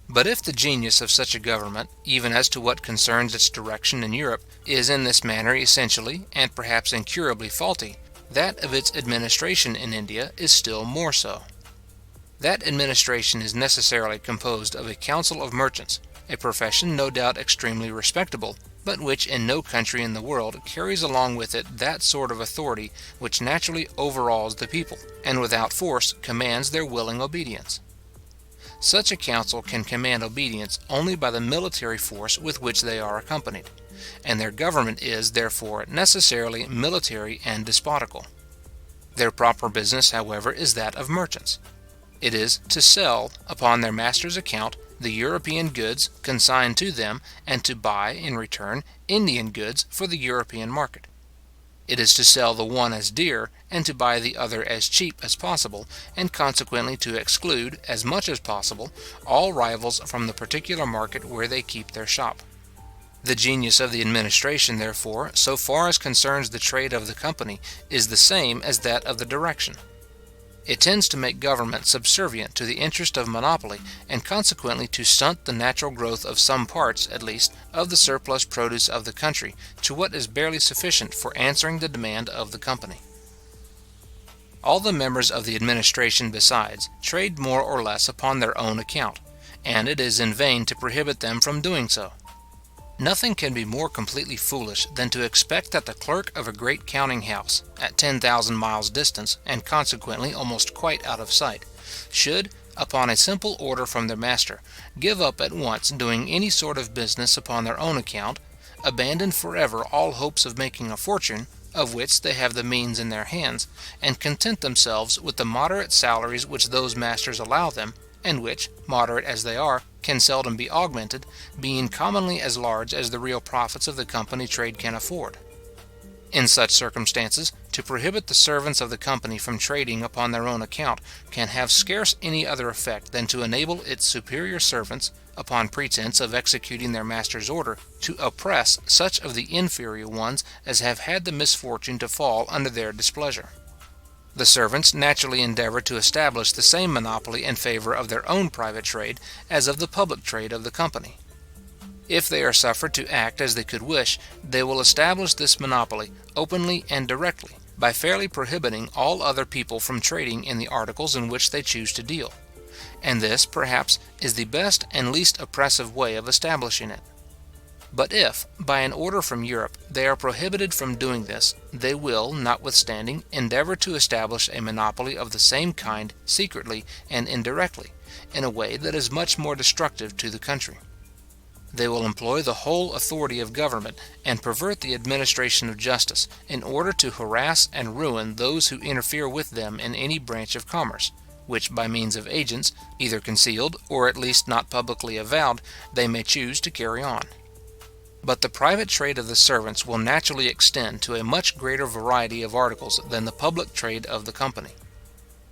But if the genius of such a government, even as to what concerns its direction in Europe, is in this manner essentially, and perhaps incurably faulty, that of its administration in India is still more so. That administration is necessarily composed of a council of merchants, a profession no doubt extremely respectable, but which in no country in the world carries along with it that sort of authority which naturally overawes the people, and without force commands their willing obedience. Such a council can command obedience only by the military force with which they are accompanied, and their government is, therefore, necessarily military and despotical. Their proper business, however, is that of merchants. It is to sell, upon their master's account, the European goods consigned to them, and to buy, in return, Indian goods for the European market. It is to sell the one as dear, and to buy the other as cheap as possible, and consequently to exclude, as much as possible, all rivals from the particular market where they keep their shop. The genius of the administration, therefore, so far as concerns the trade of the company, is the same as that of the direction. It tends to make government subservient to the interest of monopoly, and consequently to stunt the natural growth of some parts, at least, of the surplus produce of the country to what is barely sufficient for answering the demand of the company. All the members of the administration, besides, trade more or less upon their own account, and it is in vain to prohibit them from doing so. Nothing can be more completely foolish than to expect that the clerk of a great counting house, at 10,000 miles distance, and consequently almost quite out of sight, should, upon a simple order from their master, give up at once doing any sort of business upon their own account, abandon forever all hopes of making a fortune, of which they have the means in their hands, and content themselves with the moderate salaries which those masters allow them, and which, moderate as they are, can seldom be augmented, being commonly as large as the real profits of the company trade can afford. In such circumstances, to prohibit the servants of the company from trading upon their own account can have scarce any other effect than to enable its superior servants, upon pretence of executing their master's order, to oppress such of the inferior ones as have had the misfortune to fall under their displeasure. The servants naturally endeavour to establish the same monopoly in favour of their own private trade as of the public trade of the company. If they are suffered to act as they could wish, they will establish this monopoly openly and directly, by fairly prohibiting all other people from trading in the articles in which they choose to deal. And this, perhaps, is the best and least oppressive way of establishing it. But if, by an order from Europe, they are prohibited from doing this, they will, notwithstanding, endeavour to establish a monopoly of the same kind secretly and indirectly, in a way that is much more destructive to the country. They will employ the whole authority of government, and pervert the administration of justice, in order to harass and ruin those who interfere with them in any branch of commerce, which by means of agents, either concealed, or at least not publicly avowed, they may choose to carry on. But the private trade of the servants will naturally extend to a much greater variety of articles than the public trade of the company.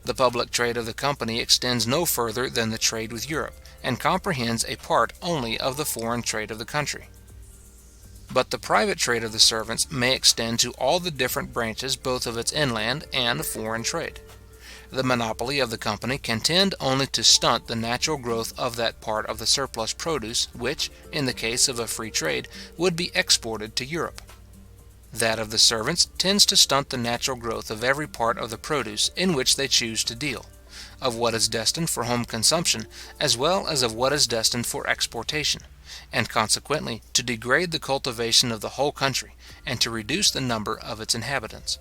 The public trade of the company extends no further than the trade with Europe, and comprehends a part only of the foreign trade of the country. But the private trade of the servants may extend to all the different branches both of its inland and foreign trade. The monopoly of the company can tend only to stunt the natural growth of that part of the surplus produce which, in the case of a free trade, would be exported to Europe. That of the servants tends to stunt the natural growth of every part of the produce in which they choose to deal, of what is destined for home consumption, as well as of what is destined for exportation, and consequently to degrade the cultivation of the whole country, and to reduce the number of its inhabitants.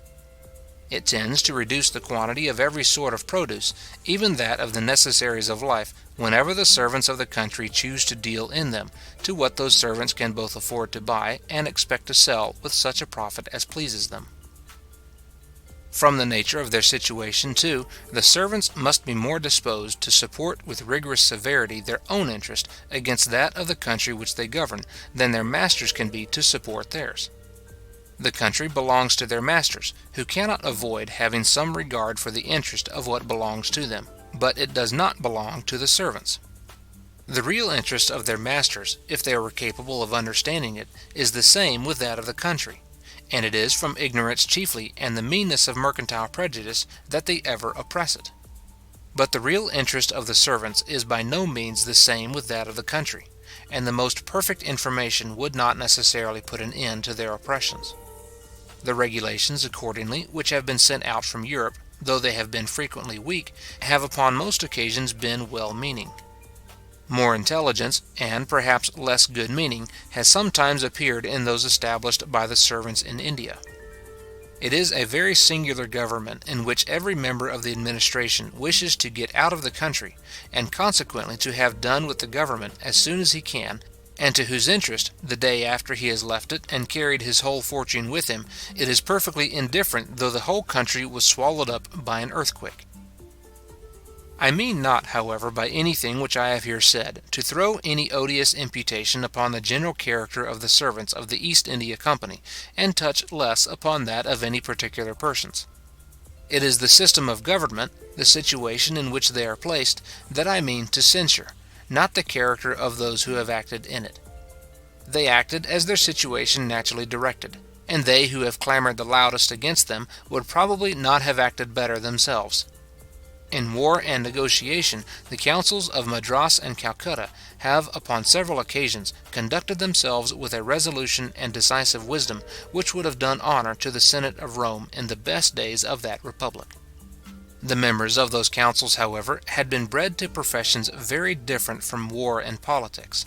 It tends to reduce the quantity of every sort of produce, even that of the necessaries of life, whenever the servants of the country choose to deal in them, to what those servants can both afford to buy and expect to sell with such a profit as pleases them. From the nature of their situation, too, the servants must be more disposed to support with rigorous severity their own interest against that of the country which they govern, than their masters can be to support theirs. The country belongs to their masters, who cannot avoid having some regard for the interest of what belongs to them, but it does not belong to the servants. The real interest of their masters, if they were capable of understanding it, is the same with that of the country, and it is from ignorance chiefly and the meanness of mercantile prejudice that they ever oppress it. But the real interest of the servants is by no means the same with that of the country, and the most perfect information would not necessarily put an end to their oppressions. The regulations, accordingly, which have been sent out from Europe, though they have been frequently weak, have upon most occasions been well-meaning. More intelligence, and perhaps less good meaning, has sometimes appeared in those established by the servants in India. It is a very singular government in which every member of the administration wishes to get out of the country, and consequently to have done with the government as soon as he can, and to whose interest, the day after he has left it and carried his whole fortune with him, it is perfectly indifferent though the whole country was swallowed up by an earthquake. I mean not, however, by anything which I have here said, to throw any odious imputation upon the general character of the servants of the East India Company, and touch less upon that of any particular persons. It is the system of government, the situation in which they are placed, that I mean to censure, not the character of those who have acted in it. They acted as their situation naturally directed, and they who have clamoured the loudest against them would probably not have acted better themselves. In war and negotiation, the councils of Madras and Calcutta have, upon several occasions, conducted themselves with a resolution and decisive wisdom which would have done honour to the Senate of Rome in the best days of that republic. The members of those councils, however, had been bred to professions very different from war and politics.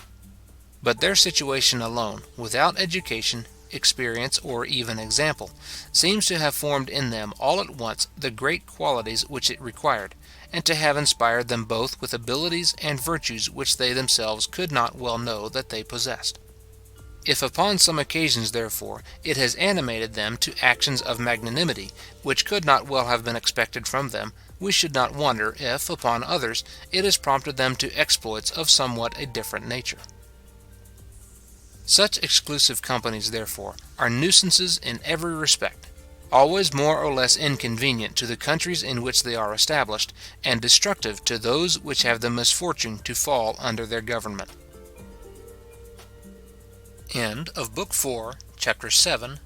But their situation alone, without education, experience, or even example, seems to have formed in them all at once the great qualities which it required, and to have inspired them both with abilities and virtues which they themselves could not well know that they possessed. If upon some occasions, therefore, it has animated them to actions of magnanimity, which could not well have been expected from them, we should not wonder if, upon others, it has prompted them to exploits of somewhat a different nature. Such exclusive companies, therefore, are nuisances in every respect, always more or less inconvenient to the countries in which they are established, and destructive to those which have the misfortune to fall under their government. End of Book 4, Chapter 7,